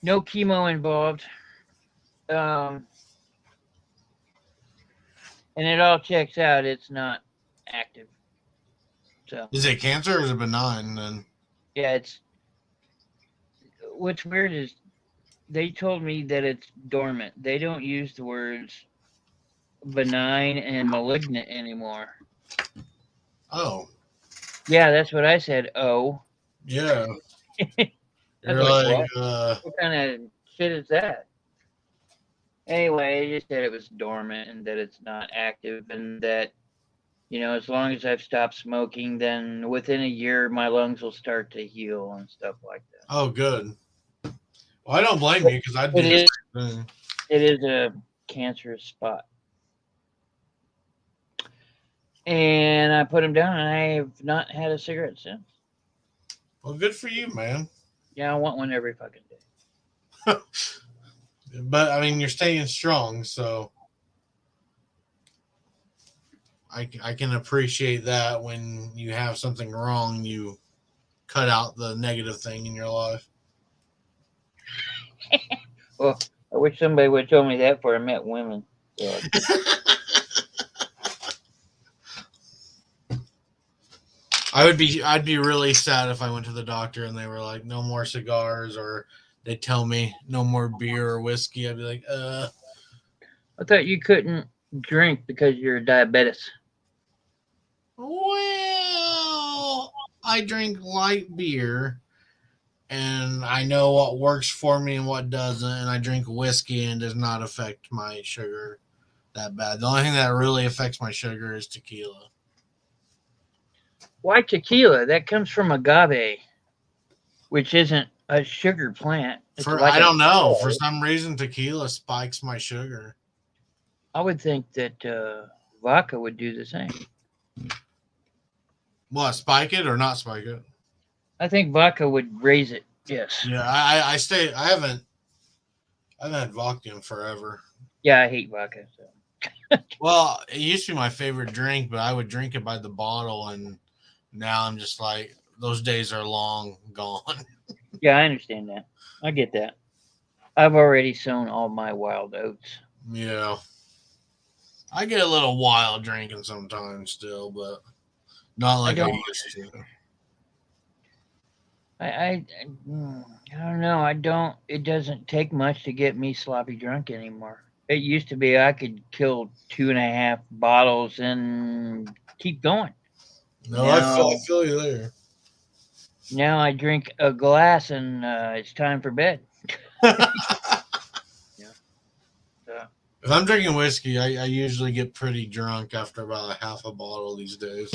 No chemo involved. And it all checks out. It's not active. So Is it cancer or is it benign then? yeah, it's. What's weird is they told me that it's dormant. They don't use the words benign and malignant anymore. Oh. Yeah, that's what I said. Oh. Yeah. I You're was like, what kind of shit is that? Anyway, it just said it was dormant and that it's not active, and that, as long as I've stopped smoking, then within a year my lungs will start to heal and stuff like that. Oh, good. Well, I don't blame you because I'd do the same thing. It is a cancerous spot. And I put him down, and I have not had a cigarette since. Well, good for you, man. Yeah, I want one every fucking day. But I mean, you're staying strong, so I can appreciate that. When you have something wrong, you cut out the negative thing in your life. Well, I wish somebody would have told me that before I met women. So. I'd be really sad if I went to the doctor and they were like, no more cigars, or they tell me no more beer or whiskey. I'd be like, I thought you couldn't drink because you're diabetic. Well, I drink light beer and I know what works for me and what doesn't, and I drink whiskey and it does not affect my sugar that bad. The only thing that really affects my sugar is tequila. Why tequila? That comes from agave, which isn't a sugar plant. I don't know. For some reason, tequila spikes my sugar. I would think that vodka would do the same. What, spike it or not spike it? I think vodka would raise it. Yes. Yeah, I haven't had vodka in forever. Yeah, I hate vodka. So. Well, it used to be my favorite drink, but I would drink it by the bottle, and now I'm just like, those days are long gone. Yeah, I understand that. I get that. I've already sown all my wild oats. Yeah. I get a little wild drinking sometimes still, but not like I used to. I don't know. It doesn't take much to get me sloppy drunk anymore. It used to be I could kill 2.5 bottles and keep going. No, I feel you there. Now I drink a glass and it's time for bed. Yeah. So. If I'm drinking whiskey, I usually get pretty drunk after about a half a bottle these days.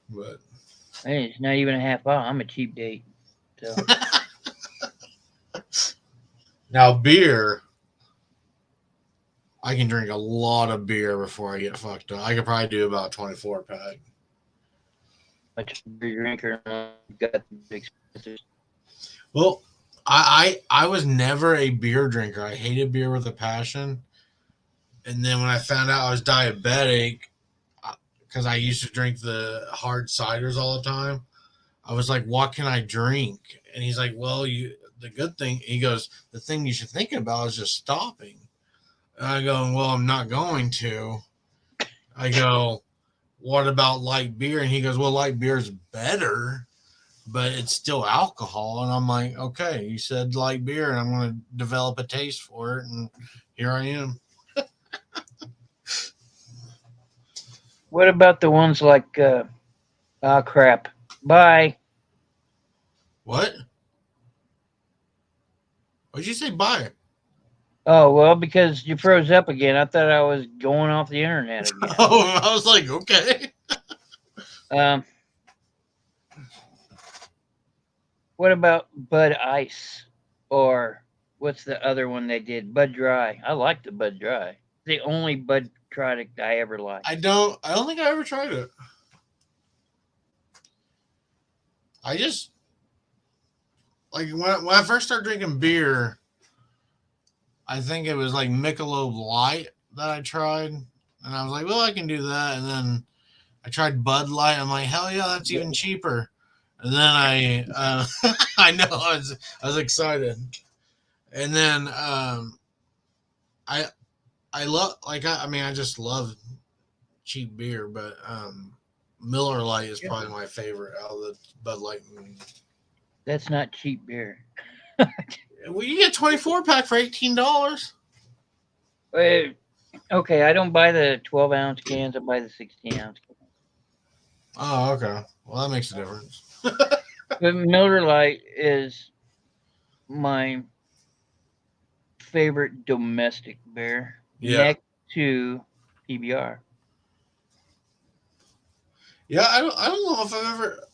But hey, it's not even a half bottle. I'm a cheap date. So. Now beer, I can drink a lot of beer before I get fucked up. I could probably do about a 24 pack. Much beer drinker got the big sponsors. Well, I was never a beer drinker. I hated beer with a passion. And then when I found out I was diabetic, because I used to drink the hard ciders all the time, I was like, what can I drink? And he's like, well, the good thing, he goes, the thing you should think about is just stopping. And I go, well, I'm not going to. I go, what about light beer? And he goes, well, light beer is better, but it's still alcohol. And I'm like, okay, you said light beer, and I'm going to develop a taste for it. And here I am. What about the ones like, crap. Bye. What? What'd you say, bye? Oh, well, because you froze up again. I thought I was going off the internet again. Oh, I was like, okay. What about Bud Ice? Or what's the other one they did? Bud Dry. I like the Bud Dry. The only Bud product I ever liked. I don't think I ever tried it. I just, like, when I first started drinking beer, I think it was like Michelob Light that I tried. And I was like, well, I can do that. And then I tried Bud Light. I'm like, hell yeah, that's even cheaper. And then I know, I was excited. And then I love, like, I just love cheap beer, but Miller Lite is probably my favorite out of the Bud Light. That's not cheap beer. Well, you get 24 pack for $18. Okay, I don't buy the 12-ounce cans. I buy the 16-ounce cans. Oh, okay. Well, that makes a difference. But Miller Lite is my favorite domestic beer Yeah. next to PBR. Yeah, I don't know if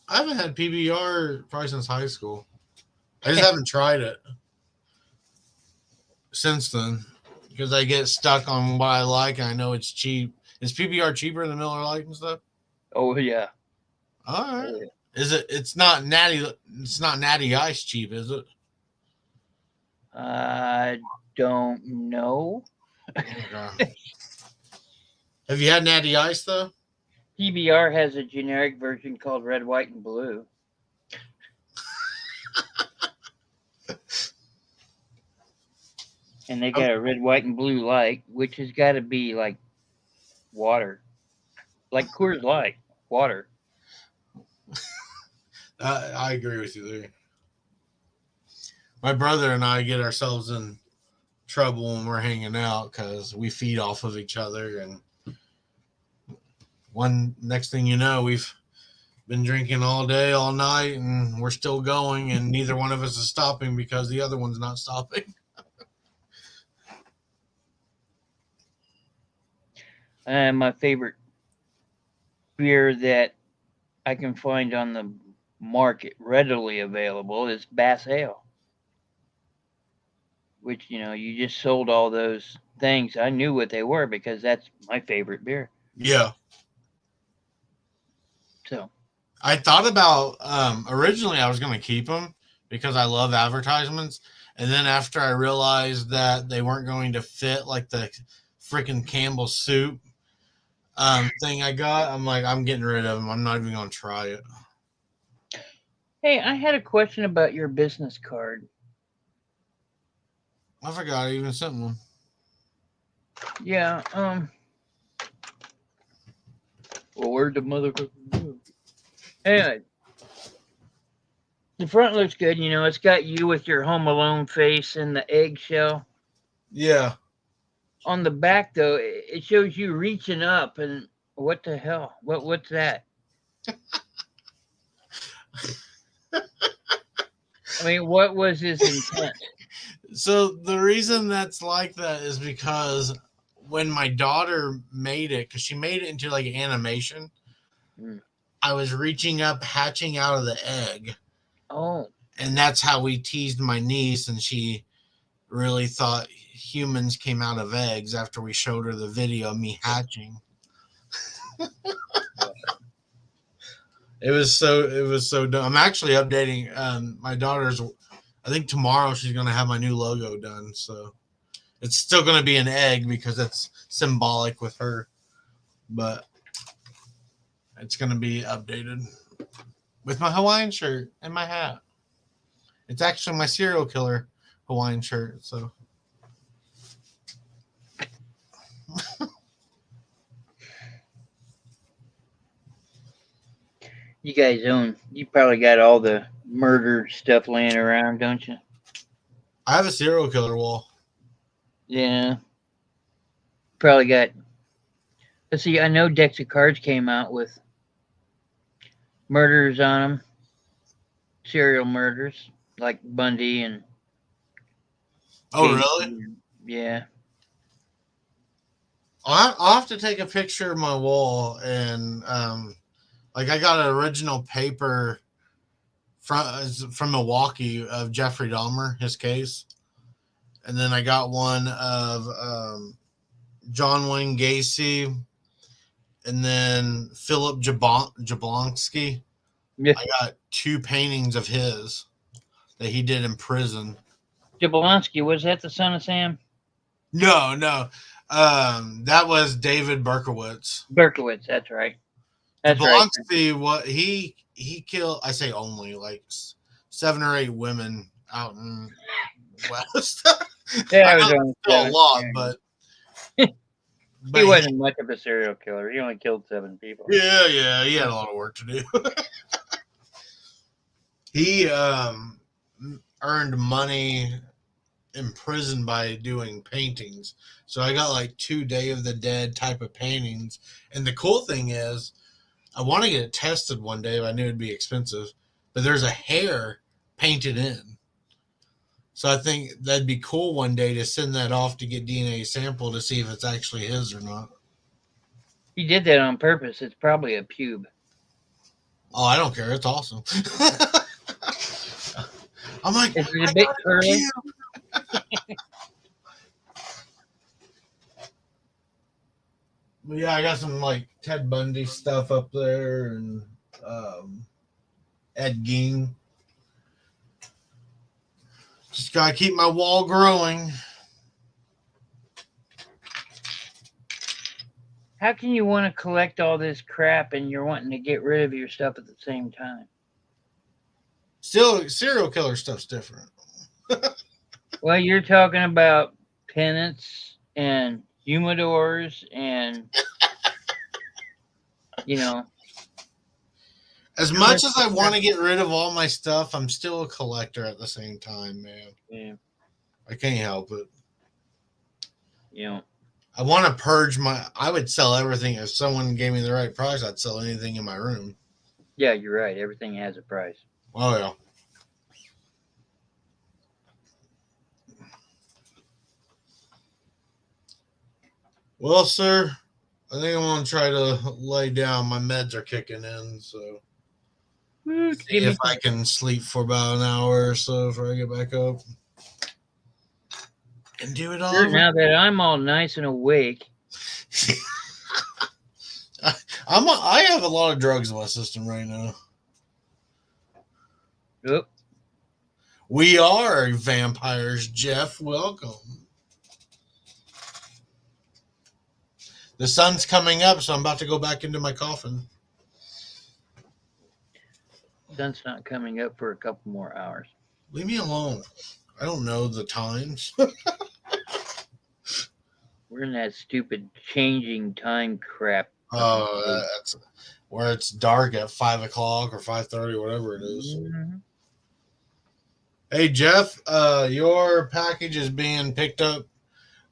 I haven't had PBR probably since high school. I just haven't tried it since then because I get stuck on what I like and I know it's cheap. Is PBR cheaper than Miller Lite and stuff? Oh yeah. All right. Oh, yeah. Is it? It's not natty. It's not natty ice cheap, is it? I don't know. Okay. Have you had natty ice though? PBR has a generic version called red, white, and blue. And they got a red, white, and blue light, which has got to be like water, like Coors Light, water. I agree with you there. My brother and I get ourselves in trouble when we're hanging out because we feed off of each other, and next thing you know, we've been drinking all day, all night, and we're still going, and neither one of us is stopping because the other one's not stopping. And my favorite beer that I can find on the market readily available is Bass Ale. Which, you just sold all those things. I knew what they were because that's my favorite beer. Yeah. So I thought about originally I was going to keep them because I love advertisements. And then after I realized that they weren't going to fit like the freaking Campbell soup thing I got, I'm like, I'm getting rid of them. I'm not even going to try it. hey, I had a question about your business card. I forgot I even sent one. Yeah, well, where'd the motherfucker go? Anyway, the front looks good. It's got you with your Home Alone face and the eggshell. Yeah. On the back, though, it shows you reaching up, and what the hell? What's that? I mean, what was his intent? So the reason that's like that is because when my daughter made it, because she made it into like an animation, I was reaching up, hatching out of the egg. Oh. And that's how we teased my niece, and she really thought humans came out of eggs after we showed her the video of me hatching. It was so dumb. I'm actually updating my daughter's. I think tomorrow she's going to have my new logo done. So it's still going to be an egg because it's symbolic with her. But it's going to be updated with my Hawaiian shirt and my hat. It's actually my serial killer Hawaiian shirt. So. You probably got all the murder stuff laying around, don't you? I have a serial killer wall. Yeah. Probably got. Let's see, I know decks of cards came out with murders on them. Serial murders, like Bundy and. Oh, really? Yeah. I'll have to take a picture of my wall and like I got an original paper from Milwaukee of Jeffrey Dahmer, his case, and then I got one of John Wayne Gacy, and then Philip Jablonski. Yeah. I got 2 paintings of his that he did in prison. Jablonski, was that the son of Sam? No. That was David Berkowitz. Berkowitz, that's right. That's Jablonski, what he killed, I say only like 7 or 8 women out in West. Yeah, I know a lot, but he wasn't much of a serial killer. He only killed 7 people. Yeah, he had a lot of work to do. He earned money in prison by doing paintings. So I got like 2 Day of the Dead type of paintings. And the cool thing is, I want to get it tested one day, but I knew it'd be expensive. But there's a hair painted in. So I think that'd be cool one day to send that off to get DNA sample to see if it's actually his or not. He did that on purpose. It's probably a pube. Oh, I don't care. It's awesome. I'm like, Is it a bit curly? But yeah, I got some like Ted Bundy stuff up there and Ed Gein. Just gotta keep my wall growing. How can you want to collect all this crap and you're wanting to get rid of your stuff at the same time? Still, serial killer stuff's different. Well, you're talking about pennants and humidors and, you know. As much as I want to get rid of all my stuff, I'm still a collector at the same time, man. Yeah. I can't help it. You know. I want to purge I would sell everything. If someone gave me the right price, I'd sell anything in my room. Yeah, you're right. Everything has a price. Oh, yeah. Well, sir, I think I'm going to try to lay down. My meds are kicking in, so see if I can sleep for about an hour or so before I get back up. And do it all Sure, over. now that I'm all nice and awake. I have a lot of drugs in my system right now. Oop. We are vampires, Jeff. Welcome. The sun's coming up, so I'm about to go back into my coffin. Sun's not coming up for a couple more hours. Leave me alone. I don't know the times. We're in that stupid changing time crap. Oh, that's where it's dark at 5 o'clock or 5:30, whatever it is. Mm-hmm. Hey, Jeff, your package is being picked up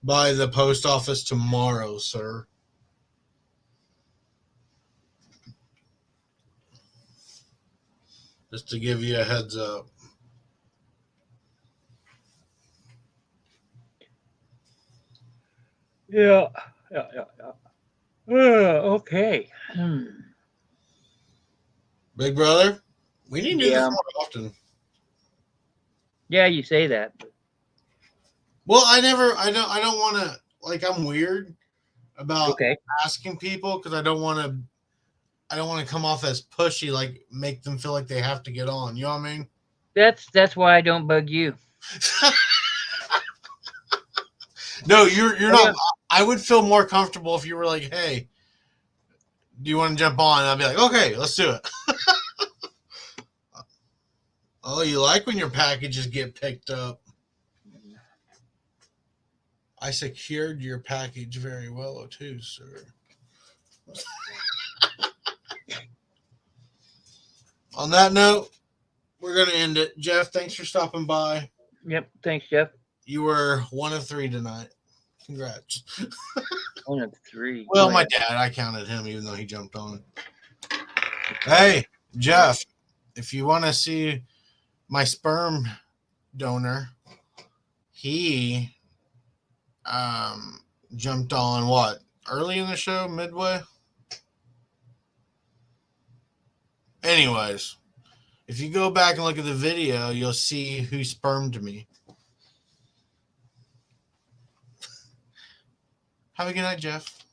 by the post office tomorrow, sir. Just to give you a heads up. Yeah. Okay. Big brother, we need to do this Yeah. more often. Yeah, you say that. Well, I don't want to, like, I'm weird about Okay. asking people because I don't want to come off as pushy, like make them feel like they have to get on. You know what I mean? That's why I don't bug you. No, you're not. I would feel more comfortable if you were like, "Hey, do you want to jump on?" And I'd be like, "Okay, let's do it." Oh, you like when your packages get picked up? I secured your package very well, too, sir. On that note, we're going to end it. Jeff, thanks for stopping by. Yep. Thanks, Jeff. You were 1 of 3 tonight. Congrats. 1 of 3. Well, my dad, I counted him even though he jumped on. Hey, Jeff, if you want to see my sperm donor, he jumped on what? Early in the show? Midway? Anyways, if you go back and look at the video, you'll see who spermed me. Have a good night, Jeff.